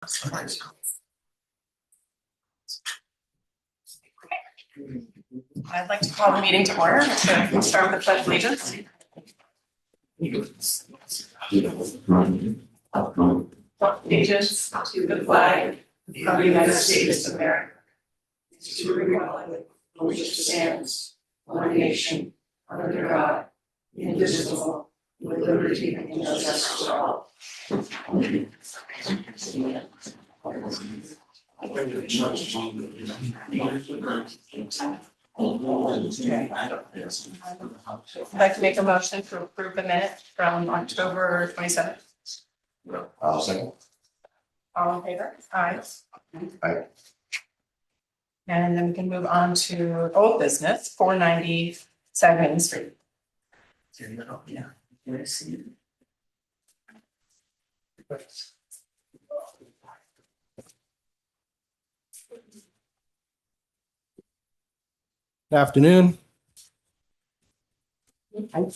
I'd like to call the meeting to order. To start with the pledge of allegiance. Allegiance to the flag of the United States of America, to the republic for which it stands, one nation, under God, indivisible, with liberty and justice for all. I'd like to make a motion to approve the minutes from October 27th. I'll second. All in favor? Aye. Aye. And then we can move on to old business, 490 Saginaw Street. Good afternoon. Can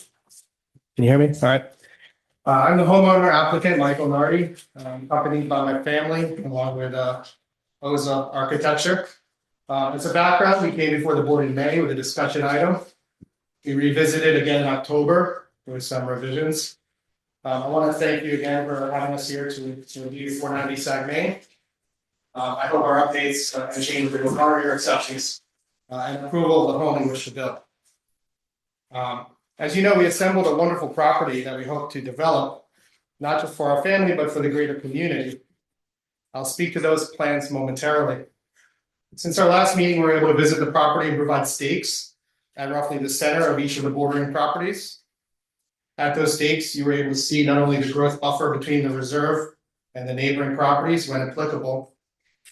you hear me? All right. I'm the homeowner applicant, Michael Nardi, accompanied by my family, along with Oza Architecture. As a background, we came before the board in May with a discussion item. We revisited again in October with some revisions. I want to thank you again for having us here to review 490 Sag Main. I hope our updates and changes will honor your exceptions and approval of the home we wish to build. As you know, we assembled a wonderful property that we hope to develop, not just for our family, but for the greater community. I'll speak to those plans momentarily. Since our last meeting, we were able to visit the property and provide stakes at roughly the center of each of the bordering properties. At those stakes, you were able to see not only the growth buffer between the reserve and the neighboring properties when applicable,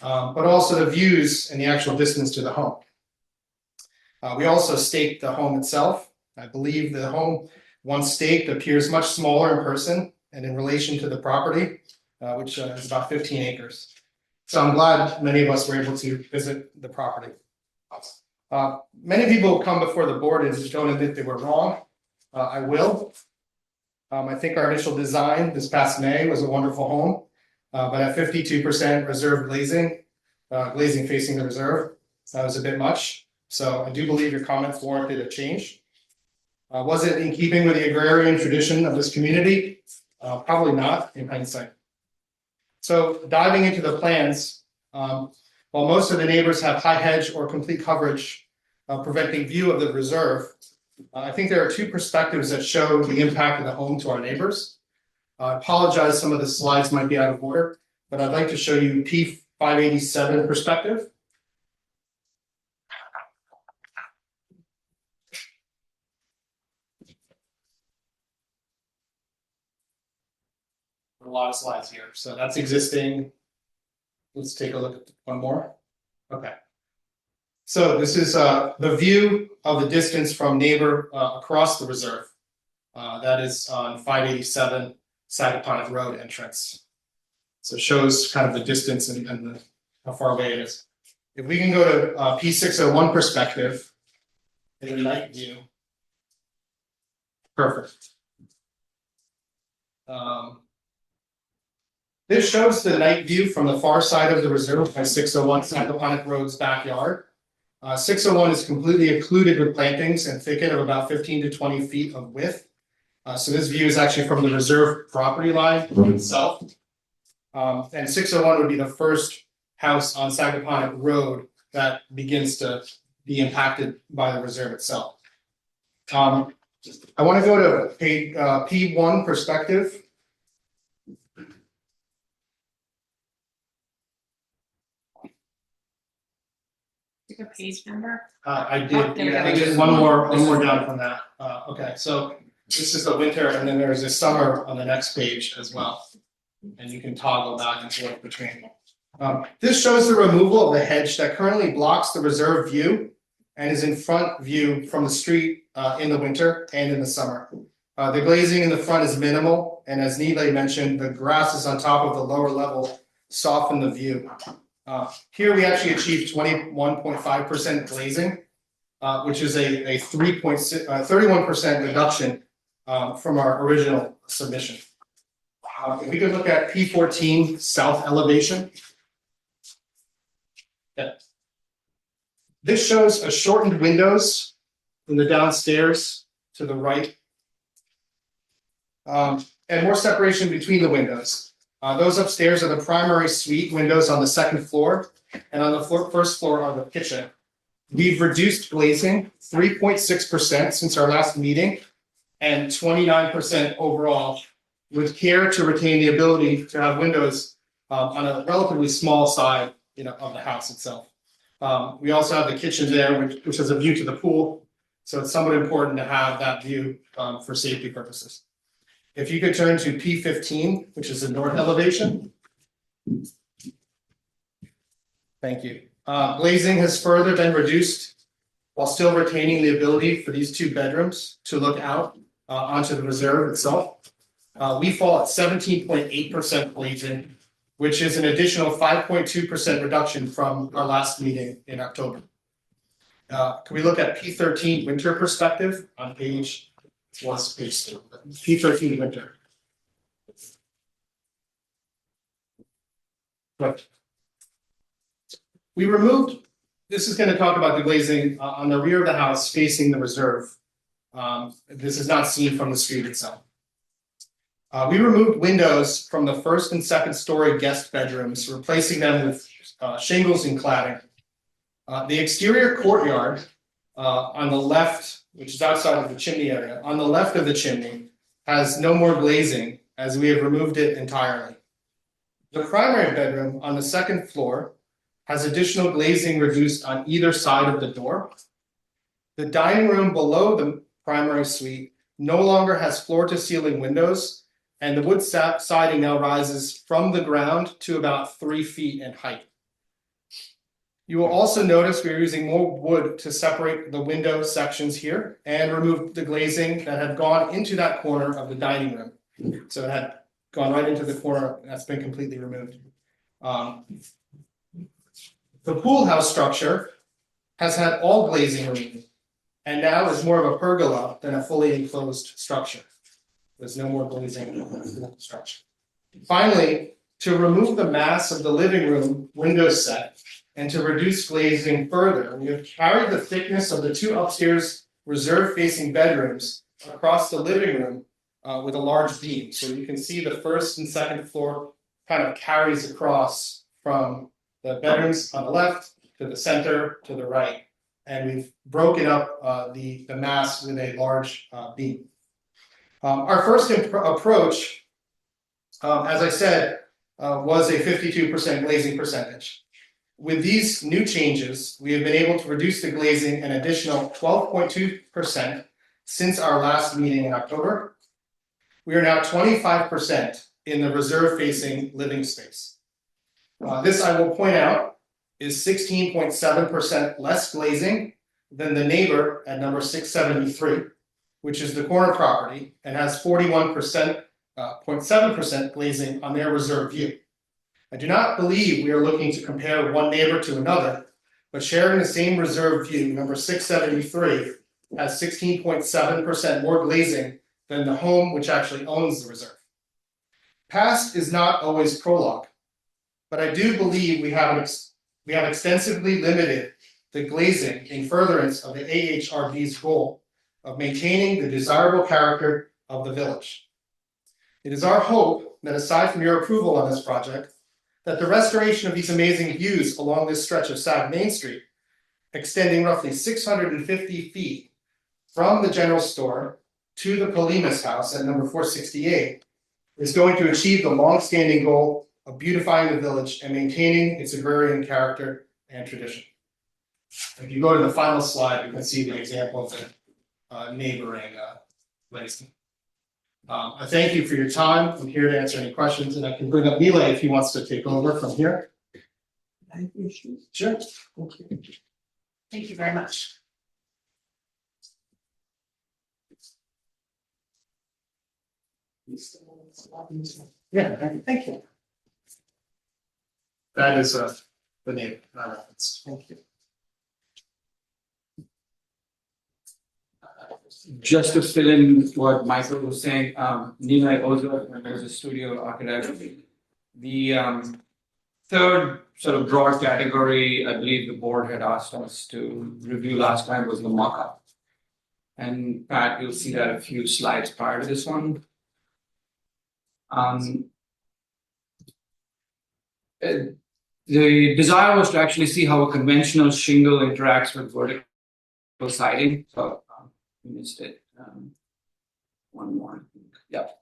but also the views and the actual distance to the home. We also staked the home itself. I believe the home, once staked, appears much smaller in person and in relation to the property, which is about 15 acres. So I'm glad many of us were able to visit the property. Many people come before the board and don't admit they were wrong. I will. I think our initial design this past May was a wonderful home, but at 52% reserve glazing, glazing facing the reserve, that was a bit much. So I do believe your comments warranted a change. Was it in keeping with the agrarian tradition of this community? Probably not, in hindsight. So diving into the plans, while most of the neighbors have high hedge or complete coverage preventing view of the reserve, I think there are two perspectives that show the impact of the home to our neighbors. I apologize, some of the slides might be out of order, but I'd like to show you P587 perspective. A lot of slides here. So that's existing. Let's take a look at one more. Okay. So this is the view of the distance from neighbor across the reserve. That is on 587 Saginaw Road entrance. So it shows kind of the distance and how far away it is. If we can go to P601 perspective, in the night view. Perfect. This shows the night view from the far side of the reserve by 601 Saginaw Road's backyard. 601 is completely occluded with plantings and thicket of about 15 to 20 feet of width. So this view is actually from the reserve property line itself. And 601 would be the first house on Saginaw Road that begins to be impacted by the reserve itself. I want to go to page P1 perspective. A page number? I did. Yeah, I did one more down from that. Okay, so this is the winter, and then there's a summer on the next page as well, and you can toggle back and forth between. This shows the removal of the hedge that currently blocks the reserve view and is in front view from the street in the winter and in the summer. The glazing in the front is minimal, and as Neelay mentioned, the grass is on top of the lower level, soften the view. Here we actually achieved 21.5% glazing, which is a 31% reduction from our original submission. If we could look at P14 south elevation. Yeah. This shows a shortened windows in the downstairs to the right. And more separation between the windows. Those upstairs are the primary suite windows on the second floor, and on the first floor are the kitchen. We've reduced glazing 3.6% since our last meeting, and 29% overall, with care to retain the ability to have windows on a relatively small side, of the house itself. We also have the kitchen there, which has a view to the pool, so it's somewhat important to have that view for safety purposes. If you could turn to P15, which is the north elevation. Thank you. Glazing has further been reduced while still retaining the ability for these two bedrooms to look out onto the reserve itself. We fall at 17.8% glazing, which is an additional 5.2% reduction from our last meeting in October. Can we look at P13 winter perspective on page? What's page 2? P13 winter. Right. We removed. This is going to talk about the glazing on the rear of the house facing the reserve. This is not seen from the street itself. We removed windows from the first and second story guest bedrooms, replacing them with shingles and cladding. The exterior courtyard on the left, which is outside of the chimney area, on the left of the chimney, has no more glazing as we have removed it entirely. The primary bedroom on the second floor has additional glazing reduced on either side of the door. The dining room below the primary suite no longer has floor-to-ceiling windows, and the wood siding now rises from the ground to about 3 feet in height. You will also notice we are using more wood to separate the window sections here and remove the glazing that had gone into that corner of the dining room. So it had gone right into the corner, that's been completely removed. The pool house structure has had all glazing removed and now is more of a pergola than a fully enclosed structure. There's no more glazing in the structure. Finally, to remove the mass of the living room window set and to reduce glazing further, we have carried the thickness of the two upstairs reserve-facing bedrooms across the living room with a large beam. So you can see the first and second floor kind of carries across from the bedrooms on the left to the center to the right. And we've broken up the mass with a large beam. Our first approach, as I said, was a 52% glazing percentage. With these new changes, we have been able to reduce the glazing an additional 12.2% since our last meeting in October. We are now 25% in the reserve-facing living space. This, I will point out, is 16.7% less glazing than the neighbor at number 673, which is the corner property, and has 41.7% glazing on their reserve view. I do not believe we are looking to compare one neighbor to another, but sharing the same reserve view, number 673 has 16.7% more glazing than the home which actually owns the reserve. Past is not always prologue, but I do believe we have extensively limited the glazing in furtherance of the AHRB's goal of maintaining the desirable character of the village. It is our hope that aside from your approval on this project, that the restoration of these amazing views along this stretch of South Main Street, extending roughly 650 feet from the general store to the Polimas house at number 468, is going to achieve the long-standing goal of beautifying the village and maintaining its agrarian character and tradition. If you go to the final slide, you can see the example of the neighboring glazing. I thank you for your time. I'm here to answer any questions, and I can bring up Mila if he wants to take over from here. Sure. Thank you. Thank you very much. Yeah, Thank you. that is the name reference. Thank you. Just to fill in what Michael was saying, Nina also was a studio architect. The third sort of broad category, I believe the board had asked us to review last time was the mock-up. And Pat, you'll see that a few slides prior to this one. The desire was to actually see how a conventional shingle interacts with vertical siding. So we missed it. One more. Yep.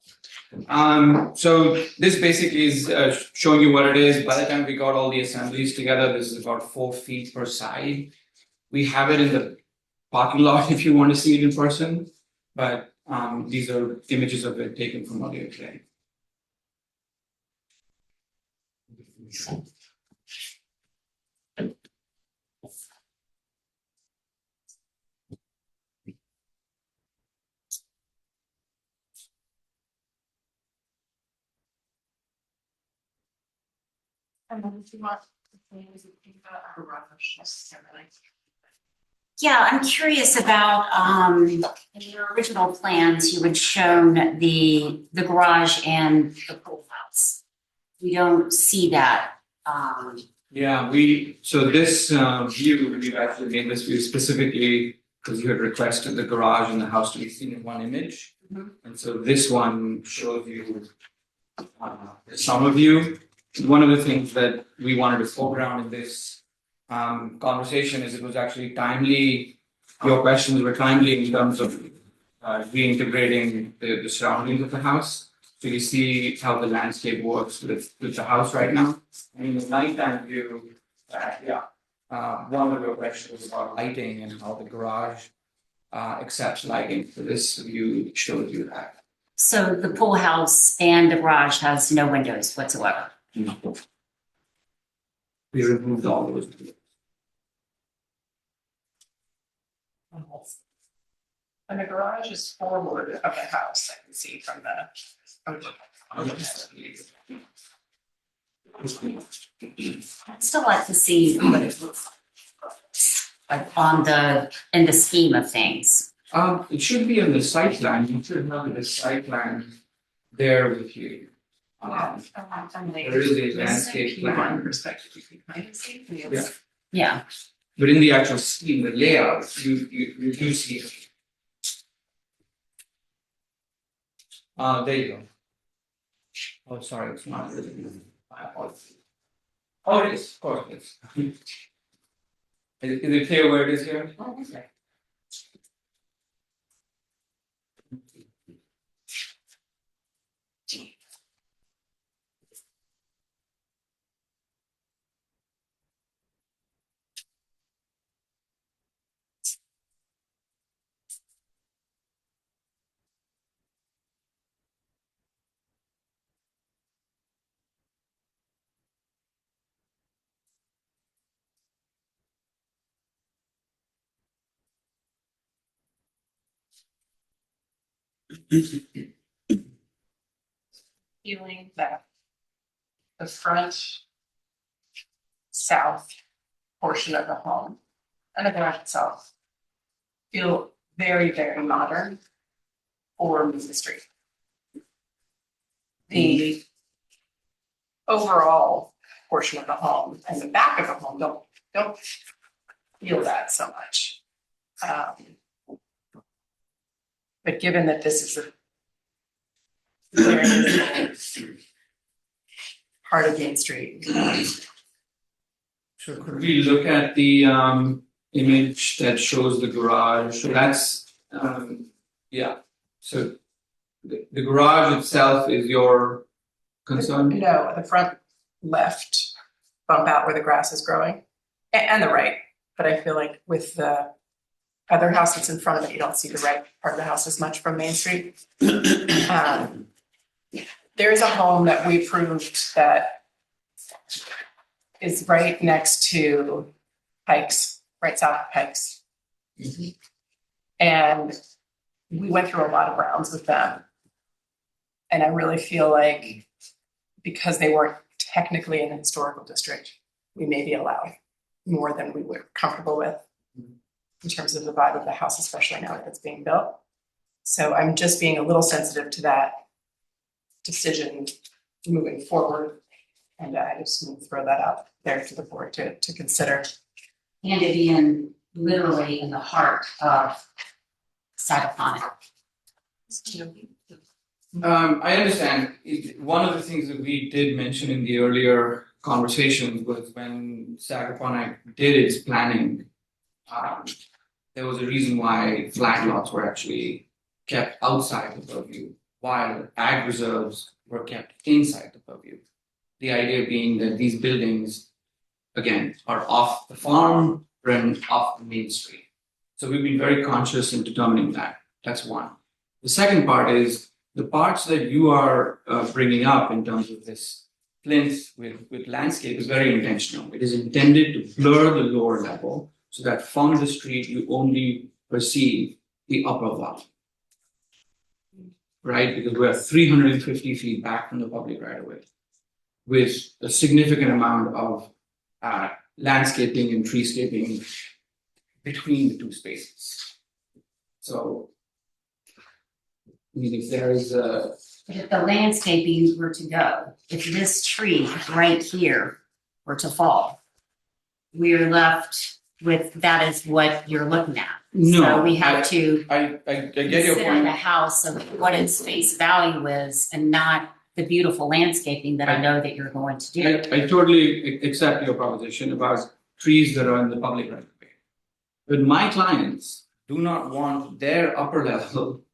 So this basically is showing you what it is. By the time we got all the assemblies together, this is about 4 feet per side. We have it in the parking lot if you want to see it in person, but these are images of it taken from earlier today. And then if you want to think about our garage necessarily. Yeah, I'm curious about, in your original plans, you had shown the garage and the pool house. We don't see that. Yeah, so this view, we've actually made this view specifically because you had requested the garage and the house to be seen in one image. Mhm. And so this one shows you the summer view. One of the things that we wanted to foreground in this conversation is it was actually timely, your questions were timely in terms of reintegrating the surroundings of the house. So you see how the landscape works with the house right now. And in the nighttime view, one of your questions was about lighting and how the garage accepts lighting. So this view shows you that. So the pool house and the garage has no windows whatsoever. We removed all those. And the garage is forward of the house, I can see from the. I'd still like to see what it looks like in the scheme of things. It should be on the site plan. You should have the site plan there with you. There is a landscape plan. Perspective, you can kind of see. Yeah. Yeah. But in the actual scheme, the layout, you do see it. There you go. Oh, sorry, it's not. My apologies. Oh, it is, of course it is. Is it clear where it is here? Oh, okay. Feeling that the front south portion of the home and the garage itself feel very, very modern for Main Street. The overall portion of the home and the back of the home don't feel that so much. But given that this is a very visible part of Main Street. So could we look at the image that shows the garage? So that's yeah. So the garage itself is your concern? No, the front left bump out where the grass is growing, and the right. But I feel like with the other house that's in front of it, you don't see the right part of the house as much from Main Street. There's a home that we approved that is right next to Pikes, right south of Pikes. And we went through a lot of rounds with them. And I really feel like because they weren't technically in a historical district, we may be allowed more than we were comfortable with in terms of the vibe of the house, especially now that it's being built. So I'm just being a little sensitive to that decision moving forward. And I just want to throw that out there to the board to consider. And to be literally in the heart of Sagaponic. I understand. One of the things that we did mention in the earlier conversations was when Sagaponic did its planning, there was a reason why flag lots were actually kept outside the purview, while ag reserves were kept inside the purview. The idea being that these buildings, again, are off the farm and off the main street. So we've been very conscious in determining that. That's one. The second part is the parts that you are bringing up in terms of this plinth with landscape is very intentional. It is intended to blur the lower level so that from the street you only perceive the upper volume. Right? Because we're 350 feet back from the public right of way, with a significant amount of landscaping and treescaping between the two spaces. So, I mean, if there is a If the landscaping were to go, if this tree right here were to fall, we're left with that is what you're looking at. No, So we have to I get your consider point. the house of what its face value is and not the beautiful landscaping that I know that you're going to do. I totally accept your proposition about trees that are in the public right of way. But my clients do not want their upper level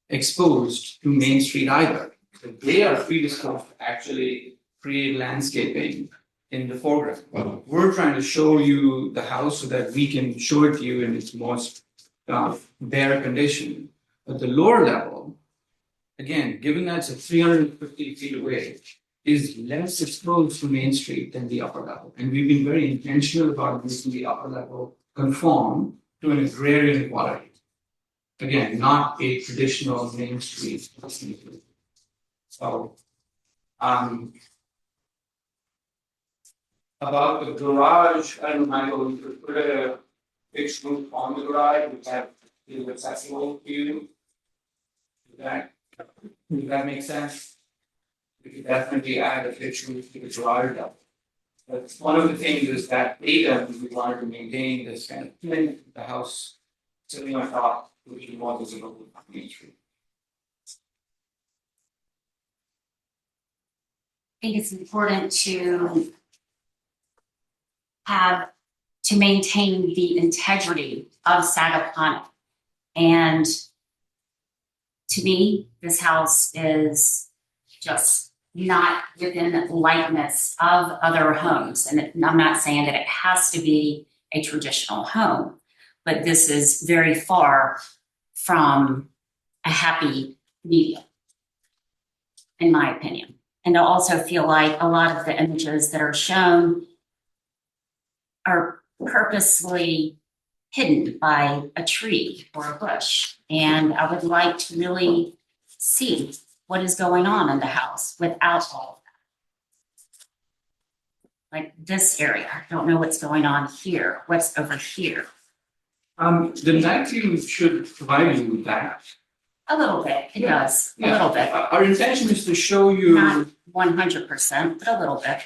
exposed to Main Street either. So they are predisposed to actually create landscaping in the foreground. We're trying to show you the house so that we can show it to you in its most bare condition. But the lower level, again, given that it's 350 feet away, is less exposed to Main Street than the upper level. And we've been very intentional about making the upper level conform to an agrarian quality. Again, not a traditional Main Street. So, about the garage, I don't know, Michael, we could put a fixed roof on the garage, which is accessible to you. Does that make sense? We could definitely add a fixed roof to the garage. But one of the things is that data we wanted to maintain this kind of thing, the house sitting on top, which is more visible from Main Street. I think it's important to maintain the integrity of Sagaponic. And to me, this house is just not within the likeness of other homes. And I'm not saying that it has to be a traditional home, but this is very far from a happy medium, in my opinion. And I also feel like a lot of the images that are shown are purposely hidden by a tree or a bush. And I would like to really see what is going on in the house without all of that. Like this area, I don't know what's going on here, what's over here. The night view should provide you with that. A little bit, it does, a Yeah. little bit. Our intention is to show you. Not 100%, but a little bit.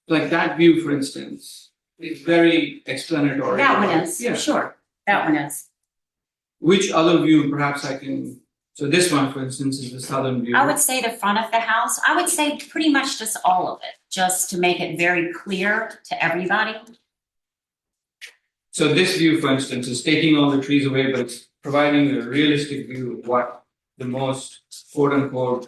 Like that view, for instance, is very explanatory. That one is, Yeah. sure, that one is. Which other view perhaps I can, so this one, for instance, is the southern view. I would say the front of the house, I would say pretty much just all of it, just to make it very clear to everybody. So this view, for instance, is taking all the trees away, but it's providing a realistic view of what the most quote unquote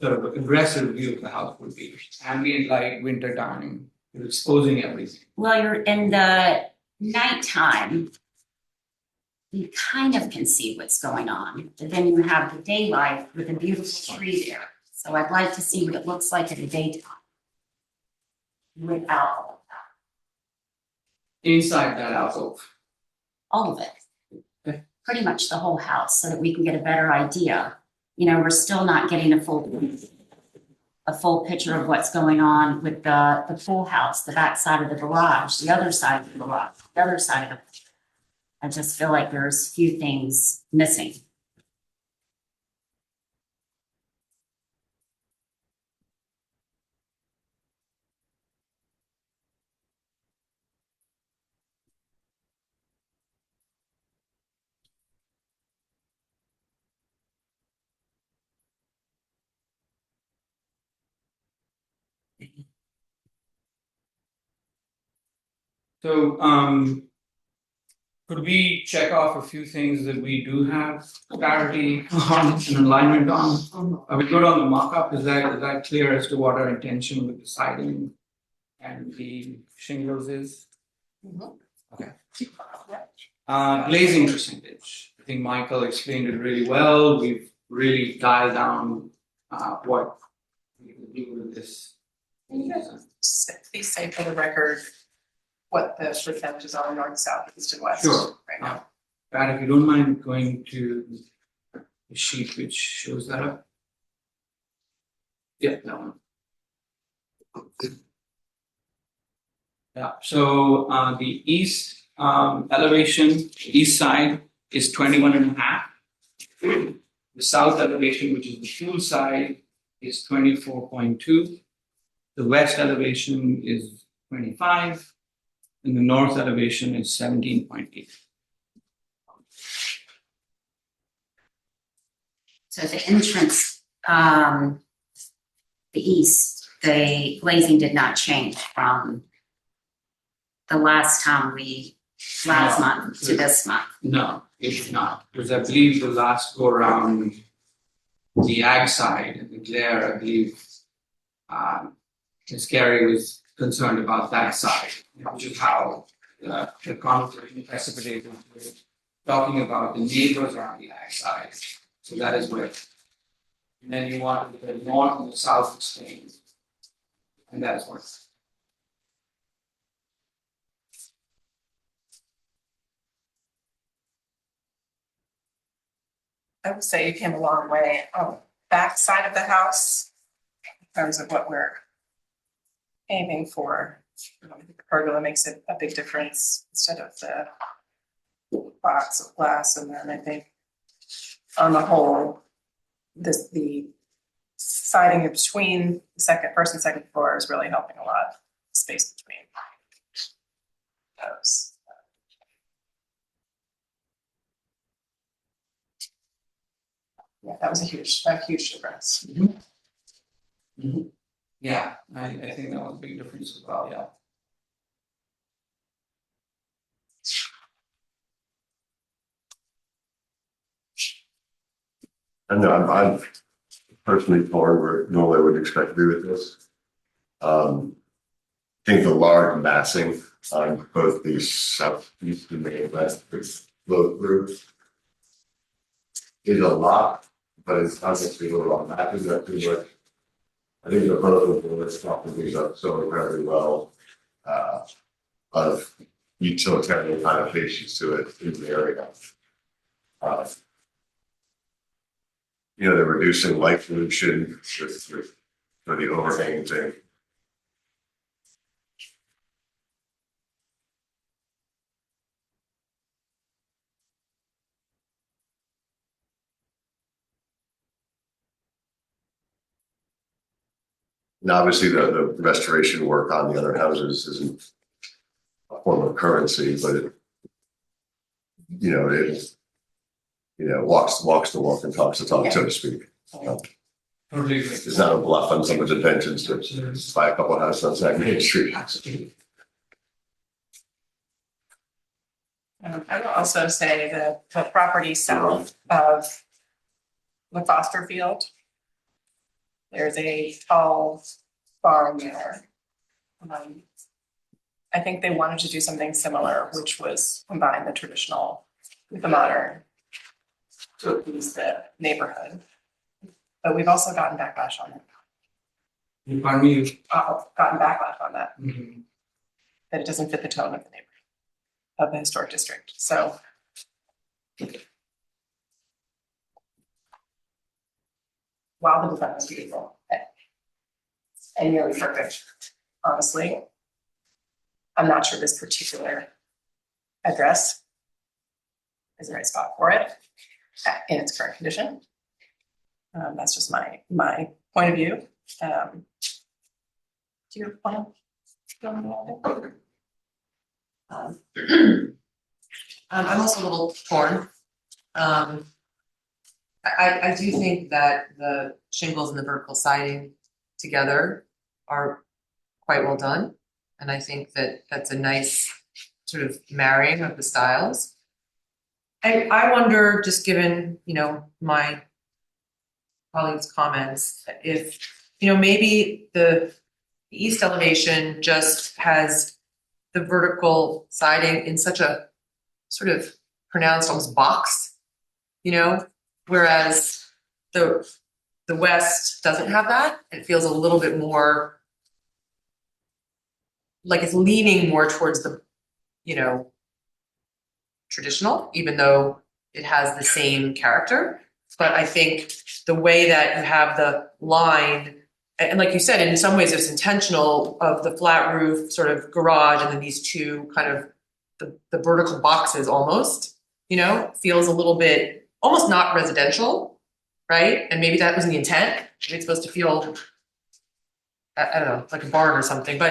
sort of aggressive view of the house would be. Ambient light, winter time, you're exposing everything. Well, you're in the nighttime, you kind of can see what's going on, but then you have the daylight with a beautiful tree there. So I'd like to see what it looks like in the daytime without all of that. Inside that alcove. All of it. Okay. Pretty much the whole house, so that we can get a better idea. You know, we're still not getting a full a full picture of what's going on with the pool house, the back side of the garage, the other side of the garage, the other side of the. I just feel like there's few things missing. So, could we check off a few things that we do have clarity on and alignment on? Are we good on the mock-up? Is that clear as to what our intention with the siding and the shingles is? Mhm. Okay. Yeah. Glazing percentage. I think Michael explained it really well. We've really dialed down what we can do with this. Please say for the record what the percentages are north, south, east, and west Sure. right now. Pat, if you don't mind going to the sheet which shows that up. Yeah, that one. Yeah, so the east elevation, east side is 21.5. The south elevation, which is the pool side, is 24.2. The west elevation is 25, and the north elevation is 17.8. So the entrance, the east, the glazing did not change from the last No. month to this month. No, it did not, because I believe the last go around, the ag side and the glare, I believe, Ms. Carey was concerned about that side, which is how the conversation precipitated. We're talking about the neighbors on the ag side, so that is where. And then you want the north and the south explained, and that is what. I would say you came a long way on the back side of the house in terms of what we're aiming for. The pergola makes it a big difference instead of the box of glass, and then I think on the whole, the siding in between the first and second floor is really helping a lot. Space between those. Yeah, that was a huge difference. Yeah, I think that was a big difference as well, yeah. I know, I'm personally torn where normally I would expect to be with this. I think the large massing on both the southeast and the west flow through is a lot, but it's not going to be a little on that, is that too much? I think the proposal for this property up so very well, of utilitarian connotations to it in the area. They're reducing light pollution with for the overhang thing. And obviously the restoration work on the other houses isn't a form of currency, but it walks the walk and talks the talk, so to speak. Totally agree. It's not a bluff on someone's intentions to buy a couple of houses on Second Main Street. I will also say that the property south of the Foster Field, there's a tall barn there. I think they wanted to do something similar, which was combine the traditional with the modern to appease the neighborhood. But we've also gotten backlash on it. Pardon me? Gotten backlash on that, Mhm. that it doesn't fit the tone of the neighborhood, of the historic district. So while the design is beautiful, and nearly perfect, honestly. I'm not sure this particular address is the right spot for it in its current condition. That's just my point of view. Do you have a plan? I'm also a little torn. I do think that the shingles and the vertical siding together are quite well done. And I think that that's a nice sort of marrying of the styles. I wonder, just given, my colleagues' comments, if, maybe the east elevation just has the vertical siding in such a sort of pronounced almost box, whereas the west doesn't have that. It feels a little bit more like it's leaning more towards the, traditional, even though it has the same character. But I think the way that you have the line, and like you said, in some ways it's intentional, of the flat roof sort of garage and then these two kind of the vertical boxes almost, feels a little bit almost not residential, right? And maybe that was the intent. Maybe it's supposed to feel, I don't know, like a barn or something.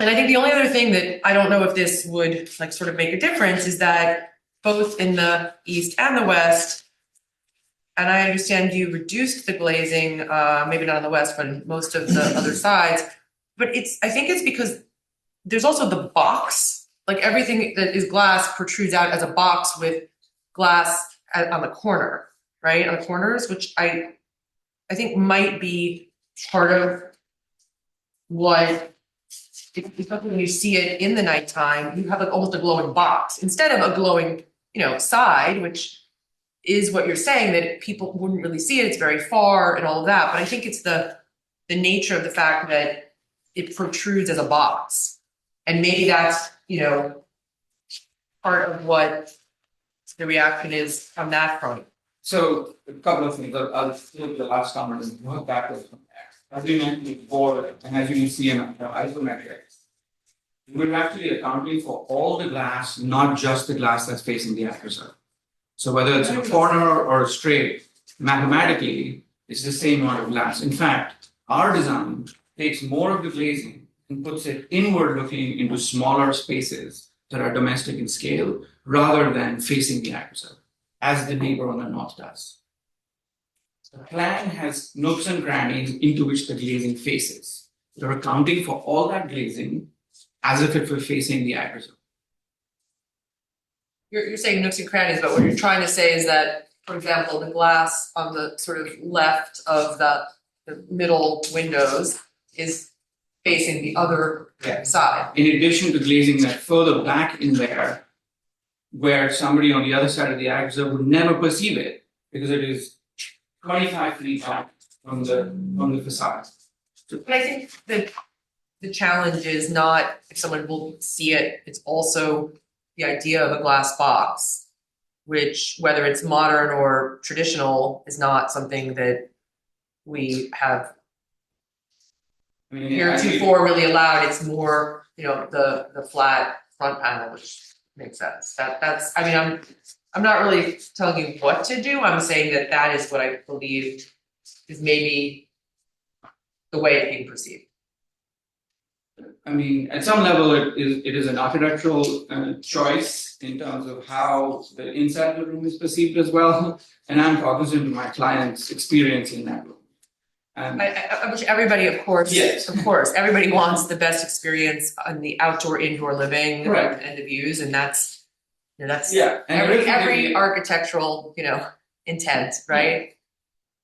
And I think the only other thing that I don't know if this would like sort of make a difference is that both in the east and the west, and I understand you reduced the glazing, maybe not on the west, but in most of the other sides. But I think it's because there's also the box, like everything that is glass protrudes out as a box with glass on the corner, right? On the corners, which I think might be part of what, especially when you see it in the nighttime, you have like almost a glowing box instead of a glowing, side, which is what you're saying, that people wouldn't really see it. It's very far and all of that. But I think it's the nature of the fact that it protrudes as a box. And maybe that's, part of what the reaction is on that front. So a couple of things. I'll take the last comment and work backwards from there. As we mentioned before, and as you can see in the isometrics, we're actually accounting for all the glass, not just the glass that's facing the acroserve. So whether it's a corner or straight, mathematically, it's the same amount of glass. In fact, our design takes more of the glazing and puts it inward looking into smaller spaces that are domestic in scale, rather than facing the acroserve, as the neighbor on the north does. The plan has nooks and crannies into which the glazing faces. They're accounting for all that glazing as if it were facing the acroserve. You're saying nooks and crannies, but what you're trying to say is that, for example, the glass on the sort of left of the middle windows is facing the other side. In addition to glazing that further back in there, where somebody on the other side of the acroserve would never perceive it, because it is 25 feet back from the facade. But I think that the challenge is not if someone will see it, it's also the idea of a glass box, which, whether it's modern or traditional, is not something that we have heretofore really allowed. It's more, the flat front panel, which makes sense. That's I'm not really telling you what to do. I'm saying that is what I believe is maybe the way it's being perceived. At some level, it is an architectural choice in terms of how the inside of the room is perceived as well. And I'm cognizant of my client's experience in that room. I wish everybody, of course, yes. of course, everybody wants the best experience on the outdoor, indoor living, right, and the views, and that's and every architectural, intent, right?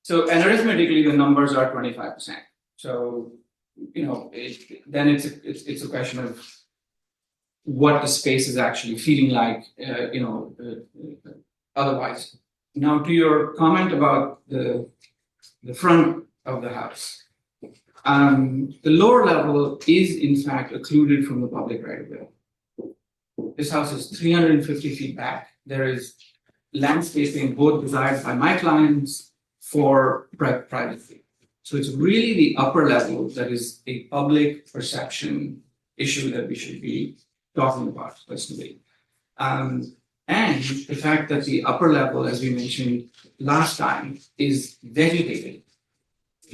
So, and arithmetically, the numbers are 25%. So, then it's a question of what the space is actually feeling like, otherwise. Now, to your comment about the front of the house, the lower level is in fact occluded from the public right of way. This house is 350 feet back. There is landscaping both desired by my clients for privacy. So it's really the upper level that is a public perception issue that we should be talking about personally. And the fact that the upper level, as we mentioned last time, is vegetated,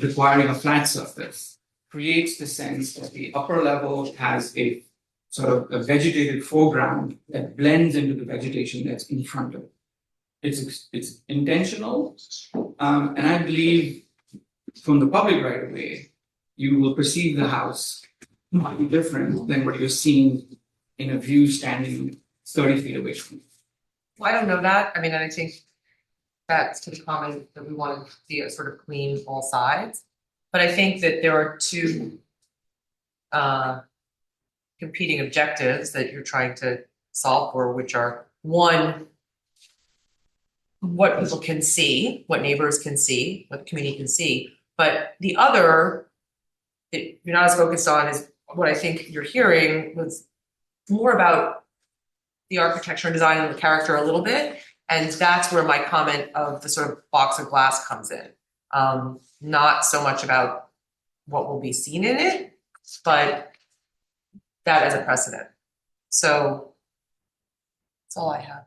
requiring a flat surface, creates the sense that the upper level has a sort of a vegetated foreground that blends into the vegetation that's in front of it. It's intentional, and I believe from the public right of way, you will perceive the house might be different than what you're seeing in a view standing 30 feet away from you. Well, I don't know that. I mean, and I think that's to the comment that we want to see it sort of clean all sides. But I think that there are two competing objectives that you're trying to solve for, which are one, what people can see, what neighbors can see, what the community can see. But the other that you're not as focused on is what I think you're hearing was more about the architecture and design and the character a little bit. And that's where my comment of the sort of box of glass comes in. Not so much about what will be seen in it, but that as a precedent. So that's all I have.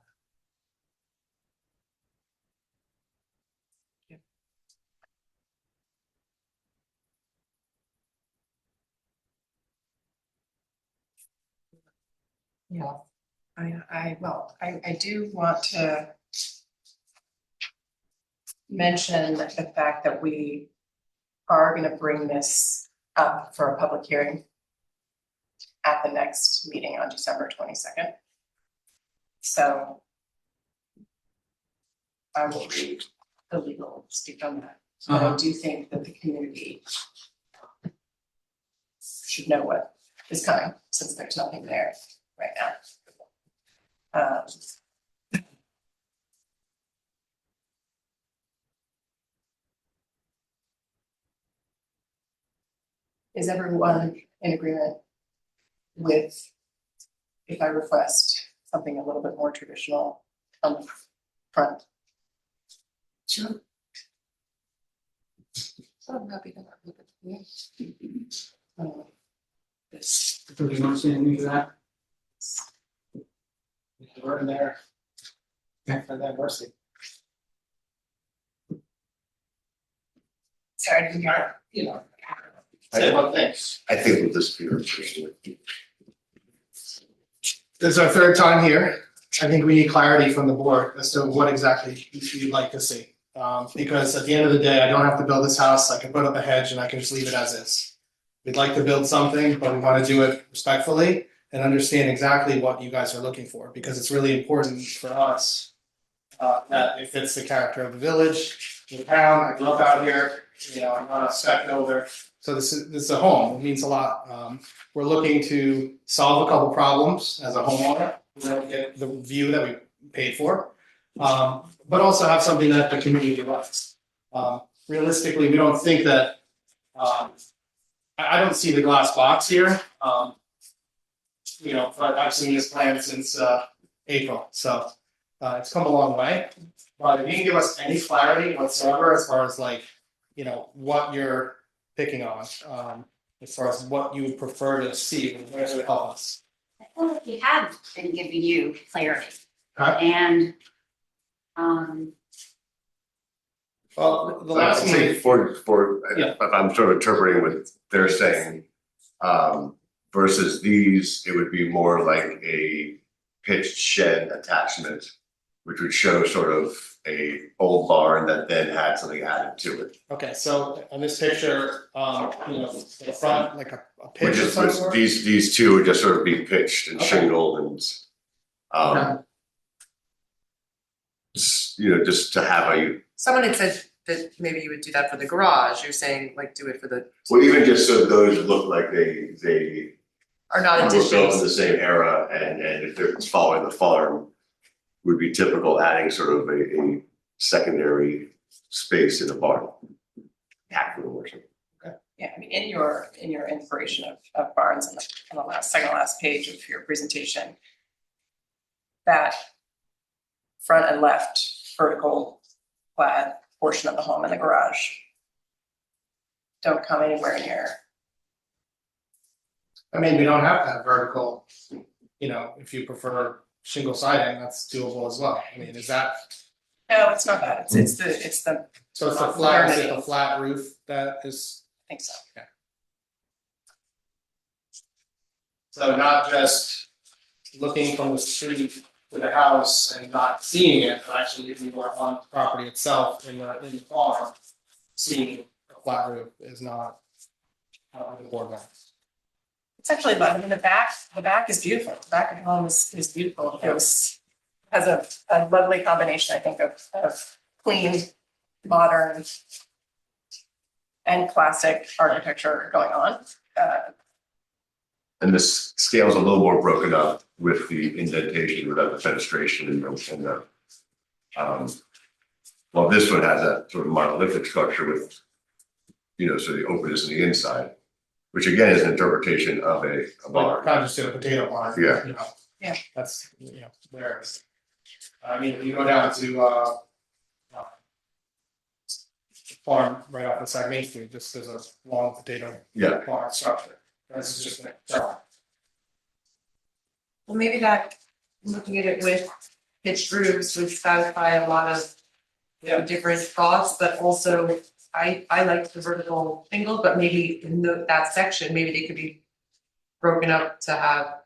Yeah. I do want to mention the fact that we are gonna bring this up for a public hearing at the next meeting on December 22nd. So I will read the legal speak on that. But I do think that the community should know what is coming, since there's nothing there right now. Is everyone in agreement with if I request something a little bit more traditional on the front? Sure. So I'm happy to look at this. Do you want to say anything to that? We're in there. For that mercy. Sorry, I didn't hear. You know. Say one thing. I think with this view, personally. This is our third time here. I think we need clarity from the board as to what exactly you'd like to see. Because at the end of the day, I don't have to build this house. I can put up a hedge and I can just leave it as is. We'd like to build something, but we want to do it respectfully and understand exactly what you guys are looking for, because it's really important for us that it fits the character of the village, the town. I grew up out here, you know, I'm not a spec builder. So this is a home. It means a lot. We're looking to solve a couple problems as a homeowner. We don't get the view that we paid for, but also have something that the community wants. Realistically, we don't think that. I don't see the glass box here. You know, but I've seen this plan since April, so it's come a long way. But if you can give us any clarity whatsoever as far as like, you know, what you're picking on, as far as what you would prefer to see, it would help us. I feel like we have been giving you clarity. Okay. And Well, the I last think meeting, for Yeah. if I'm sort of interpreting what they're saying, versus these, it would be more like a pitched shed attachment, which would show sort of a old barn that then had something added to it. okay, so on this picture, you know, the front, like a pitch Which of is some sort? these two would just sort of be pitched and Okay. shingled and you know, just to have a, Someone had said that maybe you would do that for the garage. You're saying like do it for the, well, even just so those look like they are not were built in additions. the same era, and if they're following the farm, would be typical adding sort of a secondary space in a barn. Hack room or something. Yeah, I mean, in your inspiration of barns on the second to last page of your presentation, that front and left vertical clad portion of the home and the garage don't come anywhere near. I mean, we don't have to have vertical, if you prefer shingle siding, that's doable as well. I mean, is that, No, it's not that, it's the, so it's the flat, is it the flat roof that is, I think so. so not just looking from the street to the house and not seeing it, but actually if you are on the property itself in the farm, seeing a flat roof is not the board wants. It's actually, I mean, the back is beautiful, the back of the home is beautiful, has a lovely combination, I think, of clean, modern, and classic architecture going on. And this scale's a little more broken up with the indentation without the fenestration and the well, this one has that sort of monolithic structure with, so the openness on the inside, which again is an interpretation of a Like, barn. kind of just a potato barn. Yeah. Yeah. That's, there it is. I mean, if you go down to, farm right off the side of Main Street, just as a long potato Yeah, barn structure. This is just an Well, maybe that, looking at it with pitched roofs would satisfy a lot of different thoughts, but also I like the vertical shingles, but maybe in that section, maybe they could be broken up to have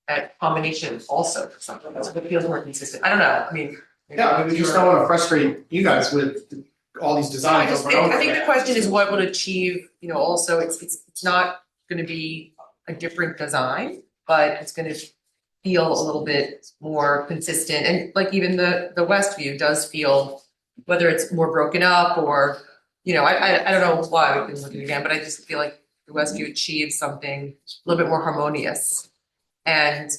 that combination also for something that feels more consistent. I don't know, I mean. Yeah, I mean, we just don't want to frustrate you guys with all these designs over and over. I think the question is what would achieve, also it's not gonna be a different design, but it's gonna feel a little bit more consistent, and like even the west view does feel, whether it's more broken up or, I don't know why we can look at it again, but I just feel like the west view achieves something a little bit more harmonious. And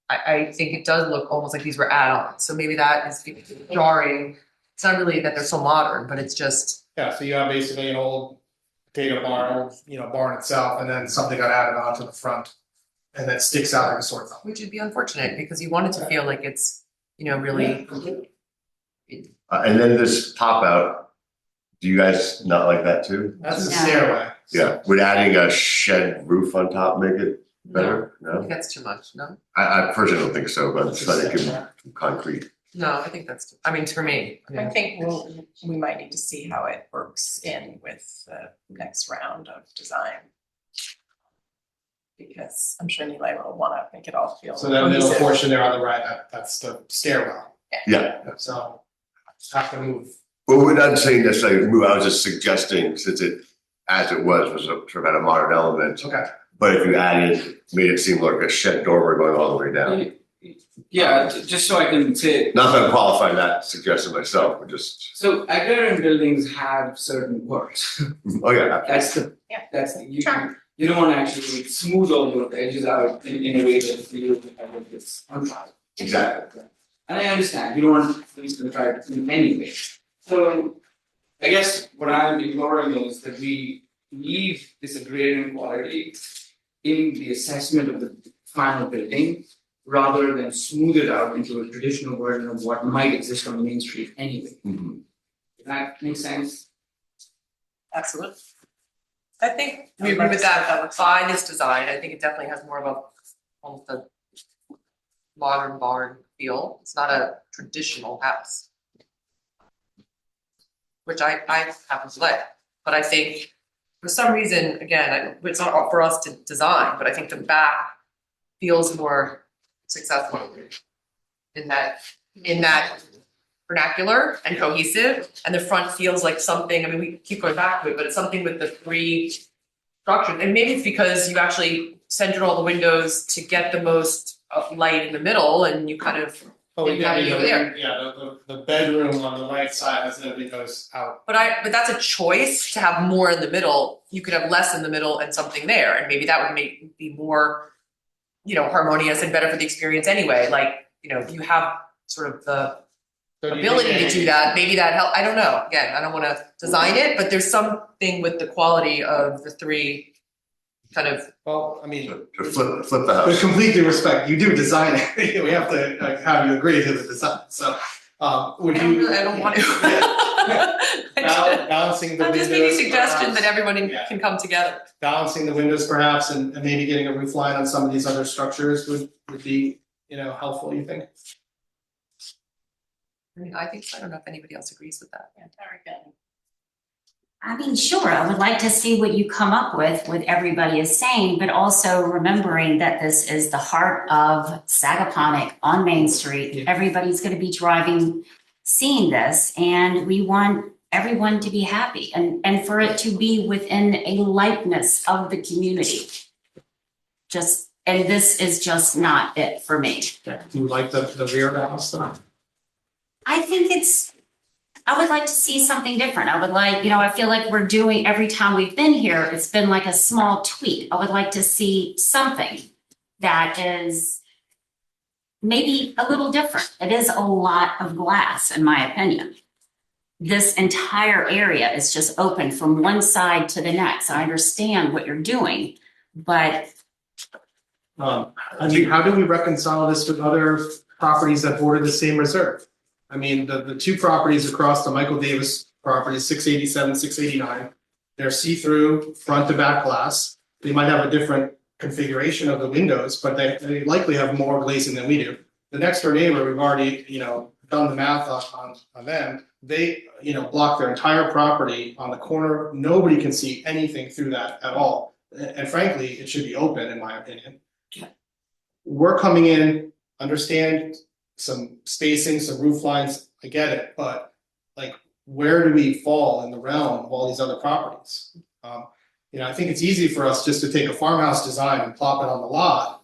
I think it does look almost like these were add-ons, so maybe that is jarring. It's not really that they're so modern, but it's just. Yeah, so you have basically an old potato barn, barn itself, and then something got added onto the front. And that sticks out like a sore thumb. Which would be unfortunate, because you want it to feel like it's, really. and then this pop out, do you guys not like that too? That's the Yeah. stairway. Yeah, would adding a shed roof on top make it better? I No, think that's too much, no? I personally don't think so, but I'm trying to give them some concrete. No, I think that's, for me. I think we might need to see how it works in with the next round of design. Because I'm sure Nilay will wanna make it all feel. So that middle cohesive. portion there on the right, that's the stairwell. Yeah. So have to move. Well, we're not saying necessarily move, I was just suggesting, since it, as it was a sort of had a modern element. Okay. But if you added, made it seem like a shed doorway going all the way down. Yeah, just so I can say, Not that I'm qualifying that suggestion myself, but just, so agrarian buildings have certain words. oh yeah, That's you Sure. you don't want to actually smooth all your edges out in a way that feels like it's untried. exactly. And I understand, you don't want things to try in any way. So I guess what I'm ignoring is that we leave this agrarian quality in the assessment of the final building rather than smooth it out into a traditional version of what might exist on Main Street anyway. Mhm. Does that make sense? Absolutely. I think we agree with that by this design, I think it definitely has more of a, almost a modern barn feel, it's not a traditional house. Which I happen to like, but I think for some reason, again, it's not for us to design, but I think the back feels more successful in that vernacular and cohesive, and the front feels like something, I mean, we keep going back to it, but it's something with the three structures, and maybe it's because you actually centered all the windows to get the most light in the middle, and you kind of, Oh, we Yeah, did, over there. yeah, the bedroom on the right side has everything goes out. but that's a choice to have more in the middle, you could have less in the middle and something there, and maybe that would be more, harmonious and better for the experience anyway, like, you have sort of the So do you ability think to do that, maybe that help, I don't know, again, I don't wanna design it, but there's something with the quality of the three kind of. Well, I mean, To flip the with house. completely respect, you do design it, we have to have you agree to the design, so, would you? I don't want to. balancing the I'm windows. just making a suggestion that perhaps. everyone Yeah. can come together. Balancing the windows perhaps and maybe getting a roof line on some of these other structures would be, helpful, you think? I mean, I think so. I don't know if anybody else agrees with that. I mean, sure, I would like to see what you come up with, what everybody is saying, but also remembering that this is the heart of Sagaponic on Main Street. Yeah. Everybody's gonna be driving, seeing this, and we want everyone to be happy and for it to be within a likeness of the community. And this is just not it for me. Do you like the rear of the house though? I think I would like to see something different. I would like, I feel like we're doing, every time we've been here, it's been like a small tweak. I would like to see something that is maybe a little different. It is a lot of glass, in my opinion. This entire area is just open from one side to the next. I understand what you're doing, but I mean, how do we reconcile this with other properties that border the same reserve? I mean, the two properties across the Michael Davis property, 687, 689, they're see-through front to back glass. They might have a different configuration of the windows, but they likely have more glazing than we do. The next door neighbor, we've already, done the math on them. They, block their entire property on the corner. Nobody can see anything through that at all. And frankly, it should be open, in my opinion. We're coming in, understand some spacing, some roof lines, I get it, but where do we fall in the realm of all these other properties? I think it's easy for us just to take a farmhouse design and plop it on the lot,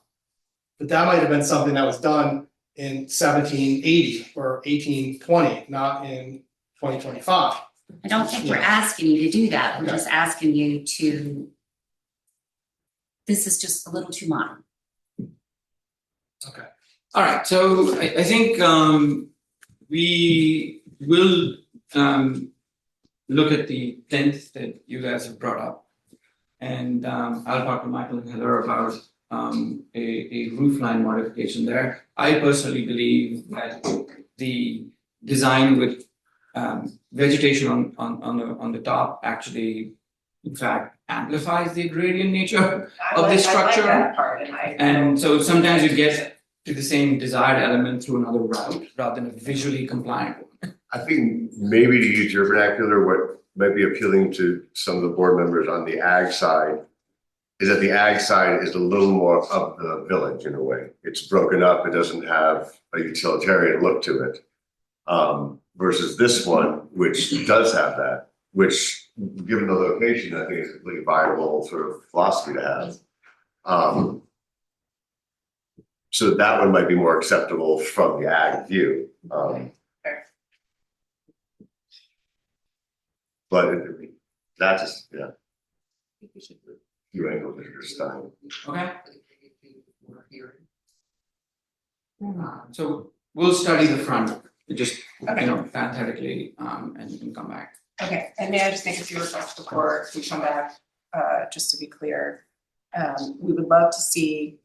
but that might have been something that was done in 1780 or 1820, not in 2025. I don't think we're asking you to do that. We're just asking you to, this is just a little too modern. Okay. All right, so I think we will look at the tent that you guys have brought up, and I'll talk to Michael and Heather about a roof line modification there. I personally believe that the design with vegetation on the top actually, in fact, amplifies the agrarian nature of the structure. I like that part, and so sometimes you get to the same desired element through another route rather than a visually compliant one. I think maybe to use your vernacular, what might be appealing to some of the board members on the ag side is that the ag side is a little more of the village in a way. It's broken up, it doesn't have a utilitarian look to it. Versus this one, which does have that, which given the location, I think is a completely viable sort of philosophy to have. So that one might be more acceptable from the ag view. But that just, few angles at your style. Okay. So we'll study the front, just parenthetically, and come back. Okay, and may I just make a few requests before we come back, just to be clear? We would love to see,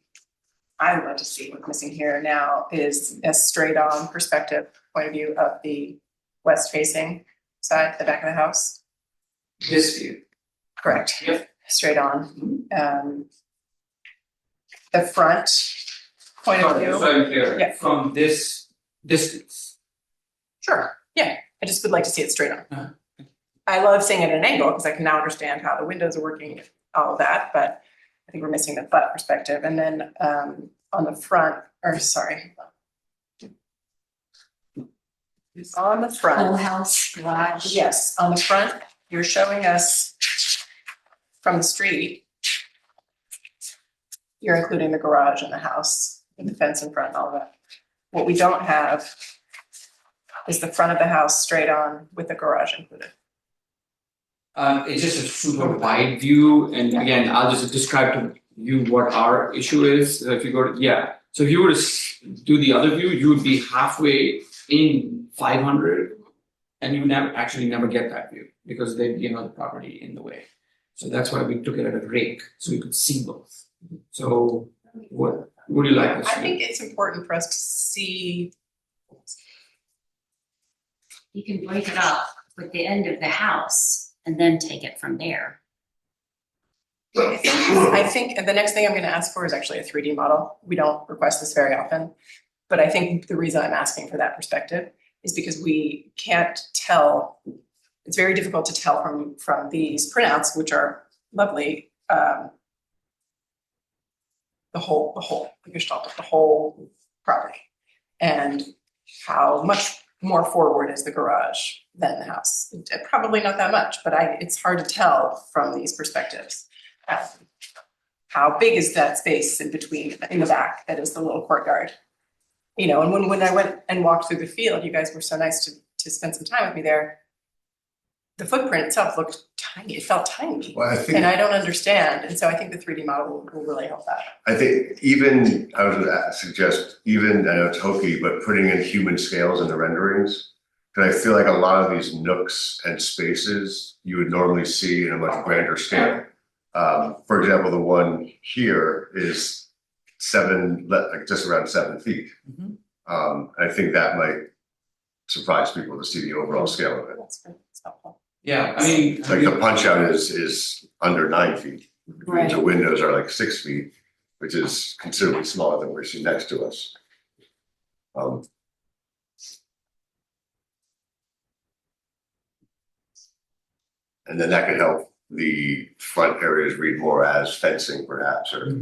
I would love to see what's missing here now is a straight on perspective point of view of the west facing side, the back of the house. This view. Correct. Yep. Straight on. The front point of view. So clear. Yeah. From this distance. Sure, yeah, I just would like to see it straight on. Uh-huh. I love seeing it at an angle because I can now understand how the windows are working, all of that, but I think we're missing the flat perspective. And then on the front, or sorry. On the Whole front, house, garage. yes, on the front, you're showing us from the street. You're including the garage and the house, with the fence in front and all that. What we don't have is the front of the house straight on with the garage included. It's just a super wide view, and again, I'll just describe to you what our issue is. If you go to, so if you were to do the other view, you would be halfway in 500, and you would never get that view because there'd be another property in the way. So that's why we took it at a rake, so you could see both. So what would you like us to I do? think it's important for us to see. You can break it up with the end of the house and then take it from there. I think the next thing I'm gonna ask for is actually a 3D model. We don't request this very often. But I think the reason I'm asking for that perspective is because we can't tell, it's very difficult to tell from these printouts, which are lovely, the whole, the gestalt of the whole property. And how much more forward is the garage than the house? Probably not that much, but it's hard to tell from these perspectives. How big is that space in between, in the back, that is the little courtyard? You know, and when I went and walked through the field, you guys were so nice to spend some time with me there. The footprint itself looked tiny, it felt tiny. Well, I think, And I don't understand, and so I think the 3D model will really help that. I think even, I would suggest, even, I know it's hokey, but putting in human scales in the renderings. Because I feel like a lot of these nooks and spaces you would normally see in a much grander scale. For example, the one here is just around 7 feet. I think that might surprise people to see the overall scale of it. That's good, that's helpful. Yeah, I mean. Like the punch out is under 9 feet. Right. The windows are like 6 feet, which is considerably smaller than what we see next to us. And then that could help the front areas read more as fencing perhaps, or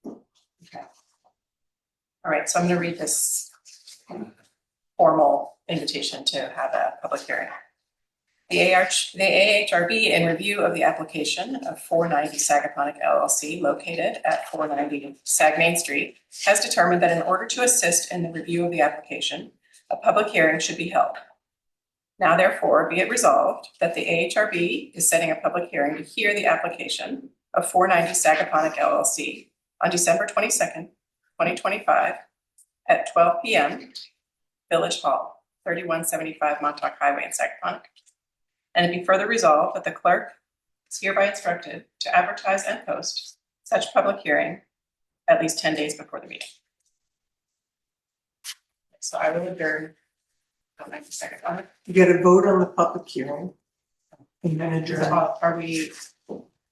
Okay. All right, so I'm gonna read this formal invitation to have a public hearing. The AHRB, in review of the application of 490 Sagaponic LLC located at 490 Sag Main Street, has determined that in order to assist in the review of the application, a public hearing should be held. Now therefore, be it resolved that the AHRB is setting a public hearing to hear the application of 490 Sagaponic LLC on December 22nd, 2025 at 12 p.m. Village Hall, 3175 Montauk Highway in Sagaponic. And it be further resolved that the clerk is hereby instructed to advertise and post such public hearing at least 10 days before the meeting. So I will adjourn. You get a vote on the public hearing. And then adjourn. Are we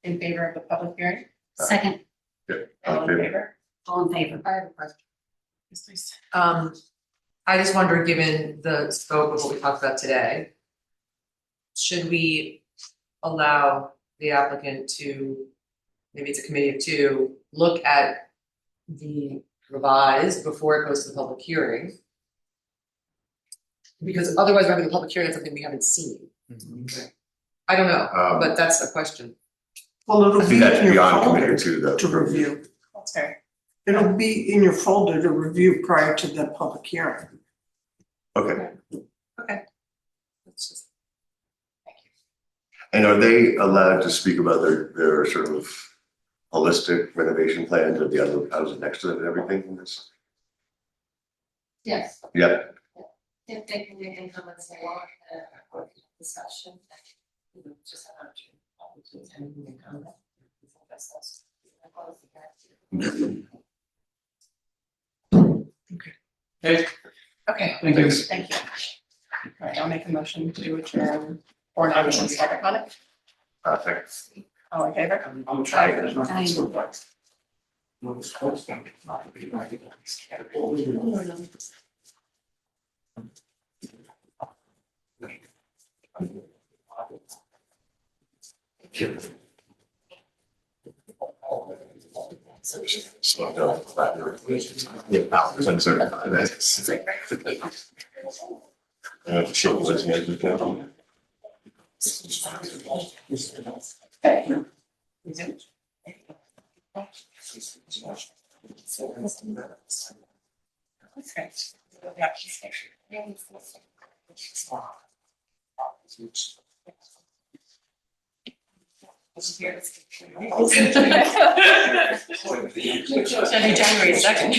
in favor of the public hearing? Second, All in favor? all in favor? I have a question. Yes, please. I just wonder, given the scope of what we talked about today, should we allow the applicant to, maybe it's a committee of two, look at the revised before it goes to the public hearing? Because otherwise we're having a public hearing on something we haven't seen. I don't know, but that's a question. Well, I it'll think be that's in your beyond committee folder two though. to review. That's fair. It'll be in your folder to review prior to the public hearing. Okay, That's just. and are they allowed to speak about their sort of holistic renovation plans of the other houses next to them and everything in this? Yes, Yeah, if they can make any comments they want, discussion, you know, just have to comment. Hey, Okay, thank you. thank you. All right, I'll make a motion to adjourn 491 Sagaponic. thanks. All in favor? Slow down. Yeah, Alex, I'm sorry. Shit was in the account. Okay. Should be January 2nd.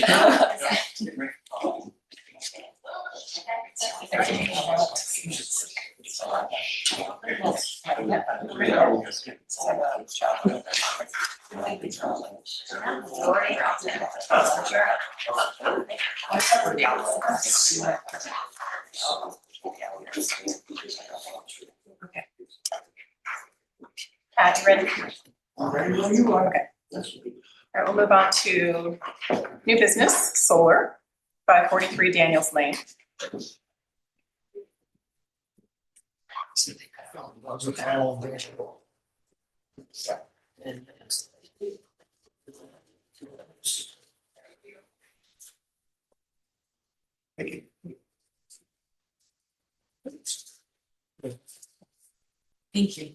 Pat, you ready? Okay. All right, we'll move on to new business, solar, 543 Daniels Lane. Thank you.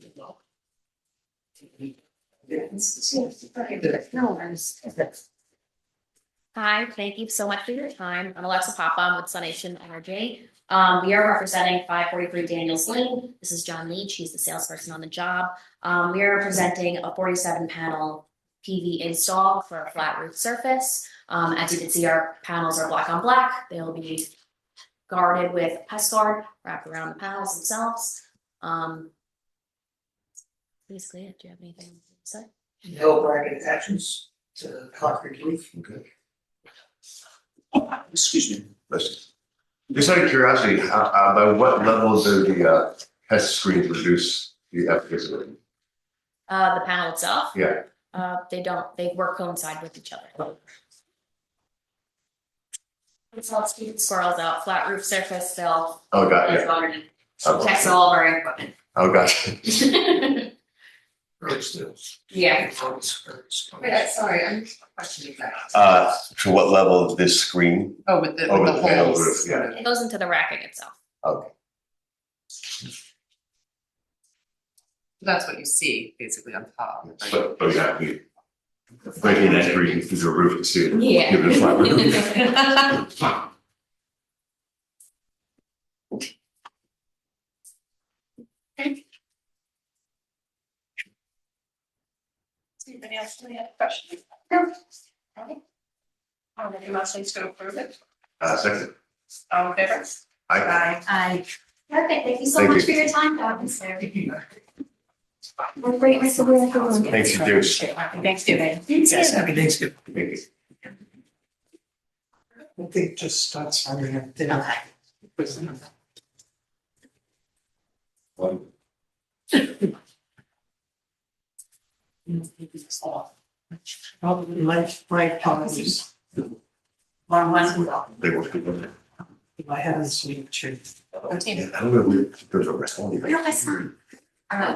Hi, thank you so much for your time. I'm Alexa Papa. I'm with Sunation Energy. We are representing 543 Daniels Lane. This is John Leach. He's the salesperson on the job. We are presenting a 47 panel PV install for a flat roof surface. As you can see, our panels are black on black. They'll be guarded with pest guard wrapped around the panels themselves. Basically it. Do you have anything to say? No bracket attachments to the concrete roof. Okay. Excuse me. Let's- Just out of curiosity, by what level do the pest screens reduce the efficacy? The panel itself, Yeah, they don't, they work coincide with each other. It's all keep the squirrels out, flat roof surface, they'll. oh, got it. Protects all of our equipment. Oh, gotcha. Right, still. Yeah. Wait, sorry, I'm questioning that. To what level of this screen? Oh, with the Over the panel holes. roof, yeah. It goes into the racking itself. Okay. That's what you see basically on top. right? But yeah, we breaking that screen through the roof to see it. Yeah. Give it a flat roof. Anybody else have any other questions? No. I'll make a motion to approve it. Second. All in favor? I, I, Perfect, thank you so Thank much you. for your time, Dr. Sarah. Have a great rest of your afternoon. thanks, you too. Happy Thanksgiving. Yes, happy Thanksgiving. Thank you. I think it just starts finding a dinner. Probably my apologies. Long one. They were good. I haven't seen the truth. I don't know if there's a rest. No, that's fine.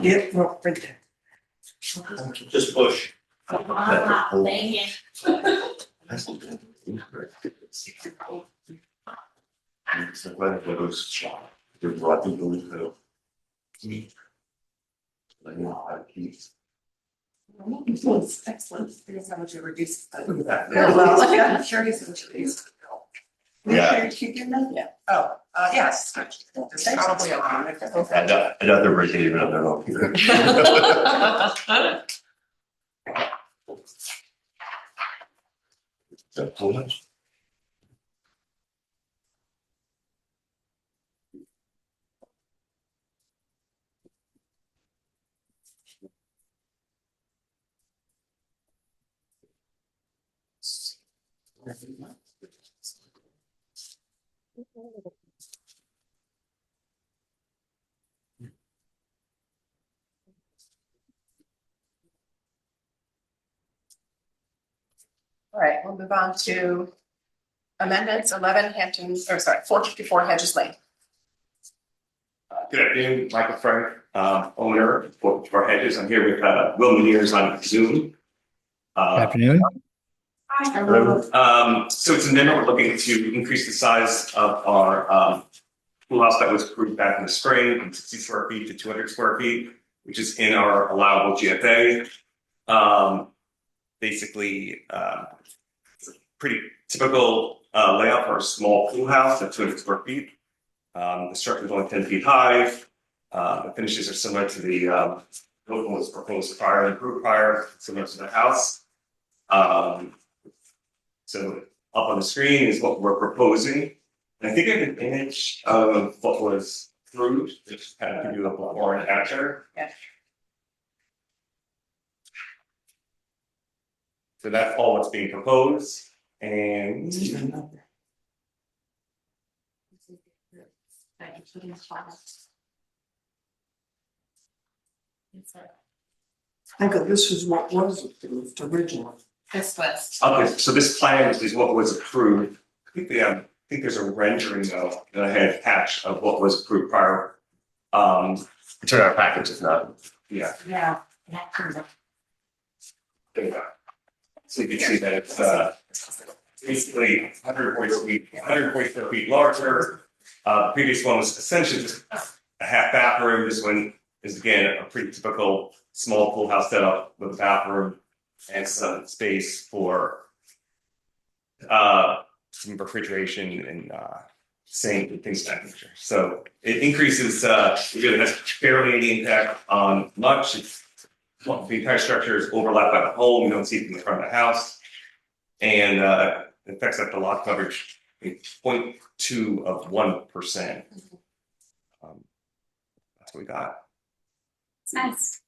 Yeah, no, right there. Just push. Thank you. That's incorrect. It's like when it goes, they're brought to the like, you know, how to keep. Excellent, here's how much it reduces. Look at that. Yeah. I'm curious how much it is. Yeah. Yeah. Oh, yes. It's probably a lot. I doubt they're breaking even up their own either. That's so much. All right, we'll move on to amendments, 11 Hamptons, or sorry, 454 Hedges Lane. Good afternoon, Michael Frank, owner of Four Hedges. I'm here with Will Meneers on Zoom. Afternoon. So it's an amendment, we're looking to increase the size of our pool house that was approved back in the spring from 60 square feet to 200 square feet, which is in our allowable GFA. Basically, it's a pretty typical layout for a small pool house at 200 square feet. The structure is only 10 feet high. The finishes are similar to the what was proposed prior and approved prior, similar to the house. So up on the screen is what we're proposing. And I think I have an image of what was approved, just kind of give you a before and after. Yeah. So that's all what's being proposed, and I think this is what was approved originally. This was. okay, so this plan is what was approved. I think there's a rendering though that I had attached of what was approved prior. It's in our package, if not, yeah. Yeah. There you go. So you can see that it's basically 140 square feet larger. The previous one was essentially just a half bathroom. This one is again a pretty typical small pool house setup with a bathroom and some space for some refrigeration and sink and things of that nature. So it increases, it really has barely any impact on much. The entire structure is overlapped by the home. You don't see it from the front of the house. And it affects up the lot coverage 0.2 of 1%. That's what we got. It's nice.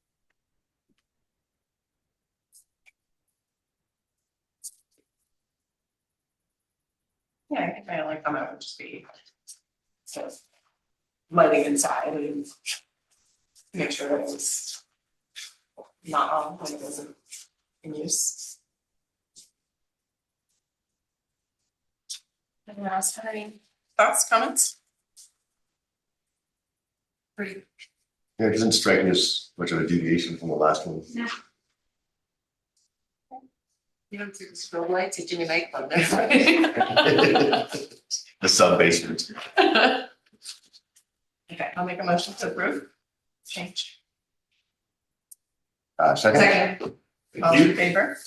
Yeah, I think my only comment would just be so lighting inside and make sure that it was not on when it wasn't in use. Anyone else have any thoughts, comments? Pretty. Yeah, it doesn't strike me as much of a deviation from the last one. You don't see the strobe lights at Jimmy nightclub there. The sub basement. Okay, I'll make a motion to approve. Change. Second. Second. All in favor?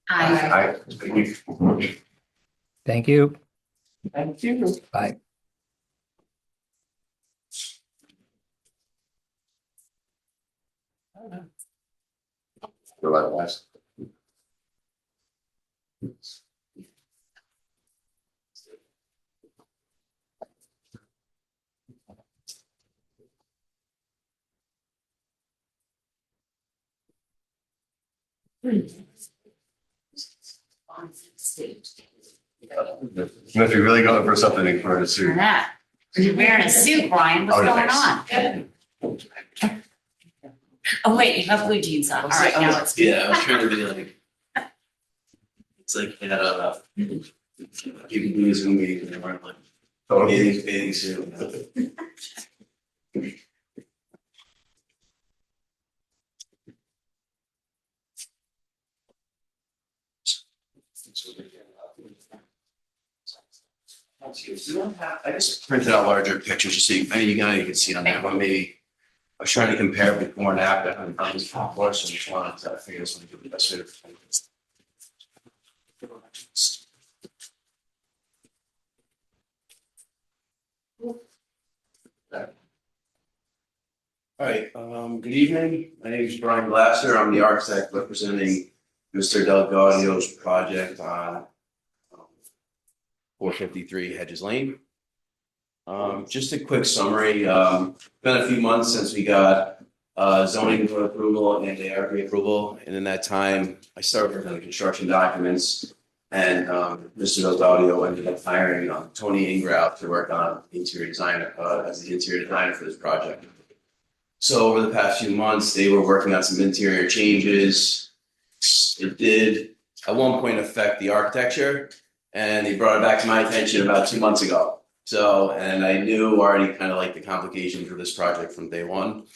Aye. Thank you. Thank you. Thank you. Bye. Go right last. If you're really going for something in front of the For suit. that. You're wearing a suit, Brian. What's Oh, going nice. on? Oh, wait, you have blue jeans on. All right, now it's. Yeah, I was trying to be like, it's like they had people doing Zoom meetings and they weren't like bathing suit. I just printed out larger pictures to see, maybe you can see it on there, but maybe I was trying to compare before and after on this course, and just wanted to figure this one would be the best way to. All right, good evening. My name is Brian Glasser. I'm the architect representing Mr. Delgadio's project on 453 Hedges Lane. Just a quick summary. Been a few months since we got zoning board approval and the Ahrb approval, and in that time, I started working on the construction documents. And Mr. Delgadio ended up hiring Tony Ingrao to work on interior design as the interior designer for this project. So over the past few months, they were working on some interior changes. It did at one point affect the architecture, and they brought it back to my attention about 2 months ago. So, and I knew already kind of like the complications for this project from day one.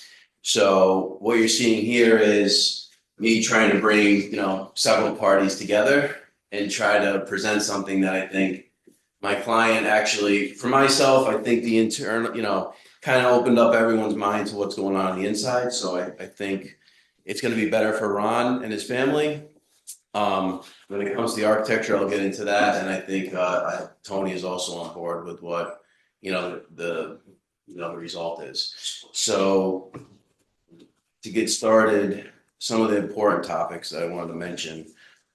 So what you're seeing here is me trying to bring, several parties together and try to present something that I think my client actually, for myself, I think the internal, kind of opened up everyone's mind to what's going on the inside. So I think it's going to be better for Ron and his family. When it comes to the architecture, I'll get into that. And I think Tony is also on board with what, the result is. So to get started, some of the important topics that I wanted to mention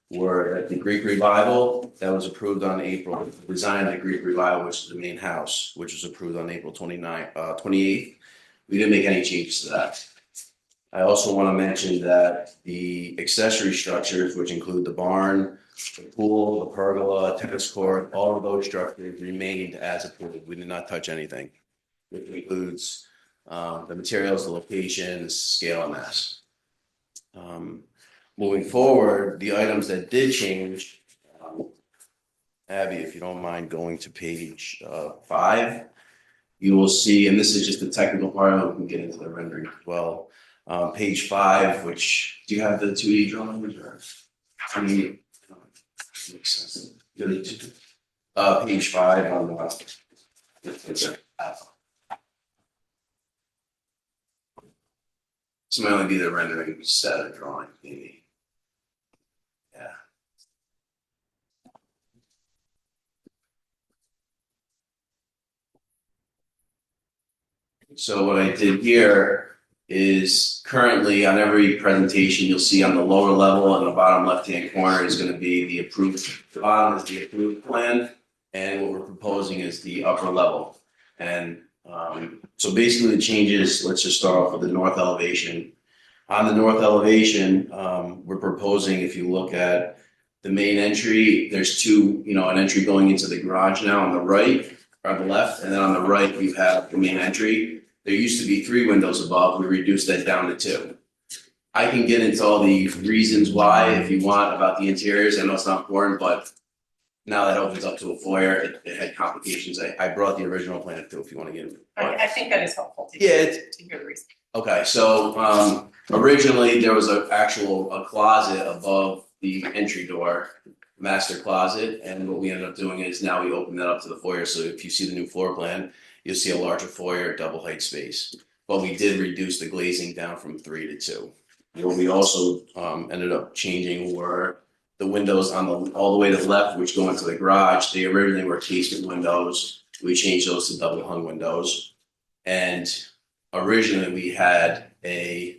were at the Greek Revival that was approved on April, the design of the Greek Revival, which is the main house, which was approved on April 28th. We didn't make any changes to that. I also want to mention that the accessory structures, which include the barn, the pool, the pergola, tennis court, all of those structures remained as approved. We did not touch anything, which includes the materials, the locations, scale, and mass. Moving forward, the items that did change, Abby, if you don't mind going to page 5, you will see, and this is just the technical part of it, we can get into the rendering as well. Page 5, which, do you have the 2D drawings or? I mean, makes sense. Page 5 on the. This might only be the rendering set of drawing, maybe. Yeah. So what I did here is currently on every presentation, you'll see on the lower level and the bottom left-hand corner is going to be the approved, the bottom is the approved plan. And what we're proposing is the upper level. And so basically the changes, let's just start off with the north elevation. On the north elevation, we're proposing, if you look at the main entry, there's two, an entry going into the garage now on the right or the left, and then on the right, you have the main entry. There used to be 3 windows above. We reduced that down to 2. I can get into all the reasons why if you want about the interiors. I know it's not important, but now that opens up to a foyer. It had complications. I brought the original plan too if you want to get it. I think that is helpful to hear the reason. Okay, so originally there was a closet above the entry door, master closet, and what we ended up doing is now we open that up to the foyer. So if you see the new floor plan, you'll see a larger foyer, double height space. But we did reduce the glazing down from 3 to 2. What we also ended up changing were the windows on all the way to the left, which go into the garage. They originally were casement windows. We changed those to double hung windows. And originally we had an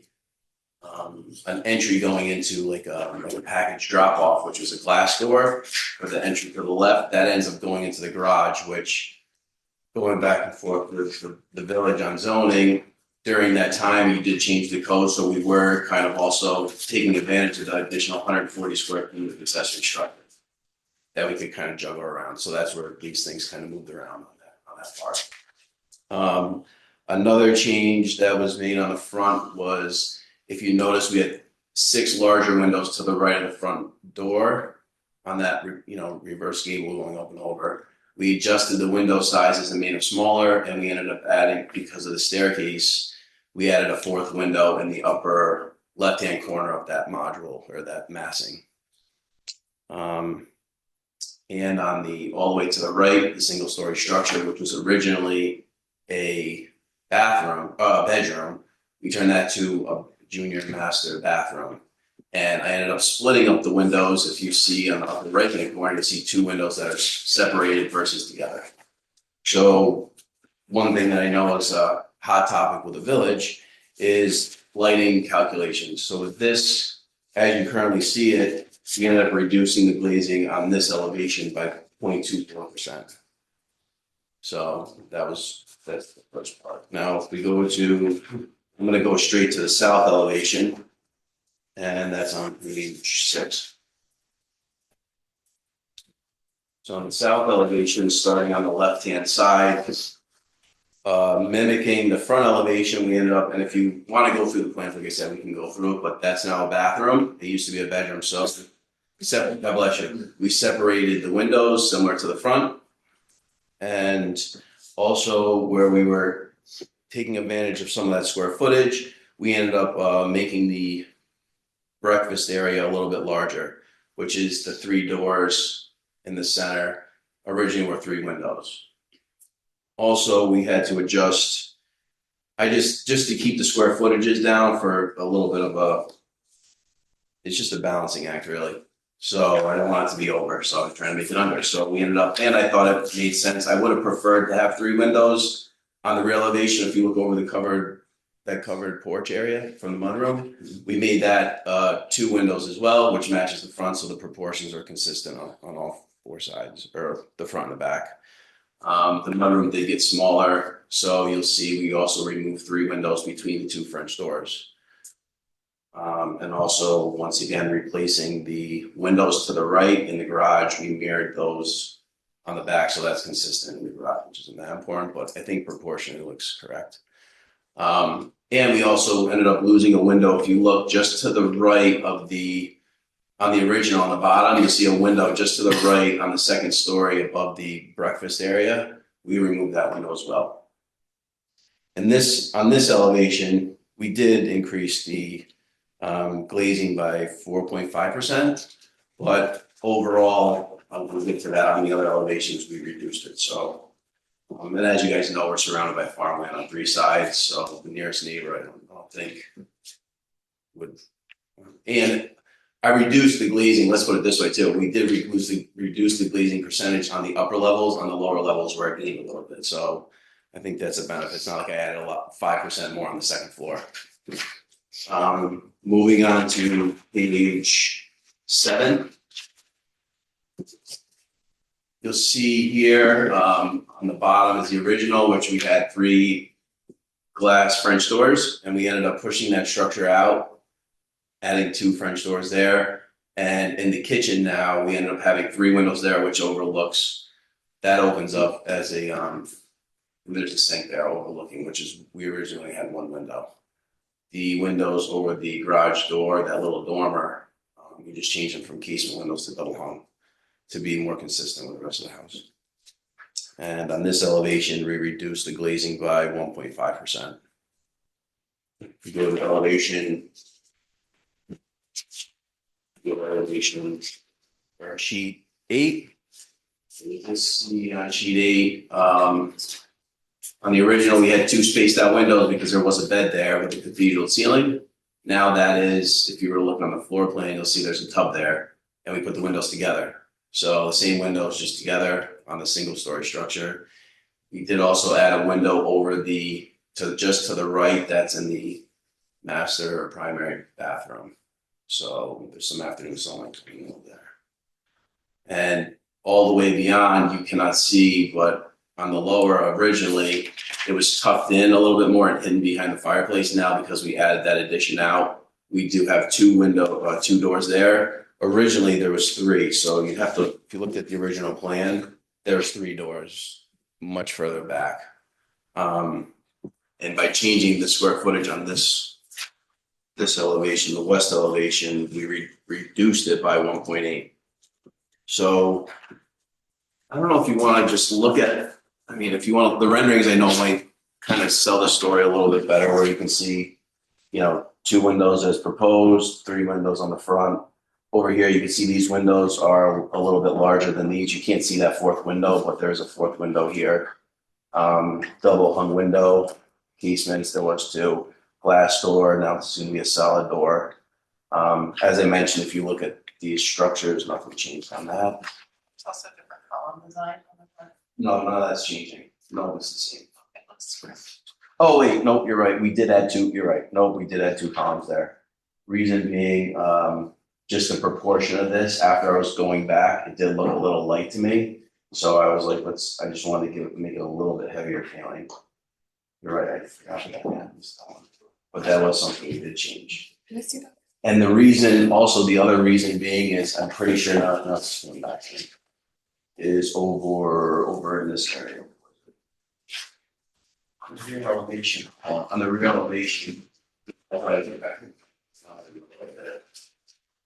entry going into like a package drop off, which was a glass door for the entry to the left. That ends up going into the garage, which going back and forth with the village on zoning. During that time, you did change the code, so we were kind of also taking advantage of the additional 140 square feet of accessory structure that we could kind of juggle around. So that's where these things kind of moved around on that part. Another change that was made on the front was, if you notice, we had 6 larger windows to the right of the front door on that, reverse gable going up and over. We adjusted the window sizes and made them smaller, and we ended up adding, because of the staircase, we added a 4th window in the upper left-hand corner of that module or that massing. And on all the way to the right, the single-story structure, which was originally a bedroom, we turned that to a junior master bathroom. And I ended up splitting up the windows. If you see on the right-hand corner, you see 2 windows that are separated versus together. So one thing that I know is a hot topic with the village is lighting calculations. So with this, as you currently see it, we ended up reducing the glazing on this elevation by 0.24%. So that's the first part. Now, if we go to, I'm going to go straight to the south elevation. And that's on page 6. So on the south elevation, starting on the left-hand side, mimicking the front elevation, we ended up, and if you want to go through the plans, like I said, we can go through it, but that's now a bathroom. It used to be a bedroom, so God bless you. We separated the windows similar to the front. And also where we were taking advantage of some of that square footage, we ended up making the breakfast area a little bit larger, which is the 3 doors in the center. Originally were 3 windows. Also, we had to adjust, just to keep the square footages down for a little bit of it's just a balancing act really. So I don't want it to be over, so I was trying to make it under. So we ended up, and I thought it made sense. I would have preferred to have 3 windows on the rear elevation. If you look over that covered porch area from the mudroom, we made that 2 windows as well, which matches the front, so the proportions are consistent on all 4 sides, or the front and the back. The mudroom did get smaller, so you'll see we also removed 3 windows between the 2 French doors. And also, once again, replacing the windows to the right in the garage, we mirrored those on the back, so that's consistent in the garage, which isn't that important, but I think proportionally looks correct. And we also ended up losing a window. If you look just to the right of on the original on the bottom, you see a window just to the right on the second story above the breakfast area. We removed that window as well. And on this elevation, we did increase the glazing by 4.5%, but overall, we'll get to that on the other elevations, we reduced it. So, and as you guys know, we're surrounded by farmland on 3 sides, so the nearest neighbor, I don't think would. And I reduced the glazing, let's put it this way too, we did reduce the glazing percentage on the upper levels, on the lower levels where it gained a little bit. So I think that's a benefit. It's not like I added 5% more on the second floor. Moving on to page 7. You'll see here on the bottom is the original, which we had 3 glass French doors, and we ended up pushing that structure out, adding 2 French doors there. And in the kitchen now, we ended up having 3 windows there, which overlooks, that opens up as a, there's a sink there overlooking, which is, we originally had 1 window. The windows over the garage door, that little dormer, we just changed them from casement windows to double hung to be more consistent with the rest of the house. And on this elevation, we reduced the glazing by 1.5%. If you go to elevation, or sheet 8. So you can see on sheet 8, on the original, we had 2 spaced out windows because there was a bed there with a cathedral ceiling. Now that is, if you were looking on the floor plan, you'll see there's a tub there, and we put the windows together. So the same windows just together on the single story structure. We did also add a window over just to the right, that's in the master or primary bathroom. So there's some afternoon sunlight coming over there. And all the way beyond, you cannot see, but on the lower originally, it was tucked in a little bit more and hidden behind the fireplace. Now, because we added that addition out, we do have 2 doors there. Originally, there was 3, so you'd have to, if you looked at the original plan, there's 3 doors much further back. And by changing the square footage on this elevation, the west elevation, we reduced it by 1.8. So I don't know if you want to just look at it. I mean, if you want the renderings, I know might kind of sell the story a little bit better, where you can see, 2 windows as proposed, 3 windows on the front. Over here, you can see these windows are a little bit larger than these. You can't see that 4th window, but there's a 4th window here. Double hung window, casements, there was 2. Glass door, now it's going to be a solid door. As I mentioned, if you look at these structures, nothing changed on that. It's also a different column design on the front. No, none of that's changing. No, it's the same. It looks great. Oh, wait, no, you're right. We did add 2. You're right. No, we did add 2 columns there. Reason being, just the proportion of this, after I was going back, it did look a little light to me. So I was like, I just wanted to make it a little bit heavier feeling. You're right, I forgot that, yeah, but that was something we did change. Can I see that? And the reason, also the other reason being is, I'm pretty sure that's going back to, is over in this area. On the rear elevation,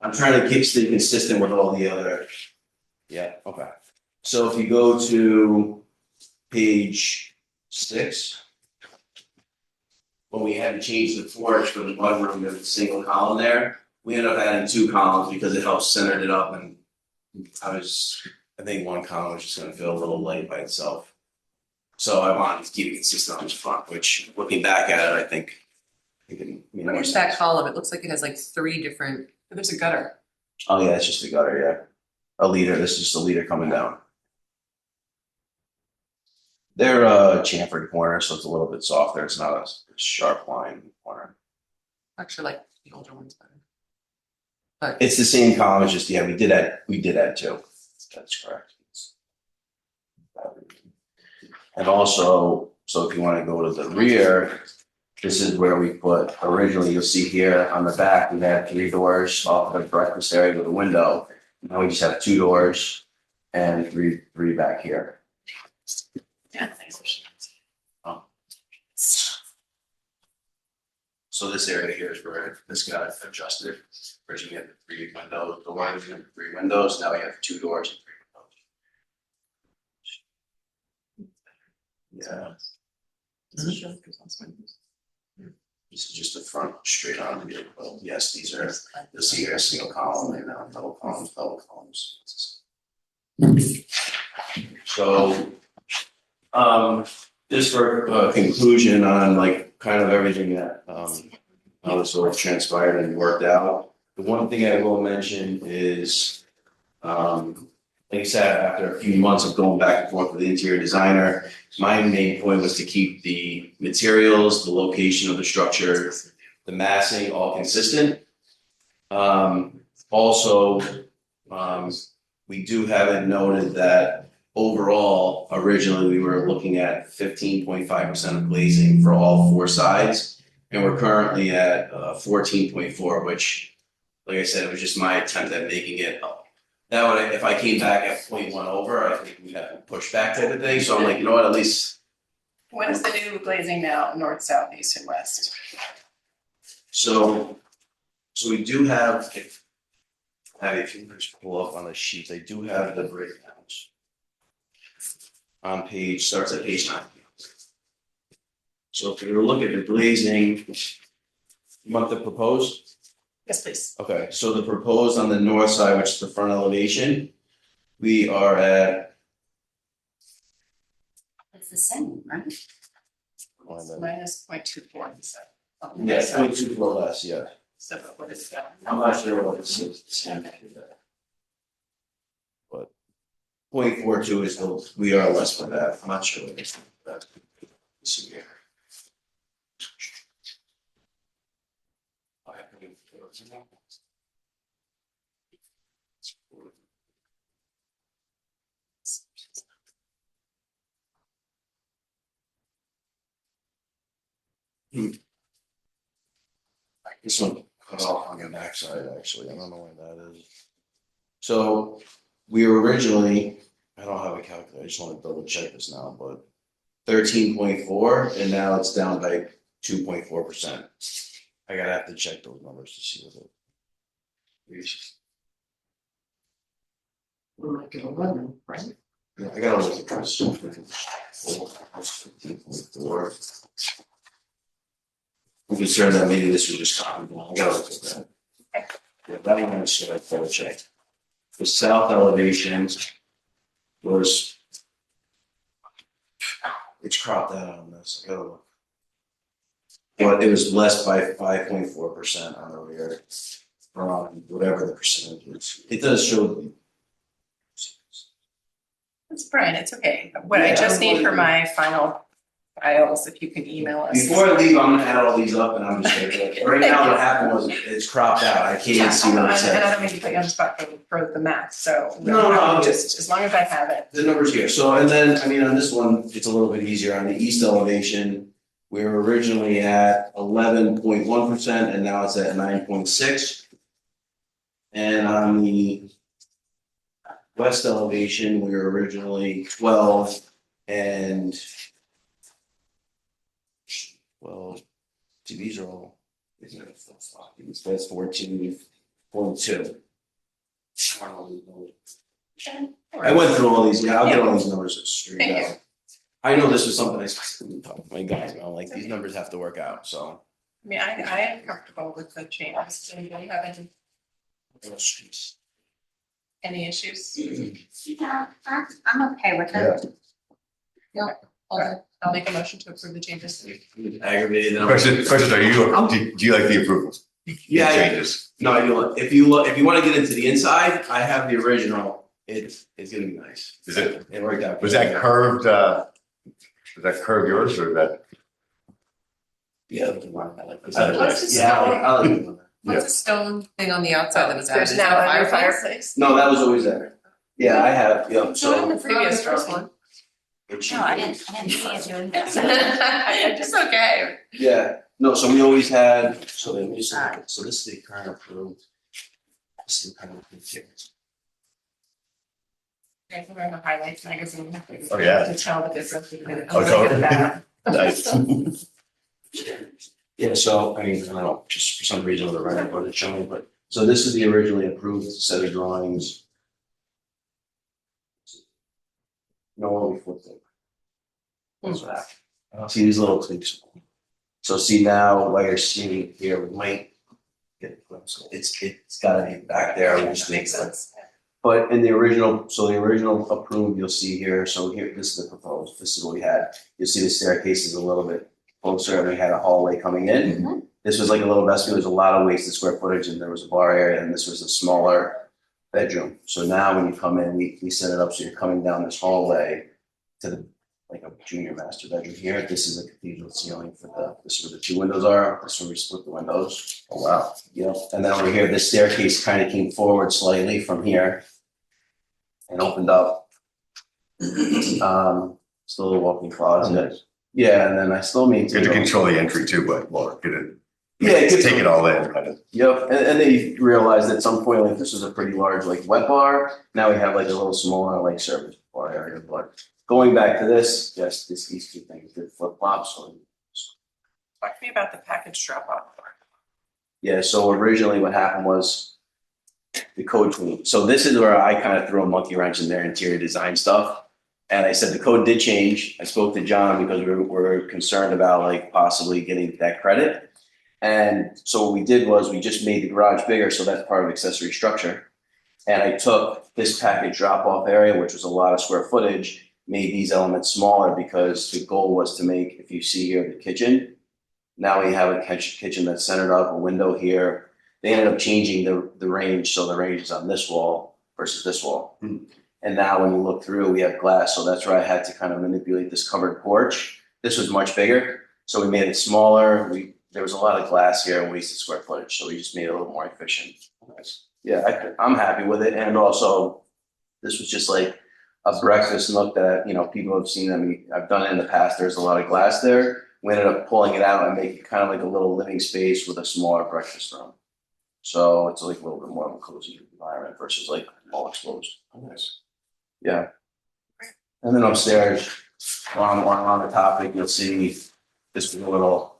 I'm trying to stay consistent with all the other. Yeah, okay. So if you go to page 6, when we had to change the porch for the mudroom, there's a single column there. We ended up adding 2 columns because it helps center it up, and I think 1 column was just gonna feel a little light by itself. So I wanted to keep it consistent on the front, which looking back at it, I think it can mean more Where's sense. that column? It looks like it has like 3 different, There's a gutter. Oh yeah, it's just a gutter, yeah. A leader, this is just a leader coming down. They're chamfered corner, so it's a little bit softer. It's not a sharp line corner. actually like the older ones better. It's the same column, it's just, yeah, we did add 2. That's correct. And also, so if you want to go to the rear, This is where we put, originally, you'll see here on the back, we had 3 doors off the breakfast area with a window. Now we just have 2 doors and three back here. So this area here is where this got adjusted. Originally had 3 windows, doors and 3 windows, now we have 2 doors and 3 windows. Yeah. This is just the front straight on the vehicle. Yes, these are, you'll see here, single column and double columns. So, just for conclusion on like kind of everything that, how this sort of transpired and worked out. The one thing I will mention is, like I said, after a few months of going back and forth with the interior designer, my main point was to keep the materials, the location of the structure, the massing all consistent. Also, we do have it noted that overall, originally we were looking at 15.5% of glazing for all 4 sides, and we're currently at 14.4, which, like I said, it was just my attempt at making it up. That would, if I came back at 0.1 over, I think we'd have to push back type of thing. So I'm like, you know what, at least. What is the new glazing now, north, south, east, and west? So we do have, if you just pull up on the sheets, I do have the breakdowns. On page, starts at page 9. So if you were to look at the glazing, you want the proposed? Yes, please. Okay, so the proposed on the north side, which is the front elevation, we are at. It's the same, right? Minus 0.24, so. Yeah, 22 or less, yeah. So what is that? I'm not sure what it is. But 0.42 is still, we are less than that. I'm not sure what it is. Let's see here. This one cut off on the backside, actually. I don't know why that is. So we were originally, I don't have a calculator, I just want to double check this now, but 13.4, and now it's down by 2.4%. I gotta have to check those numbers to see what it. We're like at 11, right? Yeah, I gotta look at this. 15.4. I'm concerned that maybe this was just copied. I gotta look at that. Yeah, that one I should have double checked. The south elevation was. It's cropped out on this. I gotta look. But it was less by 5.4% on the rear, from whatever the percentage is. It does show the. That's Brian, it's okay. What I just need for my final files, if you can email us. Before I leave, I'm gonna add all these up and I'm just gonna, right now what happened was it's cropped out. I can't even see what it And I says. don't mean to put you on the spot for the math, so. No, Just as long as I have it. The numbers here, so and then, I mean, on this one, it's a little bit easier, on the east elevation, we were originally at 11.1% and now it's at 9.6. And on the west elevation, we were originally 12 and. Well, see, these are all, that's 14.2. I went through all these, yeah, I'll get all these numbers straight out. I know this was something I supposed to talk to my guys about, like, these numbers have to work out, so. I mean, I am comfortable with the changes. Does anybody have any issues? Yeah, I'm okay with it. I'll make a motion to approve the changes. Aggravated. Question, do you like the approvals? Yeah, Changes. No, I do. If you want to get into the inside, I have the original. It's gonna be nice. Is it, It worked out. was that curved, was that curve yours or that? Yeah. I like this. What's the Yeah, I like it. What's the stone thing on the outside that was added? There's Is that now a a new fireplace? fireplace. No, that was always there. Yeah, I have, yeah, So in the so. previous drawing. No, I didn't see it doing that. It's okay. Yeah, No, so we always had, so let me just, so this is the current approved. This is the current approved here. Okay, we're in the highlights magazine. Oh, yeah. To tell the difference between the Oh, good and the bad. Nice. Yeah, so, I mean, I don't know, just for some reason the right wasn't showing, but, so this is the originally approved set of drawings. No, we flipped it. That's what happened. See these little tweaks. So see now, what you're seeing here, we might get a glimpse. It's gotta be back there, we just make sense. But in the original, so the original approved, you'll see here, so here, this is the proposed, this is what we had. You'll see the staircase is a little bit closer, and we had a hallway coming in. This was like a little vestibule, there's a lot of wasted square footage, and there was a bar area, and this was a smaller bedroom. So now when you come in, we set it up so you're coming down this hallway to the, like a junior master bedroom here. This is a cathedral ceiling for this is where the two windows are, this is where we split the windows. Oh, wow. Yep, and then over here, the staircase kind of came forward slightly from here and opened up. Still a walk-in closet. Yeah, and then I still maintain. Good to control the entry too, but well, get it. Yeah, Just take it all in, kind of. Yep, and they realized at some point, like, this was a pretty large, like, wet bar. Now we have like a little smaller, like, service bar area, but going back to this, yes, these two things did flip flops. So Talk to me about the package drop off. yeah, so originally what happened was the code change. So this is where I kind of threw a monkey wrench in their interior design stuff. And I said the code did change. I spoke to John because we were concerned about like possibly getting that credit. And so what we did was we just made the garage bigger, so that's part of accessory structure. And I took this package drop-off area, which was a lot of square footage, made these elements smaller because the goal was to make, if you see here, the kitchen. Now we have a kitchen that's centered up, a window here. They ended up changing the range, so the range is on this wall versus this wall. And now when you look through, we have glass, so that's where I had to kind of manipulate this covered porch. This was much bigger, so we made it smaller. There was a lot of glass here and wasted square footage, so we just made it a little more efficient. Yeah, I'm happy with it, and also this was just like a breakfast nook that, you know, people have seen. I mean, I've done it in the past. There's a lot of glass there. We ended up pulling it out and making it kind of like a little living space with a smaller breakfast room. So it's like a little bit more of a cozy environment versus like all exposed. Nice. Yeah. And then upstairs, on the topic, you'll see this was a little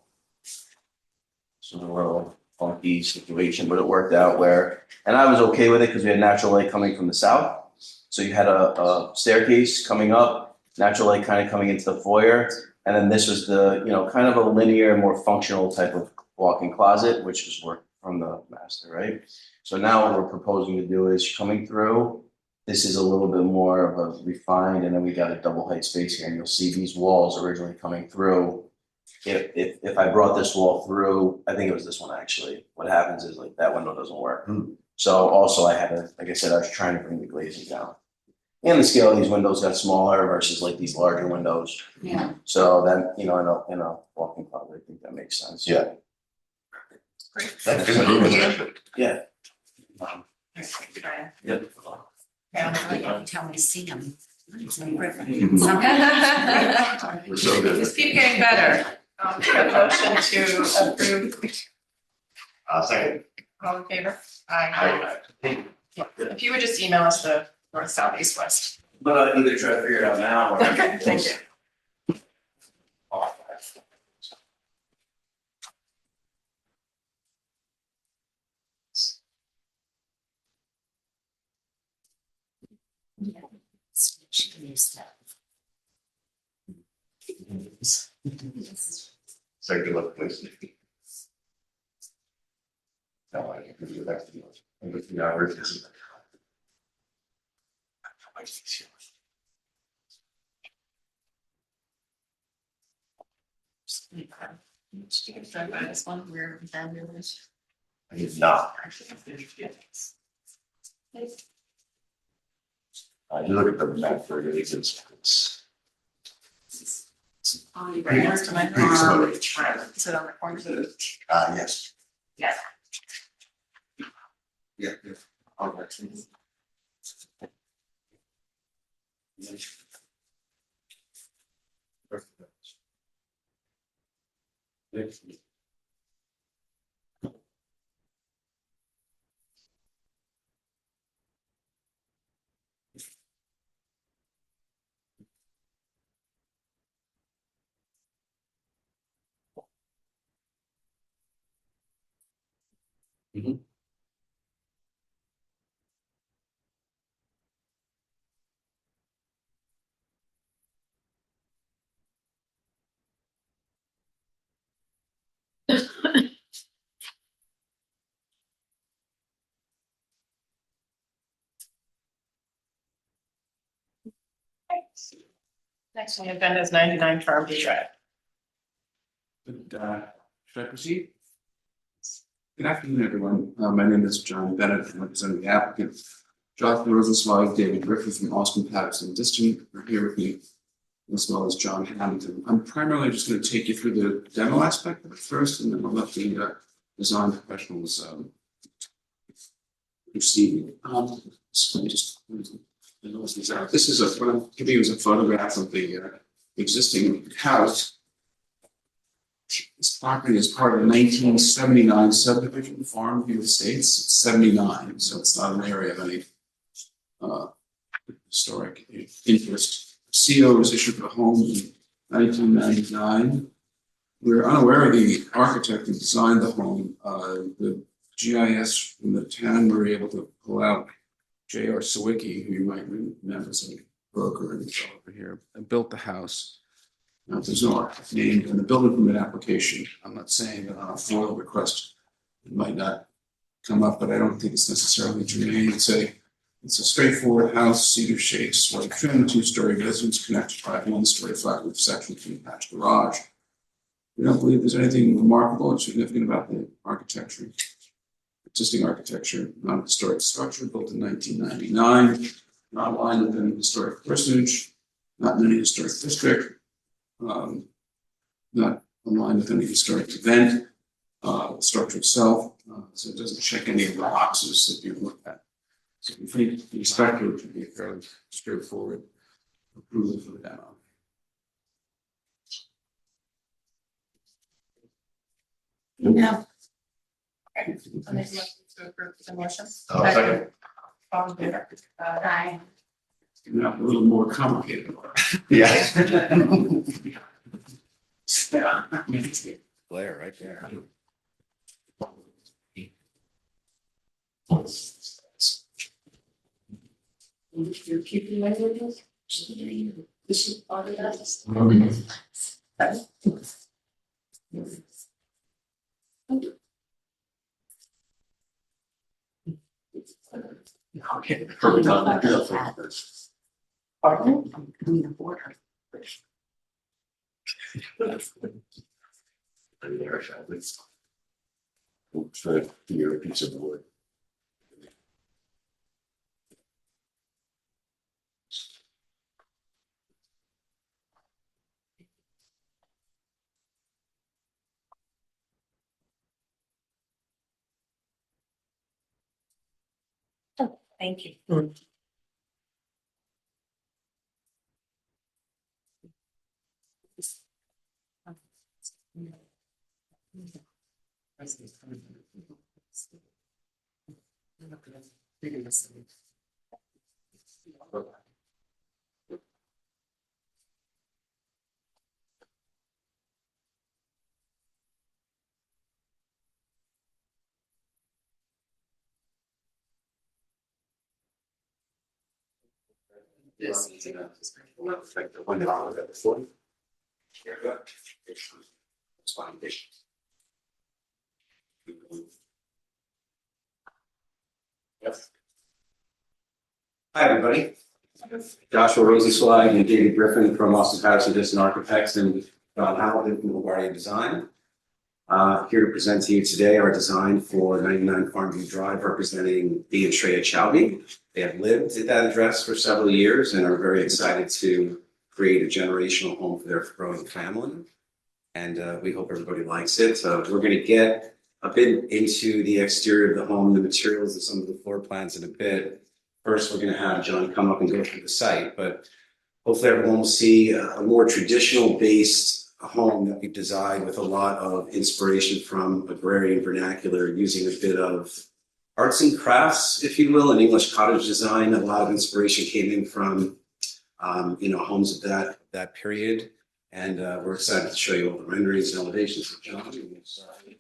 funky situation, but it worked out where, and I was okay with it because we had natural light coming from the south. So you had a staircase coming up, natural light kind of coming into the foyer. And then this was the, you know, kind of a linear, more functional type of walk-in closet, which was work from the master, right? So now what we're proposing to do is coming through, this is a little bit more of a refined, and then we got a double height space here, and you'll see these walls originally coming through. If I brought this wall through, I think it was this one actually, what happens is like that window doesn't work. So also I had to, like I said, I was trying to bring the glazing down. And the scale of these windows got smaller versus like these larger windows. Yeah. So then, you know, in a walk-in closet, I think that makes sense. Yeah. Great. That's good improvement. Yeah. Thank you, Brian. Yeah. You tell me to see them. It's no different. We're so good. Just keep getting better. A motion to approve, Second. all in favor? Aye. If you would just email us the north, south, east, west. But either try to figure it out now or. Okay, thank you. Second look, please. No, I can do that. I'm with the Ahrb. This one, where then it is. I did not. You look at the map for it, it's Right next to my pretty similar. Is it on the corner? Yes. Yeah. Yeah. Okay. Next on the agenda is 99 Farm View Drive. Should I proceed? Good afternoon, everyone. My name is John Bennett. I'm representing the applicant. Jonathan Rosenzweig, David Griffith from Austin Patterson District are here with me, as well as John Hamilton. I'm primarily just going to take you through the demo aspect of it first, and then I'll let the design professionals proceed. So let me just this is what I'm giving you is a photograph of the existing house. This property is part of the 1979 subdivision, Farm View Estates. It's 79, so it's not an area of any historic interest. CO was issued for the home in 1999. We're unaware of the architect who designed the home. The GIS from the town were able to pull out J.R. Sawicki, who you might remember as a broker and developer here, and built the house. Now, there's no name in the building permit application. I'm not saying that on a FOIL request it might not come up, but I don't think it's necessarily germane. It's a straightforward house, cedar shakes, white trim, 2-story residence connected by a 1-story flat roof section with an attached garage. We don't believe there's anything remarkable or significant about the architecture. Existing architecture, non-historic structure built in 1999, not aligned with any historic personage, not in any historic district. Not aligned with any historic event, the structure itself, so it doesn't check any of the boxes that you look at. So we think the inspector should be a fairly straightforward approval for the demo. Yeah. Okay. I'll make a motion to approve the motion. Second. All in favor? Aye. Now, a little more complicated. Yeah. Blair, right there. You're keeping my windows? This is part of that. Okay, perfect. Pardon? I mean, a border. We'll try to figure a piece of wood. Thank you. This like the one that I was at before. It's fine. Yes. Hi, everybody. Joshua Rosenzweig and David Griffin from Austin Patterson District Architects and John Hamilton from LaGuardia Design. Here to present to you today our design for 99 Farmview Drive, representing Dee and Shreya Chowbey. They have lived at that address for several years and are very excited to create a generational home for their growing family. And we hope everybody likes it. We're going to get a bit into the exterior of the home, the materials and some of the floor plans in a bit. First, we're going to have John come up and go through the site, but hopefully everyone will see a more traditional based home that we've designed with a lot of inspiration from agrarian vernacular, using a bit of arts and crafts, if you will, and English cottage design. A lot of inspiration came in from, homes of that period. And we're excited to show you all the renderings and elevations of John.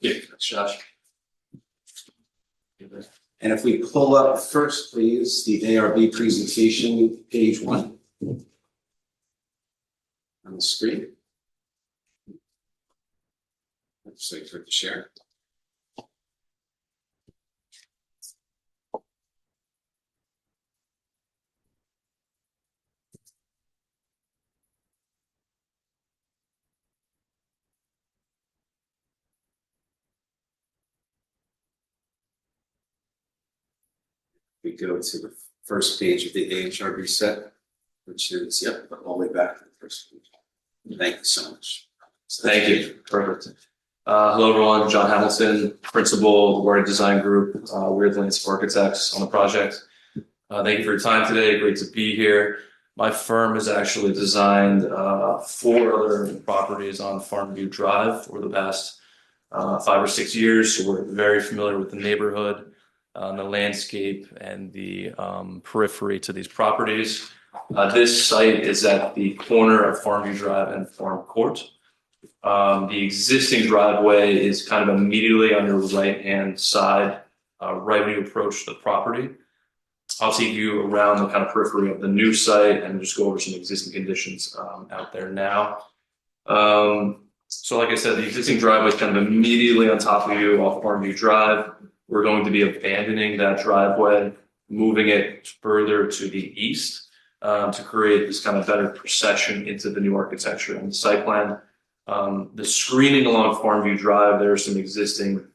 Yeah, Josh. And if we pull up first, please, the ARB presentation, page 1 on the screen. Let's wait for it to share. We go to the first page of the AHRB set, which is, yep, all the way back to the first page. Thank you so much. Thank you. Perfect. Hello, everyone. John Hamilton, principal, Warren Design Group, Weird Landscape Architects on the project. Thank you for your time today. Great to be here. My firm has actually designed 4 other properties on Farmview Drive over the past 5 or 6 years. So we're very familiar with the neighborhood, the landscape, and the periphery to these properties. This site is at the corner of Farmview Drive and Farm Court. The existing driveway is kind of immediately on your right-hand side, right when you approach the property. I'll take you around the kind of periphery of the new site and just go over some existing conditions out there now. So like I said, the existing driveway is kind of immediately on top of you off Farmview Drive. We're going to be abandoning that driveway, moving it further to the east to create this kind of better procession into the new architecture and the site plan. The screening along Farmview Drive, there are some existing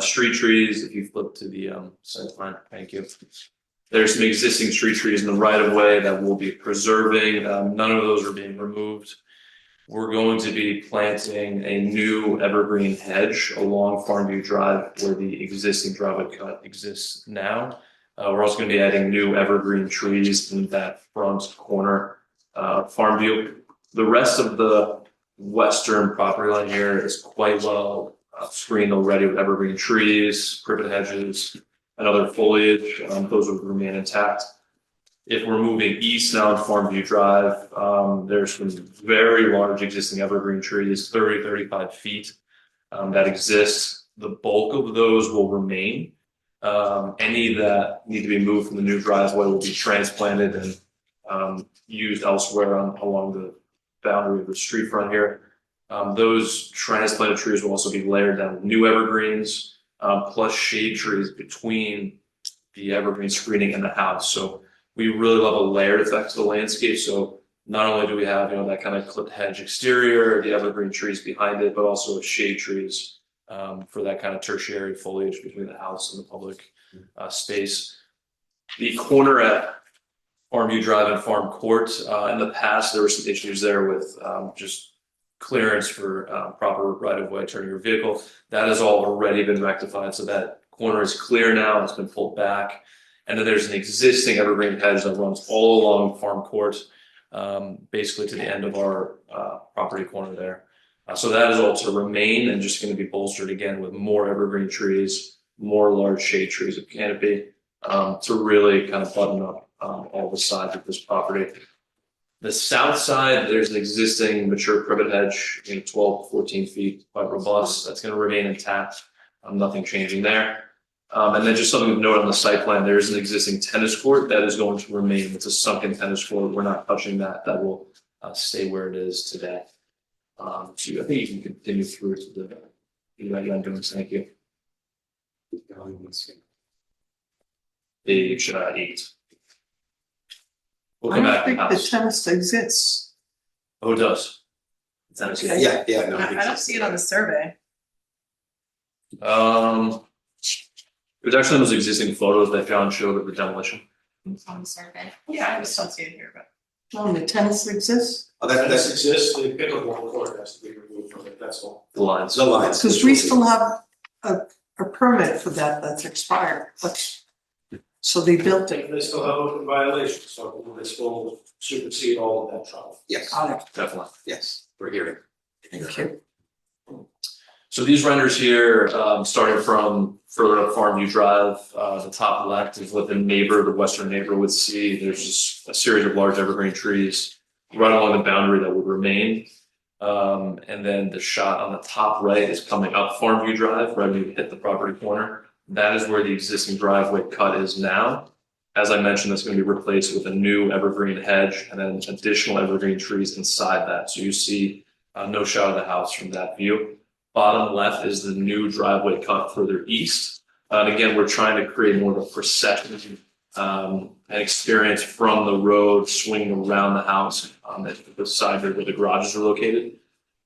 street trees. If you flip to the site plan, thank you. There's some existing street trees in the right of way that we'll be preserving. None of those are being removed. We're going to be planting a new evergreen hedge along Farmview Drive where the existing driveway cut exists now. We're also going to be adding new evergreen trees in that front corner of Farmview. The rest of the western property line here is quite well screened already with evergreen trees, privet hedges, and other foliage. Those would remain intact. If we're moving east now on Farmview Drive, there's some very large existing evergreen trees, 30, 35 feet that exist. The bulk of those will remain. Any that need to be moved from the new driveway will be transplanted and used elsewhere along the boundary of the street front here. Those transplanted trees will also be layered down with new evergreens, plus shade trees between the evergreen screening and the house. So we really love a layered effect to the landscape. So not only do we have, that kind of clipped hedge exterior, the evergreen trees behind it, but also shade trees for that kind of tertiary foliage between the house and the public space. The corner at Farmview Drive and Farm Court, in the past, there were some issues there with just clearance for proper right-of-way turning your vehicle. That has all already been rectified. So that corner is clear now. It's been pulled back. And then there's an existing evergreen hedge that runs all along Farm Court, basically to the end of our property corner there. So that is all to remain and just going to be bolstered again with more evergreen trees, more large shade trees of canopy to really kind of button up all the sides of this property. The south side, there's an existing mature privet hedge, 12 to 14 feet, quite robust. That's going to remain intact. Nothing changing there. And then just something to note on the site plan, there is an existing tennis court that is going to remain. It's a sunken tennis court. We're not touching that. That will stay where it is today. So I think you can continue through to the renderings. Thank you. Page 8. We'll I come don't back to think the the house. tennis exists. Oh, it does. The tennis. Yeah. No, I don't see it on the survey. It was actually those existing photos that John showed of the demolition. It's on the survey. Yeah, I just don't see it here, but. Oh, the tennis exists? Oh, that exists, the pickleball court has to be removed from it, that's all. The lines. the lines. Because we still have a permit for that that's expired, but, so they built it. They still have open violations, so they still supersede all of that trouble. Yes, Got it. Definitely. yes, we're hearing. Thank you. So these renders here, starting from further up Farmview Drive, the top left is what the western neighbor would see. There's just a series of large evergreen trees right along the boundary that would remain. And then the shot on the top right is coming up Farmview Drive, right when you hit the property corner. That is where the existing driveway cut is now. As I mentioned, that's going to be replaced with a new evergreen hedge and then additional evergreen trees inside that. So you see no shot of the house from that view. Bottom left is the new driveway cut further east. And again, we're trying to create more of a procession an experience from the road swinging around the house at the side where the garages are located.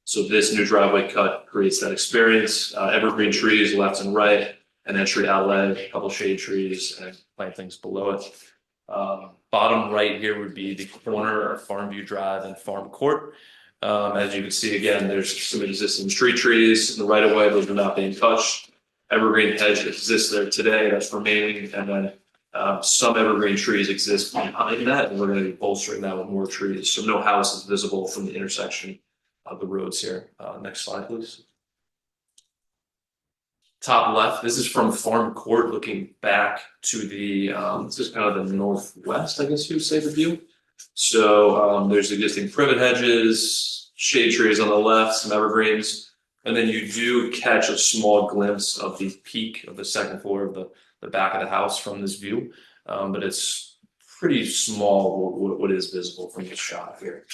So this new driveway cut creates that experience. Evergreen trees left and right, an entry outlet, a couple shade trees, and plantings below it. Bottom right here would be the corner of Farmview Drive and Farm Court. As you can see, again, there's some existing street trees in the right of way. Those are not being touched. Evergreen hedge exists there today. That's remaining. And then some evergreen trees exist behind that. And we're going to be bolstering that with more trees. So no house is visible from the intersection of the roads here. Next slide, please. Top left, this is from Farm Court looking back to the, this is kind of the northwest, I guess you would say, the view. So there's existing privet hedges, shade trees on the left, some evergreens, and then you do catch a small glimpse of the peak of the second floor of the back of the house from this view, but it's pretty small what is visible from this shot here.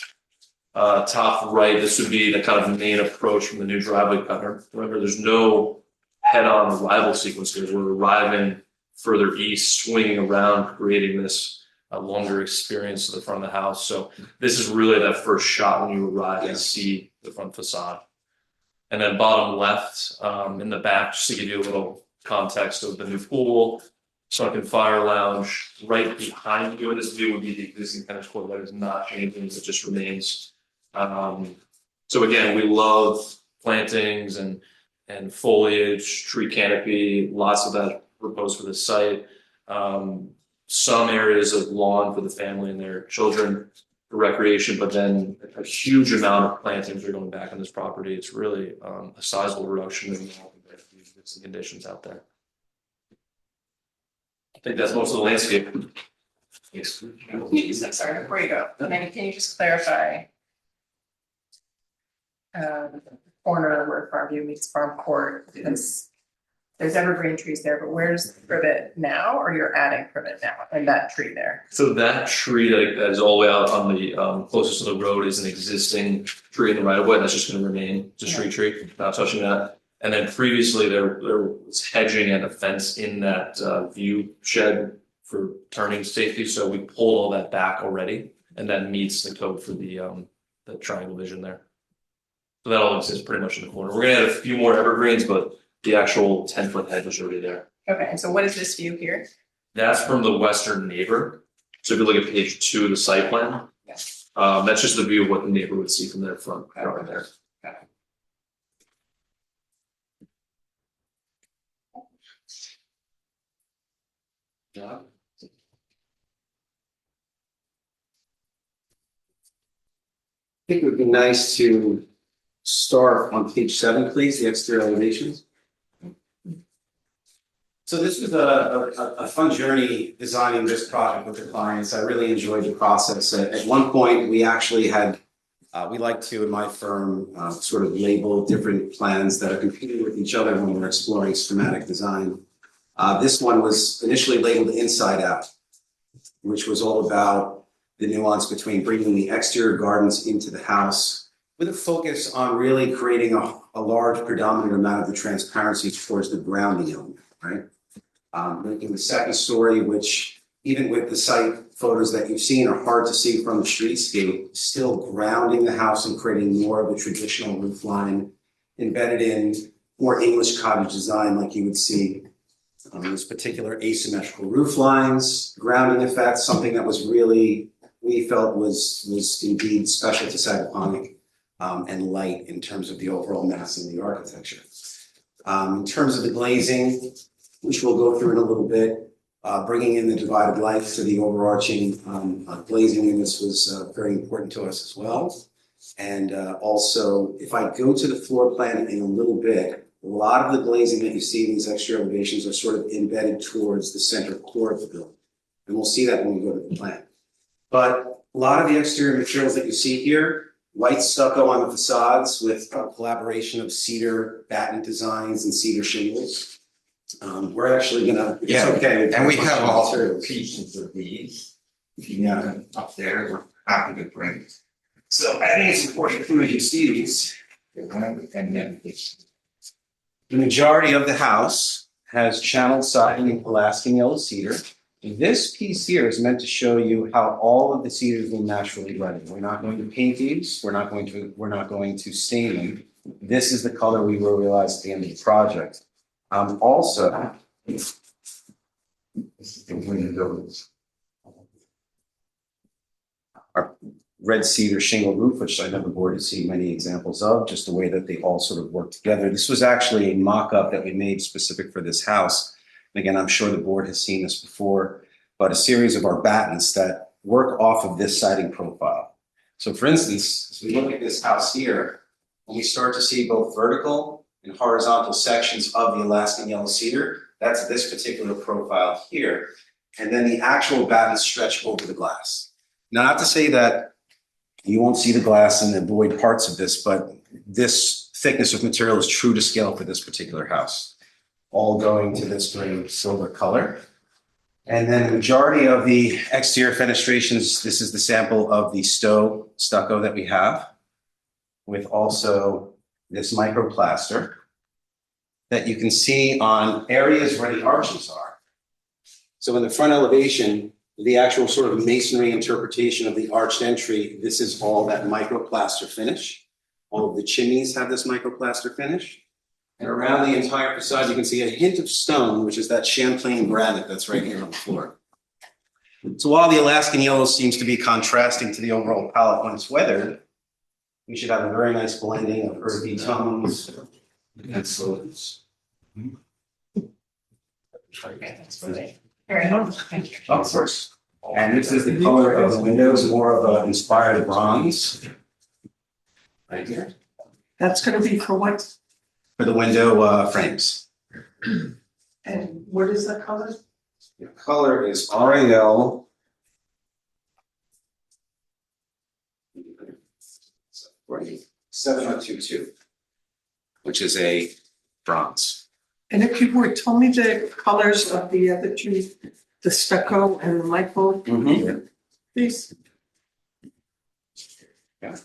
Top right, this would be the kind of main approach from the new driveway cut. Remember, there's no head-on arrival sequence here. We're arriving further east, swinging around, creating this longer experience to the front of the house. So this is really that first shot when you arrive and see the front facade. And then bottom left, in the back, just to give you a little context of the new pool, sunken fire lounge. Right behind you in this view would be the existing tennis court that is not changing, it just remains. So again, we love plantings and foliage, tree canopy, lots of that proposed for the site. Some areas of lawn for the family and their children for recreation, but then a huge amount of plantings are going back on this property. It's really a sizable reduction in the conditions out there. I think that's most of the landscape. Yes. Sorry, before you go, maybe can you just clarify the corner where Farmview meets Farm Court, because there's evergreen trees there, but where's the privet now, or you're adding privet now and that tree there? So that tree that is all the way out on the closest to the road is an existing tree in the right of way. That's just going to remain just street tree, not touching that. And then previously there was hedging and a fence in that view shed for turning safety. So we pulled all that back already, and that meets the code for the triangle vision there. So that all exists pretty much in the corner. We're gonna add a few more evergreens, but the actual 10-foot hedge is already there. Okay, and so what is this view here? That's from the western neighbor. So if you look at page 2 of the site plan, Yes. That's just the view of what the neighbor would see from their front yard there. Yeah. I think it would be nice to start on page 7, please, the exterior elevations. So this was a fun journey designing this project with the clients. I really enjoyed the process. At one point, we actually had, we like to, in my firm, sort of label different plans that are competing with each other when we're exploring schematic design. This one was initially labeled Inside Out, which was all about the nuance between bringing the exterior gardens into the house with a focus on really creating a large predominant amount of the transparency towards the grounding element, right? Making the second story, which even with the site photos that you've seen are hard to see from the streetscape, still grounding the house and creating more of a traditional roof line embedded in more English cottage design like you would see. This particular asymmetrical roof lines, grounding effect, something that was really, we felt was indeed special to Sagaponic, and light in terms of the overall mass and the architecture. In terms of the glazing, which we'll go through in a little bit, bringing in the divided lights to the overarching glazing in this was very important to us as well. And also, if I go to the floor plan in a little bit, a lot of the glazing that you see in these exterior elevations are sort of embedded towards the center core of the building. And we'll see that when we go to the plan. But a lot of the exterior materials that you see here, white stucco on the facades with a collaboration of cedar batten designs and cedar shingles. We're actually gonna, it's Yeah, okay. and we have all Materials. pieces of these. If you got them up there, we're happy to bring. So I think it's important for you to see these. And then it's. The majority of the house has channeled siding in Alaskan yellow cedar. This piece here is meant to show you how all of the cedars will naturally blend. We're not going to paint these, we're not going to stain them. This is the color we will realize at the end of the project. Also, This is the windows. our red cedar shingle roof, which I know the board has seen many examples of, just the way that they all sort of work together. This was actually a mock-up that we made specific for this house. And again, I'm sure the board has seen this before, but a series of our battens that work off of this siding profile. So for instance, as we look at this house here, when we start to see both vertical and horizontal sections of the Alaskan yellow cedar, that's this particular profile here. And then the actual battens stretch over the glass. Now, not to say that you won't see the glass and avoid parts of this, but this thickness of material is true to scale for this particular house. All going to this gray silver color. And then the majority of the exterior fenestrations, this is the sample of the stucco that we have, with also this microplaster that you can see on areas where the arches are. So in the front elevation, the actual sort of masonry interpretation of the arched entry, this is all that microplaster finish. All of the chimneys have this microplaster finish. And around the entire facade, you can see a hint of stone, which is that Champlain granite that's right here on the floor. So while the Alaskan yellow seems to be contrasting to the overall palette when it's weathered, we should have a very nice blending of earthy tones and solids. Very helpful, thank you. Of course. And this is the color of the windows, more of an inspired bronze. Right here. That's gonna be for what? For the window frames. And what is the color? The color is RAL. 7022, which is a bronze. And if you would, tell me the colors of the other two, the stucco and the micro, please. Yeah.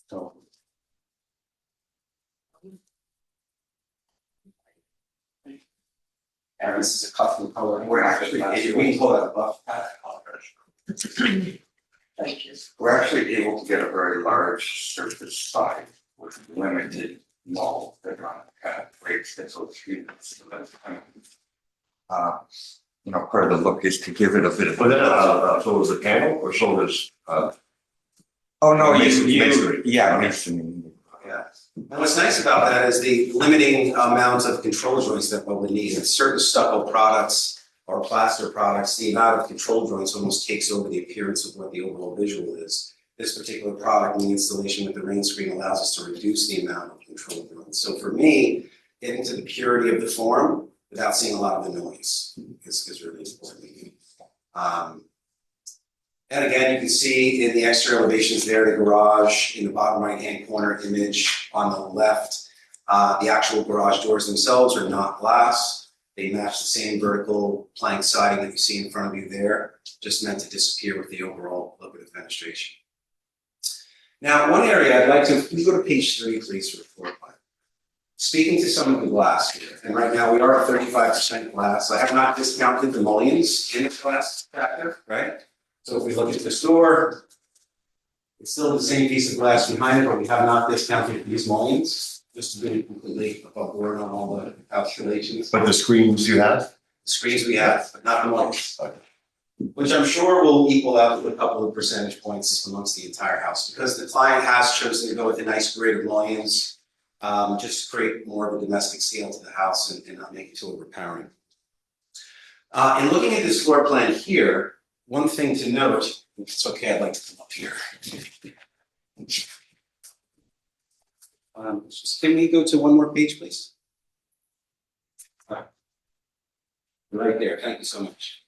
So. And this is a custom color. We're actually, we call that a buff pad color. Thank you. We're actually able to get a very large surface side with limited mold that run rates that so students. You know, part of the look is to give it a bit of. But then, so is the panel or so is, Oh, no, masonry. yeah, masonry. Yeah. And what's nice about that is the limiting amount of control joints that one would need. In certain stucco products or plaster products, the amount of control joints almost takes over the appearance of what the overall visual is. This particular product and the installation with the rain screen allows us to reduce the amount of control joints. So for me, getting to the purity of the form without seeing a lot of the noise is really important. And again, you can see in the exterior elevations there, the garage in the bottom right-hand corner image on the left. The actual garage doors themselves are not glass. They match the same vertical plank siding that you see in front of you there, just meant to disappear with the overall look of the fenestration. Now, one area I'd like to, can you go to page 3, please, for the floor plan? Speaking to some of the glass here, and right now we are at 35% glass. I have not discounted the mullions in this glass factor, right? So if we look at this door, it's still the same piece of glass behind it, but we have not discounted these mullions, just to be completely above board on all the calculations. but the screens you have? The screens we have, but not the mullions. Which I'm sure will equal out to a couple of percentage points amongst the entire house, because the client has chosen to go with a nice grid of mullions, just to create more of a domestic scale to the house and not make it too overpowering. In looking at this floor plan here, one thing to note, if it's okay, I'd like to come up here. Can we go to one more page, please? Right there, thank you so much.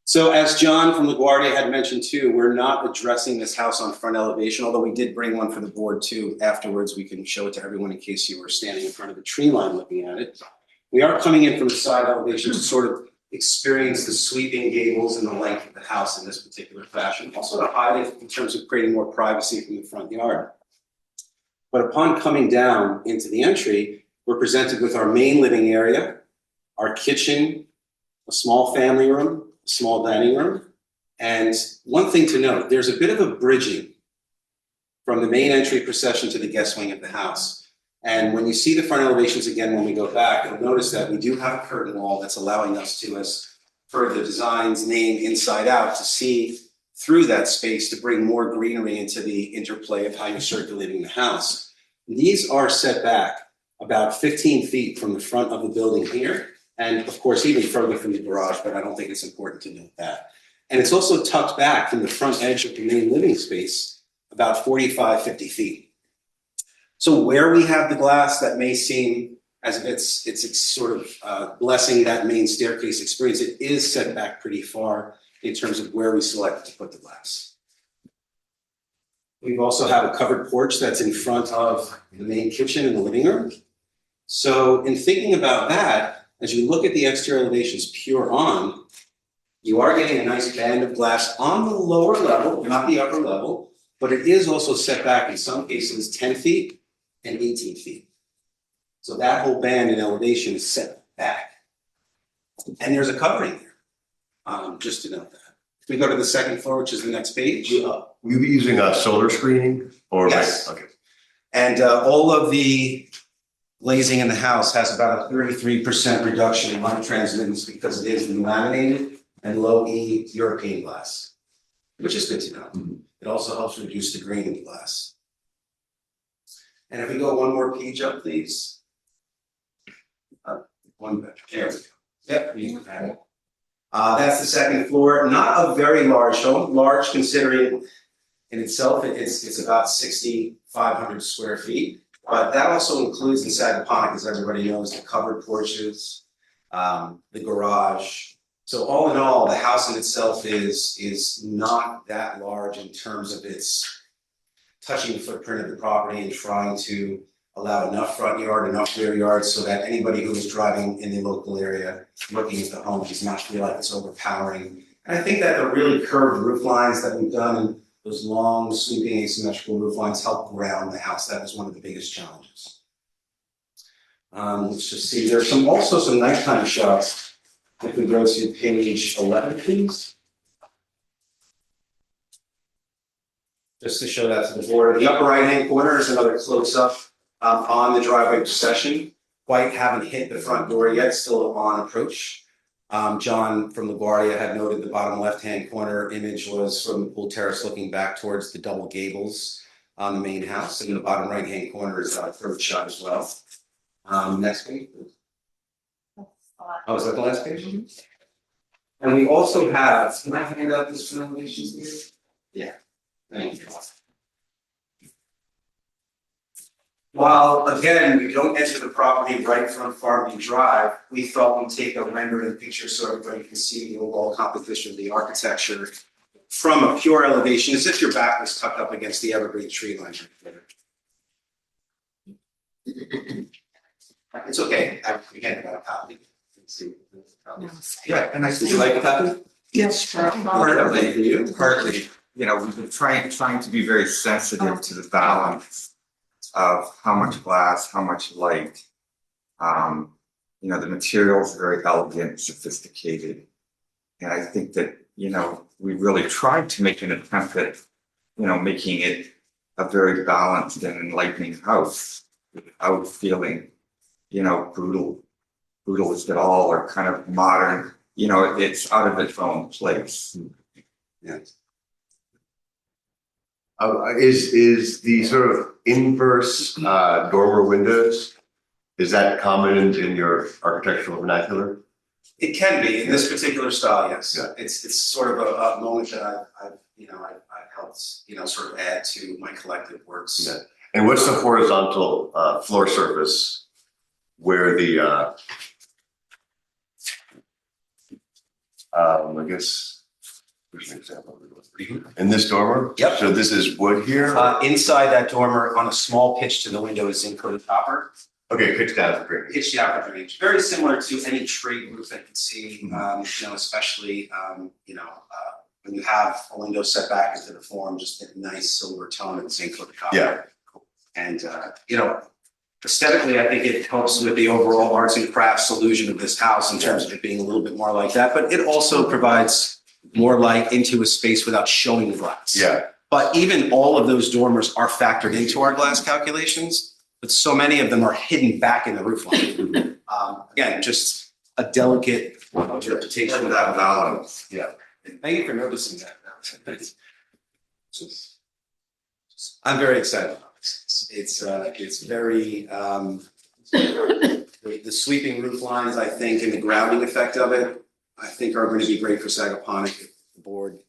So as John from LaGuardia had mentioned too, we're not addressing this house on front elevation, although we did bring one for the board too. Afterwards, we can show it to everyone in case you were standing in front of the tree line looking at it. We are coming in from the side elevation to sort of experience the sweeping gables and the length of the house in this particular fashion. Also to hide it in terms of creating more privacy from the front yard. But upon coming down into the entry, we're presented with our main living area, our kitchen, a small family room, a small dining room. And one thing to note, there's a bit of a bridging from the main entry procession to the guest wing of the house. And when you see the front elevations again, when we go back, you'll notice that we do have a curtain wall that's allowing us to, as per the design's name, inside out, to see through that space to bring more greenery into the interplay of how you're circulating the house. These are set back about 15 feet from the front of the building here, and of course, even further from the garage, but I don't think it's important to note that. And it's also tucked back from the front edge of the main living space about 45, 50 feet. So where we have the glass, that may seem as if it's sort of blessing that main staircase experience, it is set back pretty far in terms of where we selected to put the glass. We also have a covered porch that's in front of the main kitchen and the living room. So in thinking about that, as you look at the exterior elevations pure on, you are getting a nice band of glass on the lower level, not the upper level, but it is also set back in some cases 10 feet and 18 feet. So that whole band in elevation is set back. And there's a covering there, just to note that. If we go to the second floor, which is the next page. Will you be using a solar screening or? Yes. Okay. And all of the glazing in the house has about a 33% reduction in light transmittance because it is laminated and low E European glass, which is good to know. Mm-hmm. It also helps reduce the grain in the glass. And if we go one more page up, please. One better. There we go. Yep, you have it. That's the second floor. Not a very large home. Large considering in itself, it's about 6,500 square feet. But that also includes inside the pond, as everybody knows, the covered porches, the garage. So all in all, the house in itself is not that large in terms of its touching the footprint of the property and trying to allow enough front yard, enough rear yard, so that anybody who is driving in the local area looking at the home does not feel like it's overpowering. And I think that the really curved roof lines that we've done and those long sweeping asymmetrical roof lines help ground the house. That was one of the biggest challenges. Let's just see, there's also some nighttime shots. If we go to page 11, please. Just to show that to the board. The upper right-hand corner is another close-up on the driveway procession. Quite haven't hit the front door yet, still on approach. John from LaGuardia had noted the bottom left-hand corner image was from the pool terrace looking back towards the double gables on the main house. And the bottom right-hand corner is a third shot as well. Next page. Oh, is that the last page? Mm-hmm. And we also have, can I hand out this for elevations here? Yeah, thank you. While again, we don't enter the property right from Farmview Drive, we thought we'd take a rendering picture so everybody can see the overall composition of the architecture from a pure elevation, as if your back was tucked up against the evergreen tree line. It's okay, we can't have a copy. Yeah, and I Would you like a copy? Yes, partly, you know, we've been trying to be very sensitive to the balance of how much glass, how much light. You know, the materials are very elegant, sophisticated. And I think that, you know, we really tried to make an attempt at, you know, making it a very balanced and enlightening house without feeling, you know, brutalist at all or kind of modern. You know, it's out of its own place. Yeah. Is the sort of inverse dormer windows, is that common in your architectural vernacular? It can be in this particular style, yes. Yeah. It's sort of a moment that I've helped, you know, sort of add to my collective works. Yeah. And what's the horizontal floor surface where the I guess There's an example. In this dormer? Yep. So this is wood here? Inside that dormer, on a small pitch to the window, is zinc coated copper. Okay, pitch down for drainage. Pitch down for drainage, very similar to any trade roof that you see, especially, when you have a window set back into the form, just a nice silver tone and zinc coated copper. Yeah. And, aesthetically, I think it helps with the overall arts and crafts illusion of this house in terms of it being a little bit more like that, but it also provides more light into a space without showing the glass. Yeah. But even all of those dormers are factored into our glass calculations, but so many of them are hidden back in the roof line. Again, just a delicate interpretation of that balance. Yeah. Thank you for noticing that. I'm very excited about this. It's very, the sweeping roof lines, I think, and the grounding effect of it, I think are going to be great for Sagaponic, the board.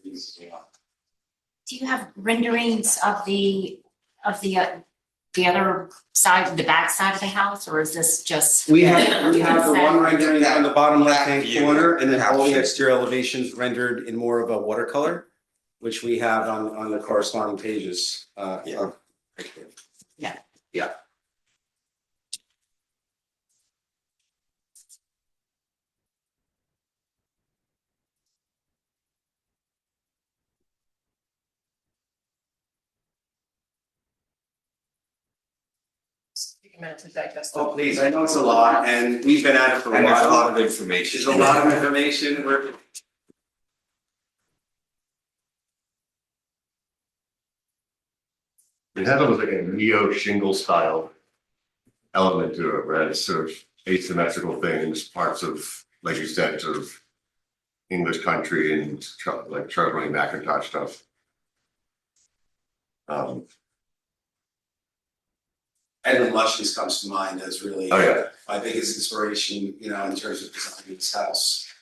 Do you have renderings of the other side, the back side of the house, or is this just? We have the one rendering on the bottom left-hand corner, and then all the exterior elevations rendered in more of a watercolor, which we have on the corresponding pages. Yeah. Yeah. Take a minute to digest. Oh, please, I know it's a lot, and we've been at it for a while. And there's a lot of information. There's a lot of information. It has almost like a neo shingle style element to it, right? It's sort of asymmetrical things, parts of, like you said, sort of English country and like Charlie McIntosh stuff. Edwin Lush's comes to mind as really Oh, my biggest inspiration, in terms of designing this house.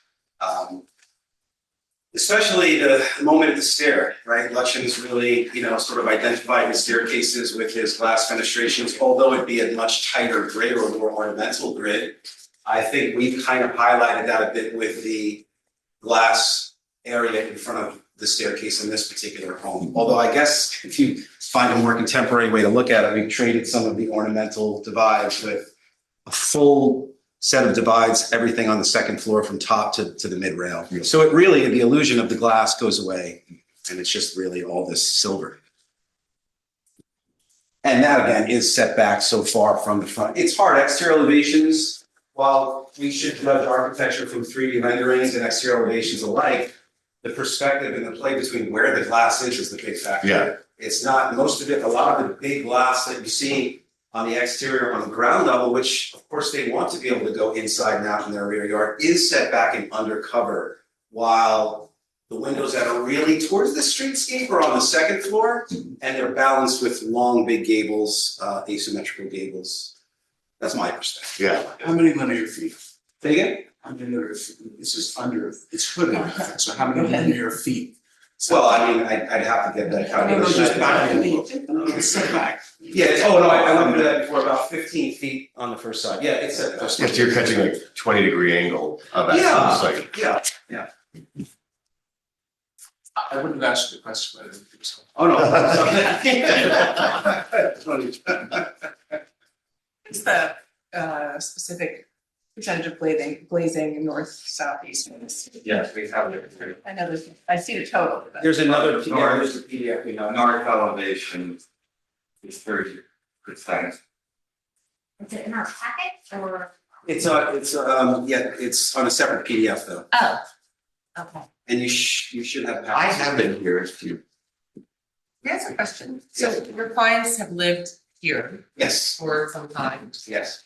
Especially the moment of the stair, right? Lushing's really, sort of identified his staircases with his glass fenestrations, although it'd be a much tighter grid or more ornamental grid. I think we've kind of highlighted that a bit with the glass area in front of the staircase in this particular home. Although I guess if you find a more contemporary way to look at it, we've traded some of the ornamental divides with a full set of divides, everything on the second floor from top to the mid rail. Yeah. So it really, the illusion of the glass goes away, and it's just really all this silver. And that again is set back so far from the front. It's hard, exterior elevations, while we should judge architecture from 3D renderings and exterior elevations alike, the perspective and the play between where the glass is the big factor. Yeah. It's not, most of it, a lot of the big glass that you see on the exterior, on the ground level, which of course they want to be able to go inside and out in their rear yard, is set back and undercover, while the windows that are really towards the streetscape are on the second floor, and they're balanced with long, big gables, asymmetrical gables. That's my perspective. Yeah. How many linear feet? Say again? How many linear feet? This is under, it's hooded, so how many linear feet? Well, I mean, I'd have to get that calculated. Just back, it's set back. Yeah, I looked at that before, about 15 feet on the first side. Yeah, it's set back. Yes, you're catching like 20-degree angle of that site. Yeah. I wouldn't have asked the question, but I didn't think so. Oh, no. What's the specific percentage of glazing north, south, east? Yes, we have it. I know I see the total. But There's another, North. there's a PDF, North elevation is 30%. Is it in our packet or? it's on a separate PDF though. Oh, okay. And you should have. I have it here if you. That's a question. So your clients have lived here Yes, for some time. yes.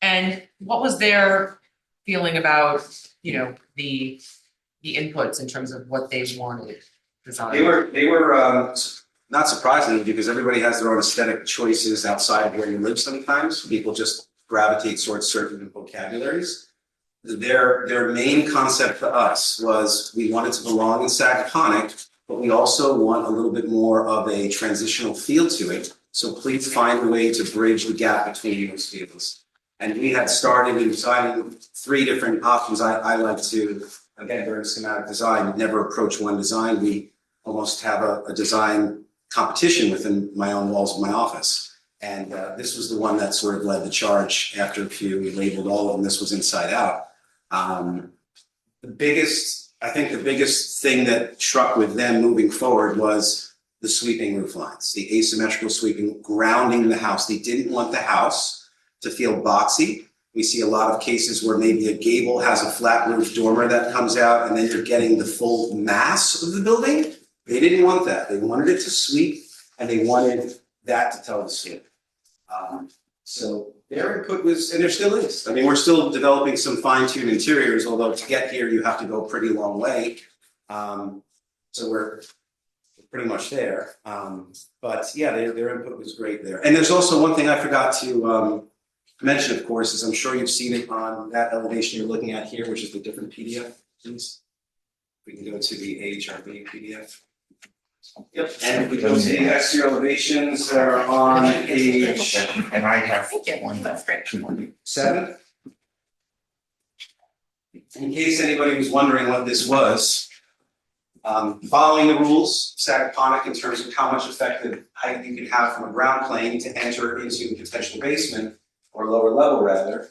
And what was their feeling about, the inputs in terms of what they wanted designed? They were not surprisingly, because everybody has their own aesthetic choices outside of where you live sometimes. People just gravitate towards certain vocabularies. Their main concept to us was we wanted to belong in Sagaponic, but we also want a little bit more of a transitional feel to it. So please find a way to bridge the gap between those fields. And we had started in designing 3 different options. I like to again, during schematic design, we never approach one design. We almost have a design competition within my own walls of my office. And this was the one that sort of led the charge after a few. We labeled all of them. This was inside out. I think the biggest thing that struck with them moving forward was the sweeping roof lines, the asymmetrical sweeping, grounding the house. They didn't want the house to feel boxy. We see a lot of cases where maybe a gable has a flat roof dormer that comes out and then you're getting the full mass of the building. They didn't want that. They wanted it to sweep and they wanted that to tell the story. So their input was, and there still is. I mean, we're still developing some fine-tuned interiors, although to get here, you have to go a pretty long way. So we're pretty much there. But yeah, their input was great there. And there's also one thing I forgot to mention, of course, is I'm sure you've seen it on that elevation you're looking at here, which is the different PDF, please. We can go to the Ahrb PDF. Yep, and if we go to the exterior elevations that are on page, And I have one, that's great. 7. In case anybody was wondering what this was, following the rules, Sagaponic, in terms of how much effective height you can have from a ground plane to enter into the potential basement, or lower level rather,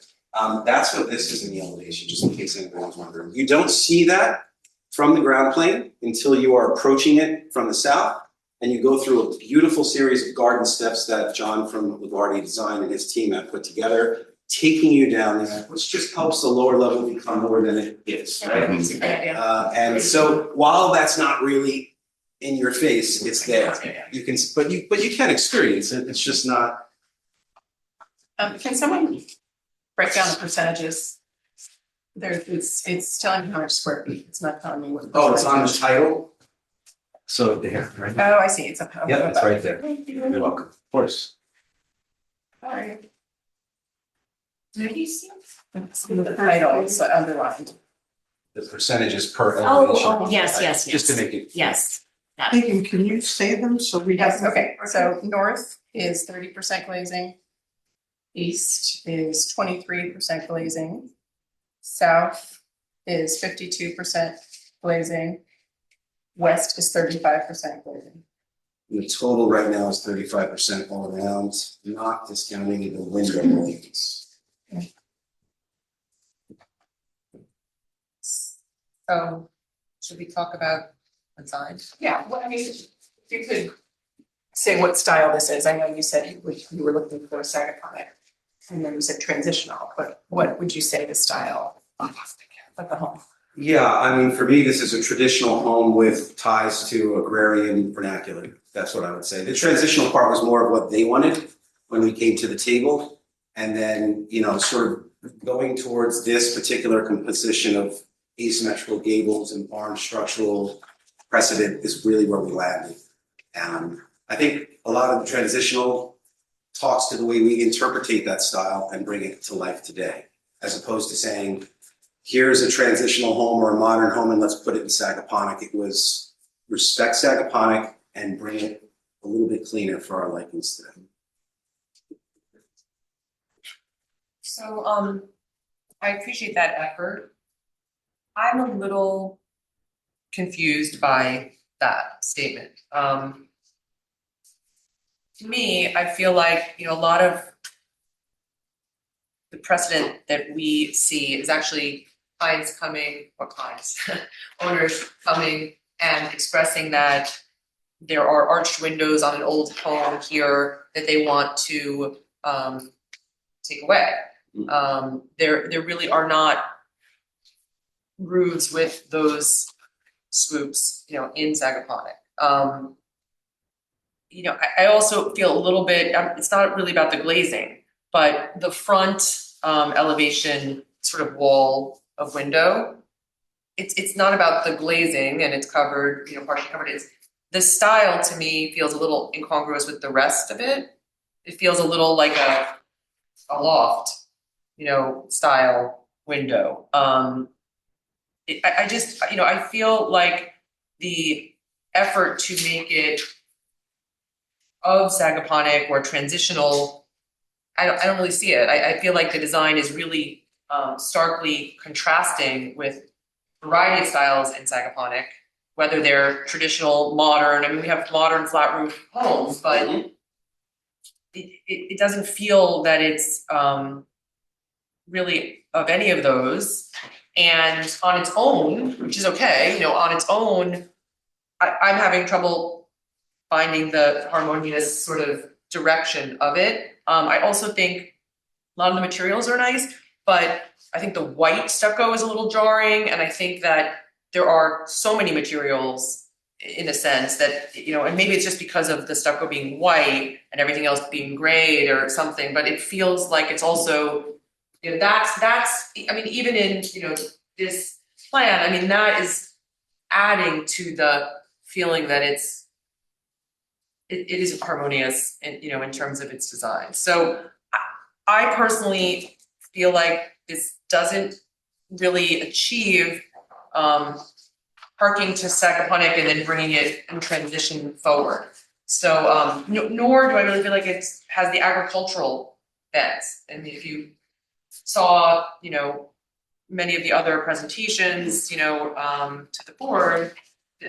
that's what this is in the elevation, just in case anybody was wondering. You don't see that from the ground plane until you are approaching it from the south, and you go through a beautiful series of garden steps that John from LaGuardia Design and his team have put together, taking you down there, which just helps the lower level become more than it is, right? And so while that's not really in your face, it's there. You can, but you can experience it. It's just not. Can someone break down the percentages? There, it's telling me how much square feet, it's not telling me what. Oh, it's on the title? So there, right? Oh, I see, it's up. Yeah, it's right there. Thank you. You're welcome. Of course. Alright. Did you see? It's in the title, it's underlined. The percentages per elevation. Oh, yes. Just to make it. Yes. Megan, can you say them so we have? Yes, okay, so north is 30% glazing. East is 23% glazing. South is 52% glazing. West is 35% glazing. The total right now is 35% all around, not discounting the window glazes. So, should we talk about design? Yeah, well, I mean, if you could say what style this is, I know you said you were looking for a Sagaponic, and then you said transitional, but what would you say the style of the home? Yeah, I mean, for me, this is a traditional home with ties to agrarian vernacular. That's what I would say. The transitional part was more of what they wanted when we came to the table. And then, sort of going towards this particular composition of asymmetrical gables and barn structural precedent is really where we landed. I think a lot of the transitional talks to the way we interpretate that style and bring it to life today, as opposed to saying, here's a transitional home or a modern home and let's put it in Sagaponic. It was respect Sagaponic and bring it a little bit cleaner for our likings today. So, I appreciate that effort. I'm a little confused by that statement. To me, I feel like, a lot of the precedent that we see is actually owners coming and expressing that there are arched windows on an old home here that they want to take away. There really are not roofs with those swoops, in Sagaponic. I also feel a little bit, it's not really about the glazing, but the front elevation sort of wall of window, it's not about the glazing and it's covered, partially covered. It's the style to me feels a little incongruous with the rest of it. It feels a little like a loft, style window. I just, I feel like the effort to make it of Sagaponic or transitional, I don't really see it. I feel like the design is really starkly contrasting with variety of styles in Sagaponic, whether they're traditional, modern. I mean, we have modern flat roof homes, but it doesn't feel that it's really of any of those. And on its own, which is okay, you know, on its own, I'm having trouble finding the harmonious sort of direction of it. I also think a lot of the materials are nice, but I think the white stucco is a little jarring, and I think that there are so many materials in a sense that, you know, and maybe it's just because of the stucco being white and everything else being grayed or something, but it feels like it's also, you know, that's, I mean, even in, you know, this plan, I mean, that is adding to the feeling that it is harmonious in, you know, in terms of its design. So I personally feel like this doesn't really achieve parking to Sagaponic and then bringing it in transition forward. So nor do I really feel like it has the agricultural bents. I mean, if you saw, you know, many of the other presentations, you know, to the board,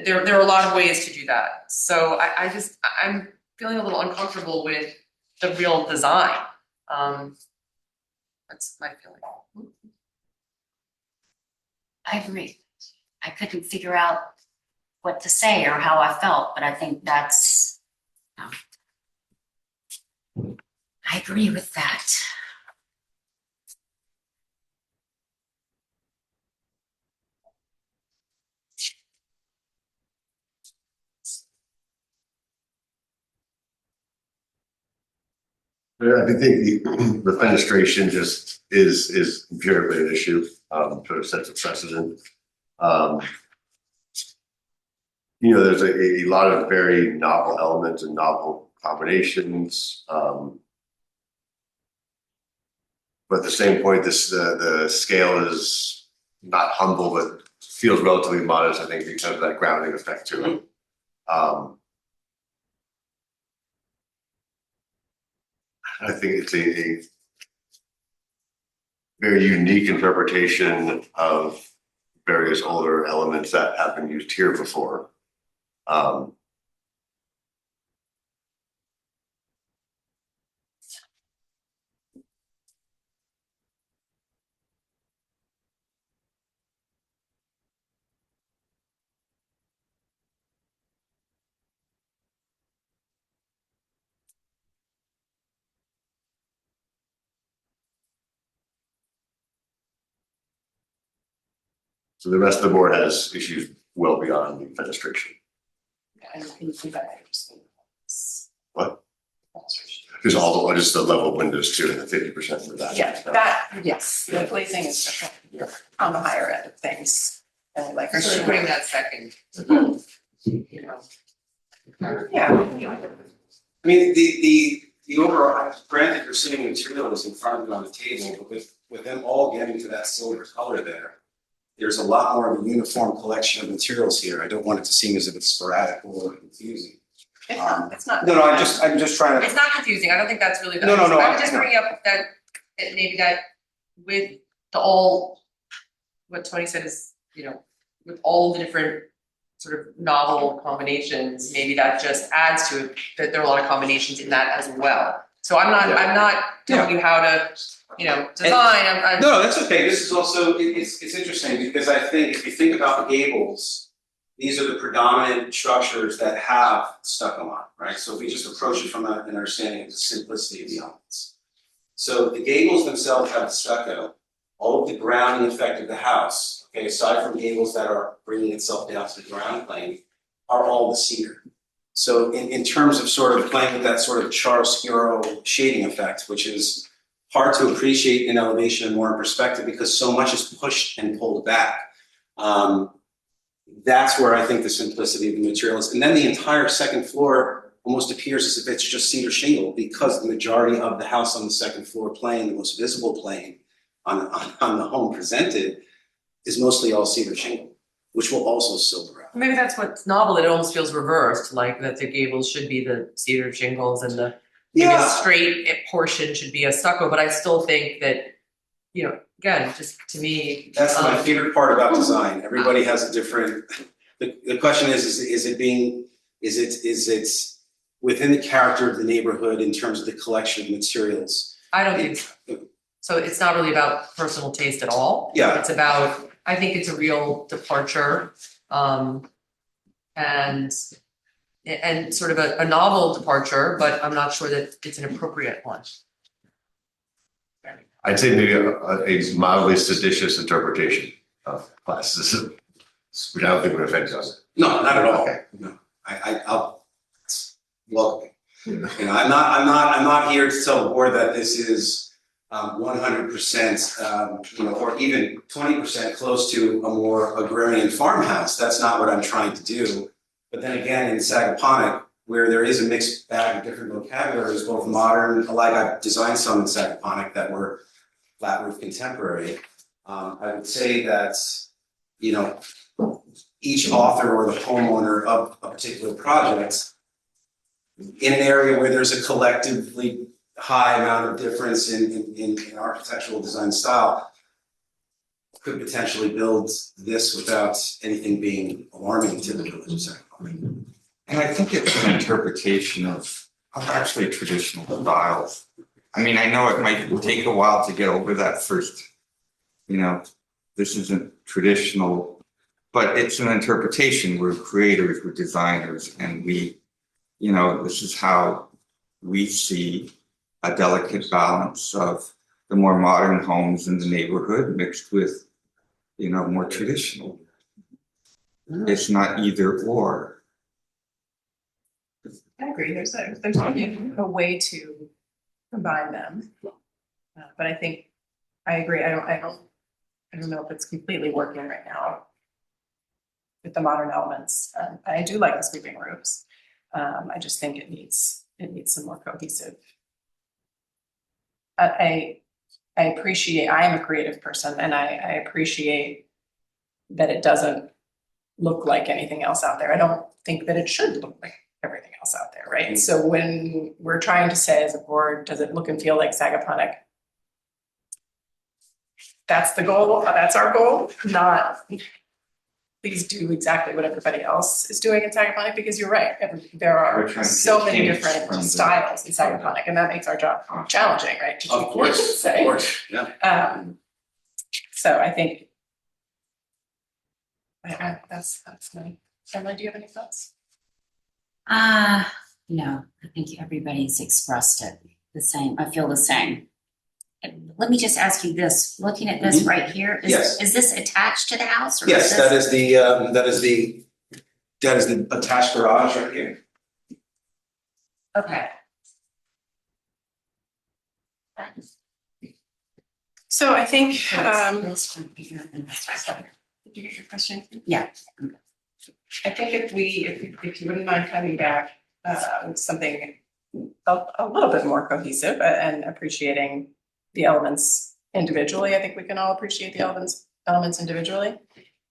there are a lot of ways to do that. So I'm feeling a little uncomfortable with the real design. That's my feeling. I agree. I couldn't figure out what to say or how I felt, but I think that's, I agree with that. Yeah, I think the fenestration just is empirically an issue, sort of sets a precedent. You know, there's a lot of very novel elements and novel combinations. But at the same point, the scale is not humble, but feels relatively modest, I think, because of that grounding effect to it. I think it's a very unique interpretation of various older elements that have been used here before. So the rest of the board has issues well beyond the fenestration. What? Because all the, just the level windows too, and the 50% for that. Yeah, that, yes, the glazing is definitely on the higher end of things. And like, So we're putting that second. you know. Yeah. I mean, the overall, granted, you're seeing materials in front of you on the table, but with them all getting to that silver color there's a lot more of a uniform collection of materials here. I don't want it to seem as if it's sporadic or confusing. It's not. No, I'm just trying to. It's not confusing. I don't think that's really bad. No. I would just bring up that maybe that with what Tony said is, you know, with all the different sort of novel combinations, maybe that just adds to it, that there are a lot of combinations in that as well. So I'm not telling you how to, you know, design. No, that's okay. This is also, it's interesting because I think if you think about the gables, these are the predominant structures that have stucco on, right? So if we just approach it from an understanding of the simplicity of the elements. So the gables themselves have the stucco, all of the grounding effect of the house, okay, aside from gables that are bringing itself down to the ground plane, are all the cedar. So in terms of sort of playing with that sort of chiaroscuro shading effect, which is hard to appreciate in elevation and more in perspective because so much is pushed and pulled back. That's where I think the simplicity of the material is. And then the entire second floor almost appears as if it's just cedar shingle because the majority of the house on the second floor plane, the most visible plane on the home presented, is mostly all cedar shingle, which will also silver out. Maybe that's what's novel. It almost feels reversed, like that the gables should be the cedar shingles and the maybe a straight portion should be a stucco. But I still think that again, just to me. That's my favorite part about design. Everybody has a different, the question is it within the character of the neighborhood in terms of the collection of materials? I don't think so. So it's not really about personal taste at all. Yeah. It's about, I think it's a real departure, and sort of a novel departure, but I'm not sure that it's an appropriate one. I'd say maybe a mildly seditious interpretation of classes, which I don't think would offend us. No, not at all. Okay. No, I'll welcome. I'm not here to tell the board that this is 100%, or even 20% close to a more agrarian farmhouse. That's not what I'm trying to do. But then again, in Sagaponic, where there is a mixed bag of different vocabularies, both modern, like I've designed some in Sagaponic that were flat roof contemporary. I would say that, each author or the homeowner of a particular project in an area where there's a collectively high amount of difference in architectural design style could potentially build this without anything being alarming to the village of Sagaponic. And I think it's an interpretation of actually traditional styles. I mean, I know it might take a while to get over that first, this isn't traditional, but it's an interpretation. We're creators, we're designers, and this is how we see a delicate balance of the more modern homes in the neighborhood mixed with, more traditional. It's not either or. I agree, there's a way to combine them. But I think, I agree, I don't know if it's completely working right now with the modern elements. I do like the sweeping roofs. I just think it needs some more cohesive. I appreciate, I am a creative person and I appreciate that it doesn't look like anything else out there. I don't think that it should look like everything else out there, right? So when we're trying to say as a board, does it look and feel like Sagaponic? That's the goal, that's our goal, not please do exactly what everybody else is doing in Sagaponic, because you're right, there are so many different styles in Sagaponic, and that makes our job challenging, right? Of course, yeah. So I think that's my, Emily, do you have any thoughts? No, I think everybody's expressed it the same. I feel the same. Let me just ask you this, looking at this right here, is this attached to the house? Or Yes, that is the attached garage right here. Okay. So I think, This one here and this one. did you get your question? Yeah. I think if you wouldn't mind coming back with something a little bit more cohesive and appreciating the elements individually, I think we can all appreciate the elements individually.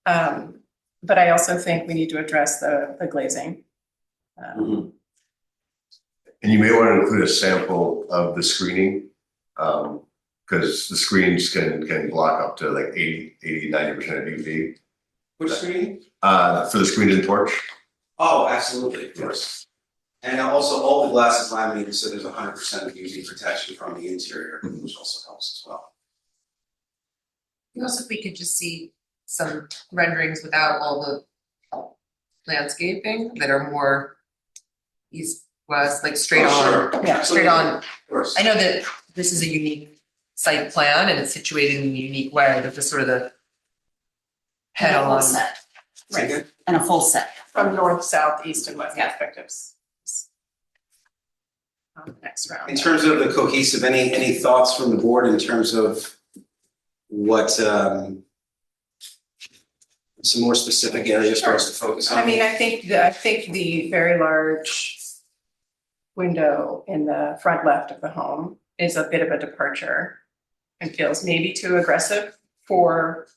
But I also think we need to address the glazing. And you may want to include a sample of the screening, because the screens can block up to like 90% of UV. Which screen? For the screen and porch. Oh, absolutely, of course. And also all the glass is laminated, so there's 100% of UV protection from the interior, which also helps as well. Also, if we could just see some renderings without all the landscaping that are more east, west, like straight on. Sure. Yeah, straight on. Of course. I know that this is a unique site plan and it's situated in a unique way, but just sort of the head And a full on. set. Say again? And a full set. From north, south, east, and west perspectives. On the next round. In terms of the cohesive, any thoughts from the board in terms of what some more specific areas for us to focus on? I mean, I think the very large window in the front left of the home is a bit of a departure and feels maybe too aggressive for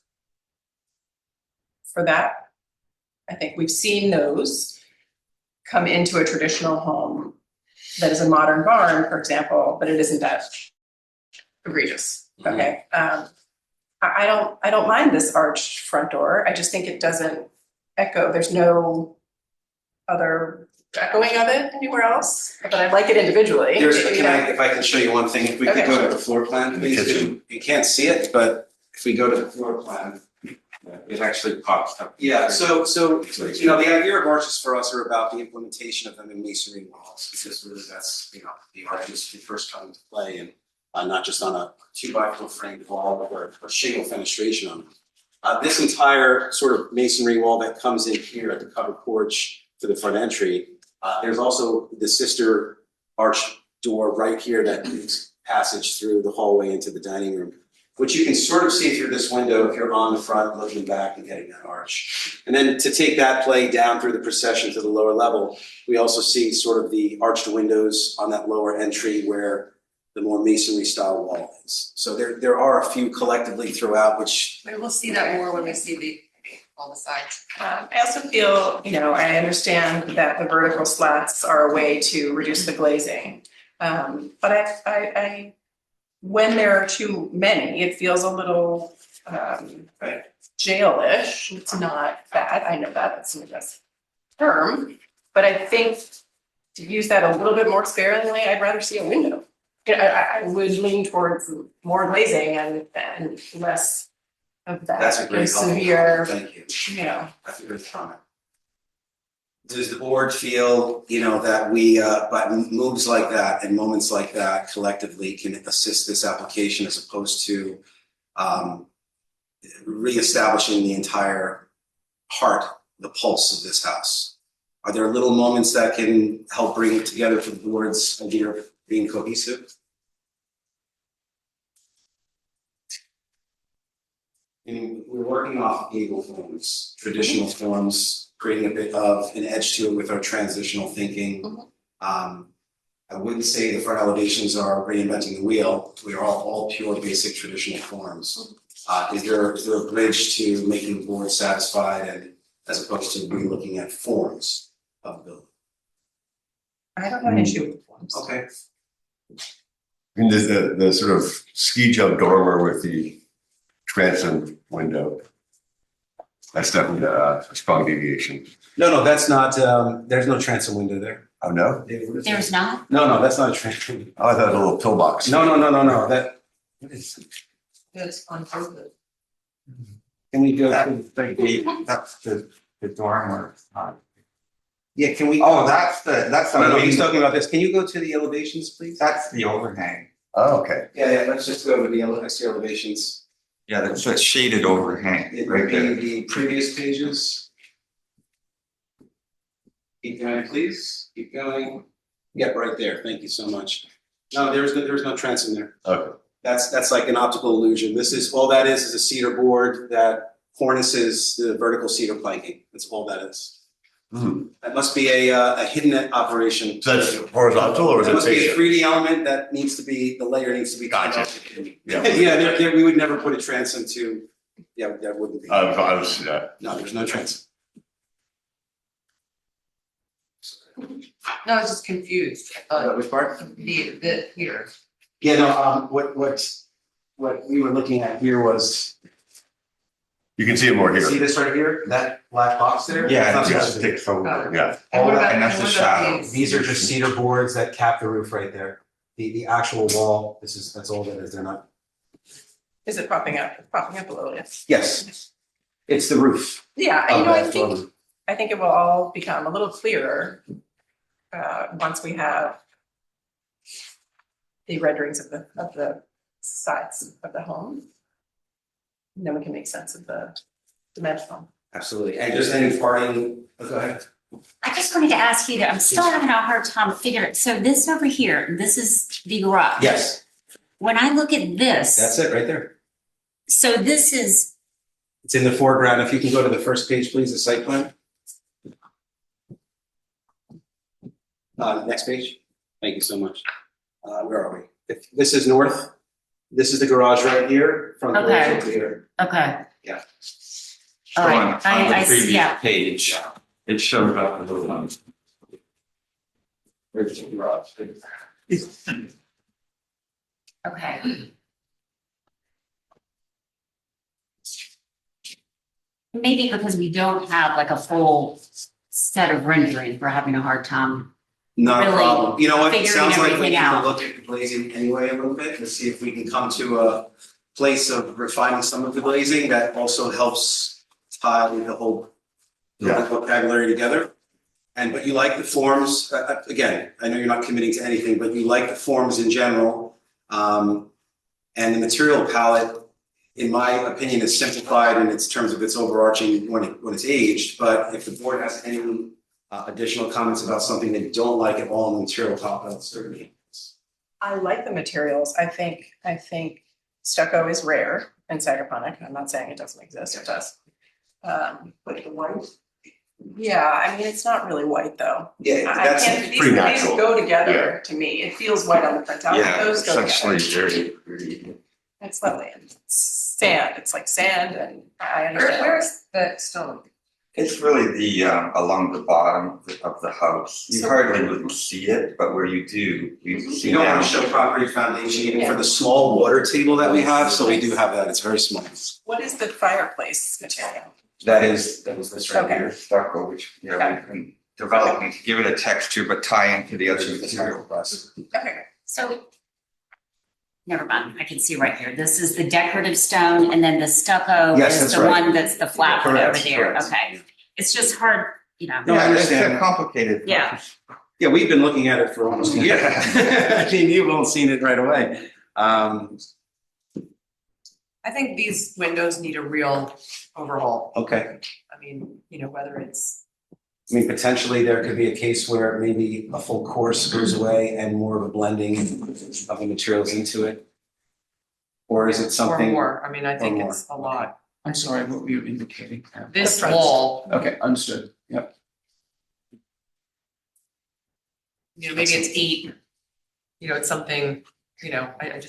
that. I think we've seen those come into a traditional home that is a modern barn, for example, but it isn't that egregious, okay? I don't mind this arched front door, I just think it doesn't echo, there's no other echoing of it anywhere else, but I like it individually. If I can show you one thing, if we could go to the floor plan, please, Kitchen. you can't see it, but if we go to the floor plan, it actually pops up. Yeah, so, the idea of arches for us are about the implementation of them in masonry walls, because really that's, the arches can first come into play, and not just on a 2x4 framed wall or shingle fenestration on them. This entire sort of masonry wall that comes in here at the covered porch for the front entry, there's also the sister arch door right here that gives passage through the hallway into the dining room, which you can sort of see through this window if you're on the front looking back and getting that arch. And then to take that play down through the procession to the lower level, we also see sort of the arched windows on that lower entry where the more masonry style wall is. So there are a few collectively throughout, which Maybe we'll see that more when we see all the sides. I also feel, I understand that the vertical slats are a way to reduce the glazing. But I when there are too many, it feels a little jailish. It's not bad. I know that's the best term, but I think to use that a little bit more sparingly, I'd rather see a window. I would lean towards more glazing and less of that. that's a great severe, comment. Thank you. That's a good comment. Does the board feel, that we, by moves like that and moments like that collectively can assist this application as opposed to reestablishing the entire heart, the pulse of this house? Are there little moments that can help bring it together for the board's idea of being cohesive? We're working off gable forms, traditional forms, creating a bit of an edge to it with our transitional thinking. I wouldn't say the front elevations are reinventing the wheel. We are all pure basic traditional forms. Is there a bridge to making the board satisfied and as opposed to really looking at forms of the building? I don't have an issue with the forms. Okay. And the sort of ski jump dormer with the transom window. That's definitely a strong deviation. No, that's not, there's no transom window there. Oh, no? There's not? No, that's not a transom. Oh, I thought it was a little pillbox. No, that. What is? That's on purpose. Can we go? That's the dormer. Yeah, can we? Oh, that's the No, he's talking about this. Can you go to the elevations, please? That's the overhang. Oh, okay. Yeah, let's just go to the elevations. Yeah, that's a shaded overhang It right would be there. the previous pages. Keep going, please. Keep going. Yep, right there. Thank you so much. No, there's no transom there. Okay. That's like an optical illusion. This is all that is a cedar board that harnesses the vertical cedar planking. That's all that is. That must be a hidden operation. So that's horizontal or is It it must be a facial? 3D element that needs to be, the layer needs to be. Gotcha. Yeah, Yeah. we would never put a transom to, that wouldn't be. I was, No, there's no transom. No, I was just confused. Which part? The here. Yeah, no, what we were looking at here was, you can see it more see here. this right here, that black box there? Yeah, That's it not just supposed to be- sticks over. Yeah. All that- And that's the shadow. These are just cedar boards that cap the roof right there. The actual wall, that's all that is, they're not. Is it popping up? It's popping up a little, yes. Yes, it's the roof. Yeah, of I that think, building. I think it will all become a little clearer once we have the renderings of the sides of the home. And then we can make sense of the dimensional. Absolutely, and just any parting, go ahead. I just wanted to ask you that I'm still having a hard time figuring it. So this over here, this is the garage. Yes, When I look at this, that's it, right there. so this is, It's in the foreground. If you can go to the first page, please, the site plan. Next page. Thank you so much. Where are we? If this is north, this is the garage right here, front door Okay. over here. okay. Yeah. All right, I see, yeah. Page, it showed up a little one. There's the garage. Okay. Maybe because we don't have like a full set of rendering, we're having a hard time. Not a Really problem. You know what? It figuring sounds like we everything need to out. look at the glazing anyway a little bit and see if we can come to a place of refining some of the glazing that also helps tie the whole vocabulary together. But you like the forms, again, I know you're not committing to anything, but you like the forms in general. And the material palette, in my opinion, is simplified in its terms of its overarching when it's aged. But if the board has any additional comments about something they don't like at all in the material palette, I'll certainly. I like the materials. I think stucco is rare in Sagaponic. I'm not saying it doesn't exist, it does. But the white? Yeah, I mean, it's not really white though. Yeah, I that's can't, pretty natural. these go together to me. It feels white on the printout, but those go together. Essentially, It's lovely. It's sand, it's like sand and I understand. Where's the stone? it's really the, along the bottom of the house. You So- hardly would see it, but where you do, you see You don't want down. to show concrete foundation even for the small water table that we have, so we do have that. It's very small. What is the fireplace material? That is this right Okay. here, stucco, which, you know, we can develop and give it a texture, but tie into the other material. Okay, So. Never mind, I can see right here. This is the decorative stone and then the stucco Yes, is that's the right. one that's the flat one over Correct, there. correct. Okay. It's just hard, you know. No, I understand. It's a complicated. Yeah. Yeah, we've been looking at it for almost a year. I mean, you've all seen it right away. I think these windows need a real overhaul. Okay. I mean, you know, whether it's, I mean, potentially there could be a case where maybe a full course goes away and more of a blending of the materials into it. Or is it or something? more, I mean, I think more. it's a lot. I'm sorry, what were you indicating? This wall, Okay, understood, yep. you know, maybe it's 8, you know, it's something, you know, I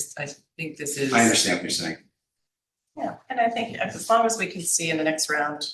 think this is. I understand what you're saying. yeah, and I think as long as we can see in the next round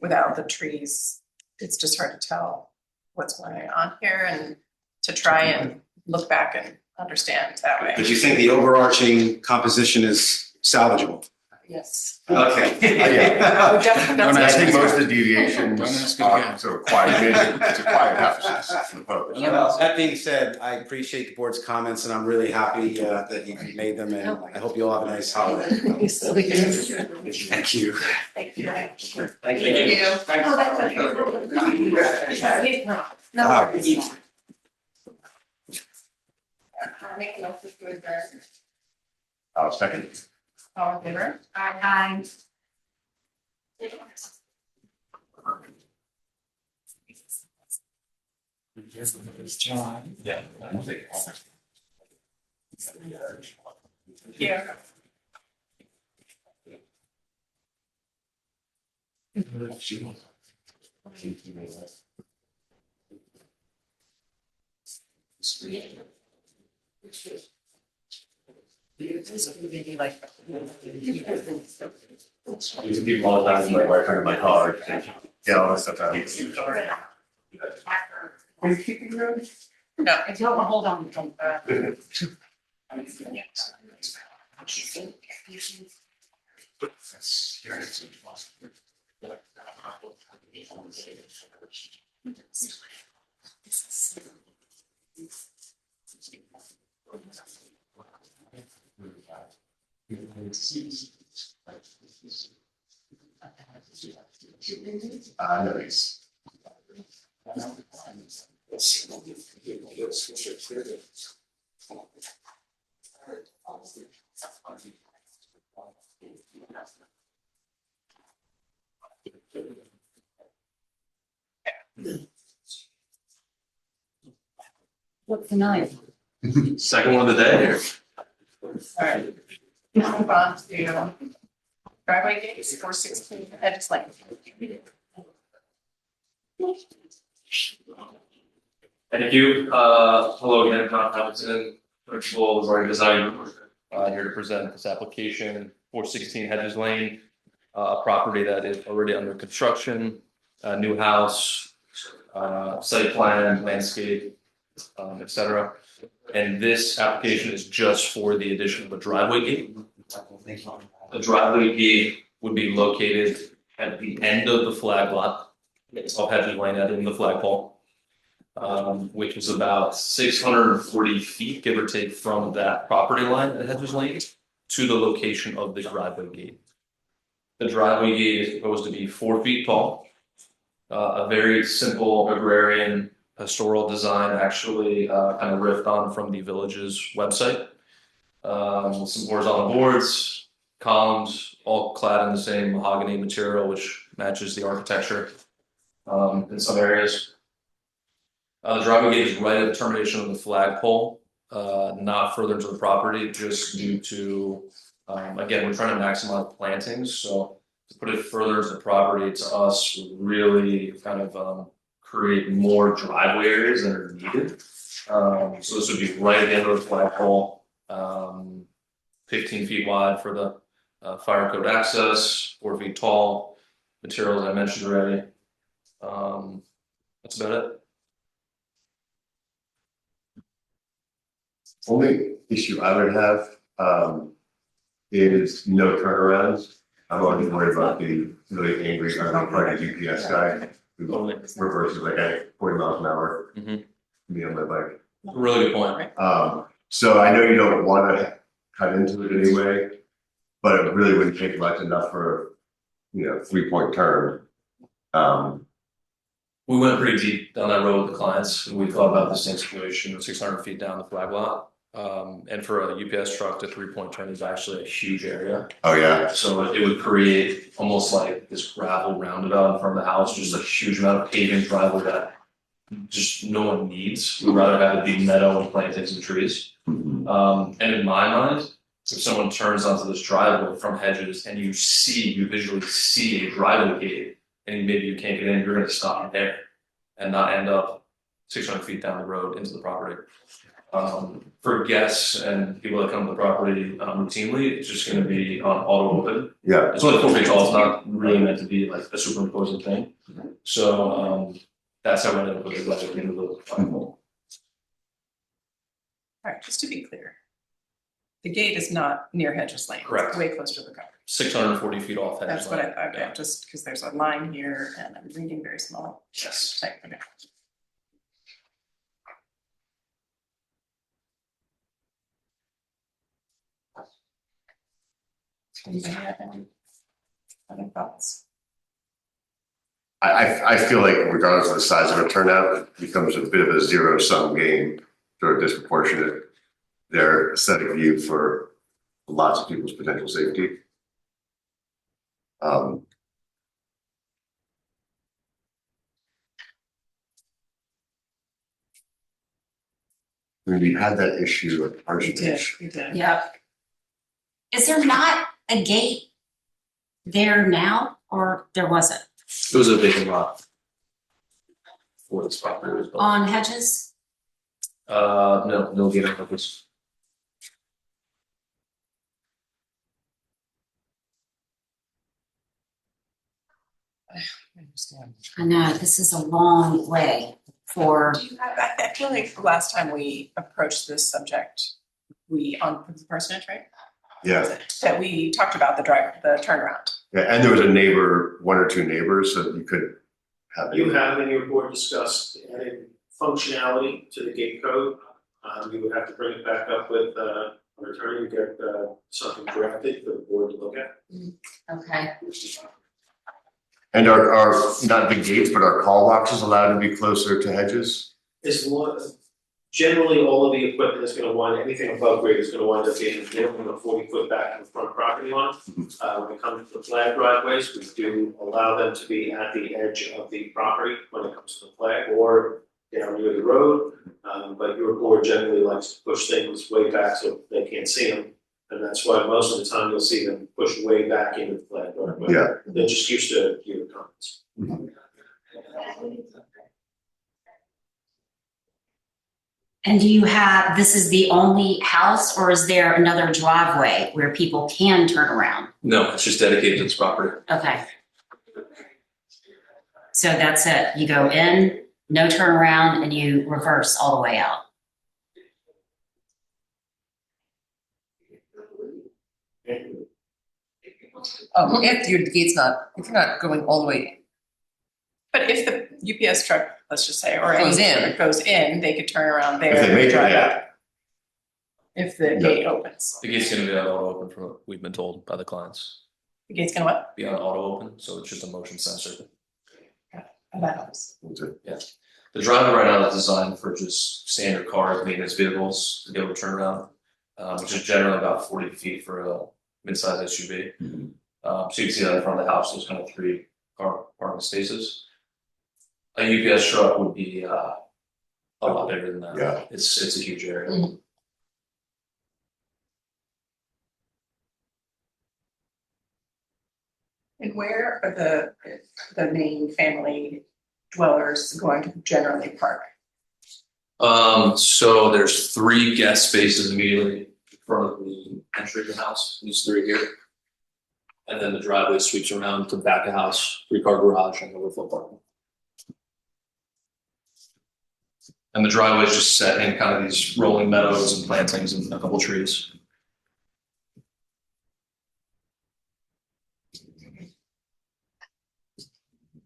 without the trees, it's just hard to tell what's going on here and to try and look back and understand that way. But you think the overarching composition is salvageable? Yes. Okay. Definitely. I think most of the deviations Don't ask it again. are sort of quiet, it's a quiet house, I suppose. Well, that being said, I appreciate the board's comments and I'm really happy that you made them and I hope you all have a nice holiday. Thank you. Thank you. Thank you. Oh, that's okay. No Ah. worries. Make a motion to adjourn. I'll second. All in favor? Aye. Yeah. Yeah. I used to keep all the time, my wife under my car, get all this stuff out. Are you keeping yours? No. I don't want to hold on to Nice. What's the knife? Second one of the day here. Alright. Move on to driveway gates, 416, Edge Lane. Thank you. Hello again, John Hamilton, principal of Design Design Group. Here to present this application, 416 Hedges Lane, a property that is already under construction, a new house, site plan, landscape, etc. And this application is just for the addition of a driveway gate. The driveway gate would be located at the end of the flag lot. It's off Hedges Lane at in the flagpole. Which is about 640 feet, give or take, from that property line at Hedges Lane to the location of the driveway gate. The driveway gate is supposed to be 4 feet tall. A very simple agrarian pastoral design, actually kind of riffed on from the village's website. Some horizontal boards, columns, all clad in the same mahogany material, which matches the architecture in some areas. The driveway gate is right at the termination of the flagpole, not further into the property, just due to, again, we're trying to maximize plantings. So to put it further into the property, to us, would really kind of create more driveway areas that are needed. So this would be right at the end of the flagpole, 15 feet wide for the fire code access, 4 feet tall, materials I mentioned already. That's about it. Only issue I would have is no turnarounds. I'm always worried about the really angry unemployed UPS guy who reverses like at 40 miles an hour. Me on my bike. Really good point. So I know you don't want to cut into it anyway, but it really wouldn't take much enough for, 3-point turn. We went pretty deep down that road with the clients, and we thought about the same situation, 600 feet down the flag lot. And for a UPS truck, the 3-point turn is actually a huge area. Oh yeah. So it would create almost like this gravel roundabout in front of the house, just a huge amount of paving driveway that just no one needs. We'd rather have it be meadow and plantings and trees. And in my mind, if someone turns onto this driveway from Hedges and you visually see a driveway gate, and maybe you can't get in, you're going to stop there and not end up 600 feet down the road into the property. For guests and people that come to the property routinely, it's just going to be on auto open. Yeah. It's only 4 feet tall. It's not really meant to be like a superimposing thing. So that's how I ended up with the budget into the flagpole. All right, just to be clear, the gate is not near Hedges Lane. Correct. It's way closer to the property. 640 feet off Hedges That's what Lane. I thought, yeah, just because there's a line here and I'm reading very small. Yes. Type, okay. Anybody have any other thoughts? I feel like regardless of the size of a turnout, it becomes a bit of a zero-sum game, sort of disproportionate. Their aesthetic view for lots of people's potential safety. We had that issue at Parsonage. We did. Yep. Is there not a gate there now, or there wasn't? It was a vacant lot for this property. Was built. On Hedges? No gate on purpose. I know, this is a long way for, Do you have, I feel like the last time we approached this subject, on the parsonage, right? Yeah. That we talked about the turnaround. Yeah, and there was a neighbor, 1 or 2 neighbors, so you could have. You have in your board discussed adding functionality to the gate code. You would have to bring it back up with an attorney to get something drafted for the board to look at. okay. And are not the gates, but are call boxes allowed to be closer to Hedges? Generally, all of the equipment is gonna wind, anything above grade is gonna wind up being minimum of 40 foot back from the front property line. When it comes to the flag driveways, we do allow them to be at the edge of the property when it comes to the flag or down near the road. But your board generally likes to push things way back so they can't see them. And that's why most of the time you'll see them push way back into the flag driveway. Yeah. They're just used to your comments. And do you have, this is the only house, or is there another driveway where people can turn around? No, it's just dedicated to this property. Okay. So that's it, you go in, no turnaround, and you reverse all the way out. Oh, if your gate's not, if you're not going all the way, But if the UPS truck, let's just say, or any Goes in. truck goes in, they could turn around there If they and make it, drive yeah. out. If the gate opens, The gate's gonna be on auto open from what we've been told by the clients. the gate's gonna what? Be on auto open, so it's just a motion sensor. Oh, that helps. Yeah. The driveway right now is designed for just standard cars, maintenance vehicles to be able to turn around, which is generally about 40 feet for a mid-size SUV. So you can see that in front of the house, there's kind of 3 car parking spaces. A UPS truck would be a lot bigger than that. Yeah. It's a huge area. And where are the main family dwellers going to generally park? So there's 3 guest spaces immediately in front of the entry of the house. These 3 here. And then the driveway sweeps around to the back of the house, 3-car garage and overflow parking. And the driveway is just set in kind of these rolling meadows and plantings and a couple trees.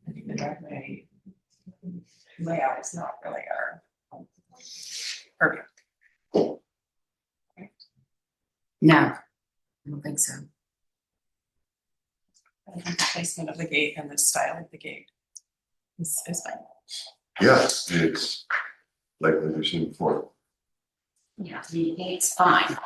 I think the driveway layout is not really our perfect. No, I don't think so. I think the placement of the gate and the style of the gate is fine. Yeah, it's like we've seen before. Yeah, the gate's fine.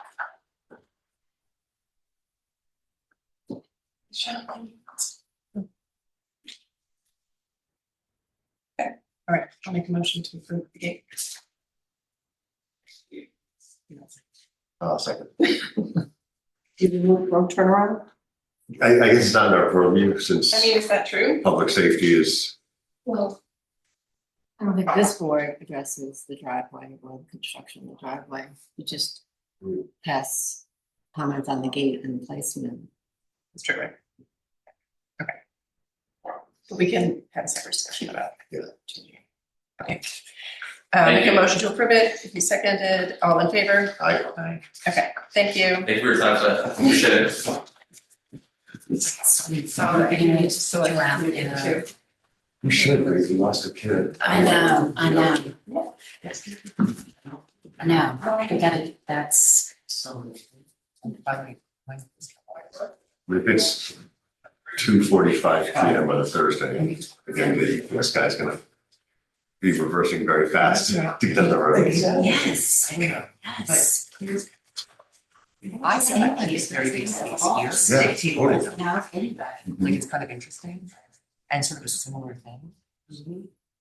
Okay, all right, I'll make a motion to approve the gate. Second. Give you no turnaround? I guess it's not in our purview since I mean, is that true? public safety is, Well, I don't think this board addresses the driveway or the construction of the driveway. You just pass comments on the gate and placement. That's true, right? Okay. But we can have a separate discussion about it. Yeah. Okay. Thank Make a you. motion to approve it, if you seconded, all in favor? Aye. Aye. Okay, thank you. Thank you for your time, sir. Appreciate it. So we should, but if you lost a kid. I know. I know, we gotta, that's so. If it's 2:45 PM on a Thursday, again, the UPS guy's gonna be reversing very fast to get on the road. Yes, yes. I see like it's very big cities here. Yeah, totally. Now it's anybody. Like it's kind of interesting and sort of a similar thing. We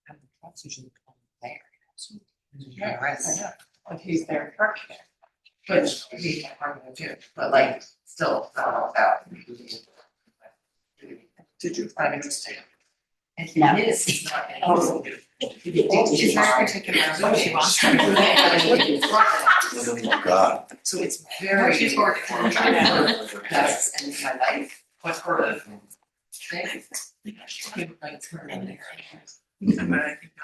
have the trucks usually come there. So Yeah, I know, like he's there parking there. But he can't park there too, but like, still, not all that. Did you find interesting? No. It is. It's not. Oh. She's very particular on what she wants to do. Oh, God. So it's very. She's working. That's and my life. What's her of?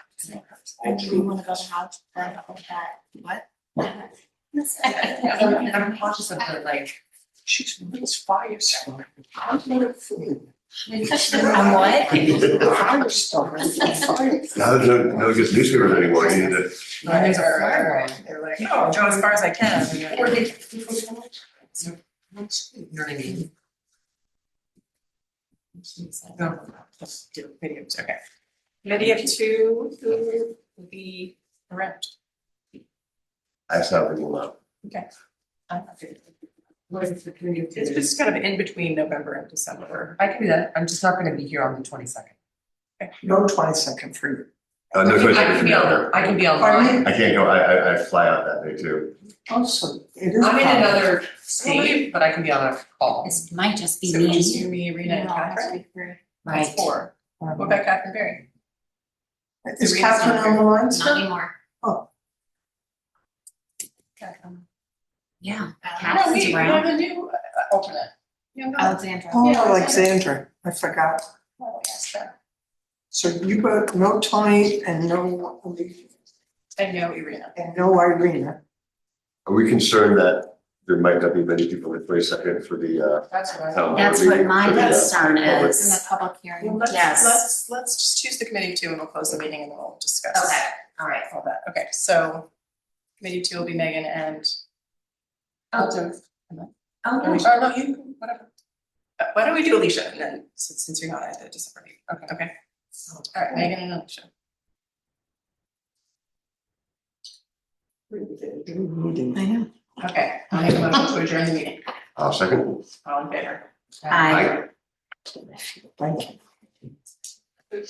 You wanna go to house, that, What? what? I'm conscious of the like. She's it's fire starter. I'm not a fool. I'm what? Fire starter. Now there's no good newspapers anymore, you need to. There's our fire. They're like, oh, go as far as I can. Or they. You know what I mean? No, let's do videos, okay. Video 2 will be around. I saw it all. Okay. What is the period? It's just kind of in between November and December. I can do that. I'm just not gonna be here on the 22nd. No 22nd for you. No choice. I can be on. I can be online. I can't go, I fly out that day too. Also, it is. I'm in another state, but I can be on a call. This might just be So me and just you, you, me, Rena, and Catherine. right? That's 4. What about Catherine Berry? Is Catherine on the line Not still? anymore. Catherine. Yeah, No, Catherine's we have around. a new alternate. You know, Alexandra. Oh, Yeah, Alexandra, I forgot. Oh, yes, sure. So you got no Tony and no, And no Irina. and no Irina. Are we concerned that there might not be many people in 22nd for the That's right. town board That's what meeting, my for the, concern public- is. public hearing. Well, let's, Yes. let's just choose the committee of two and we'll close the meeting and then we'll discuss. Okay, all right. All that, okay, so committee two will be Megan and. I'll do it. Oh, Or no. no, you, whatever. Why don't we do Alicia and then, since you're not at the December meeting, okay. All right, Megan and Alicia. I know. Okay, I'll make a motion to adjourn the meeting. Second. All in favor? Aye. Thank you.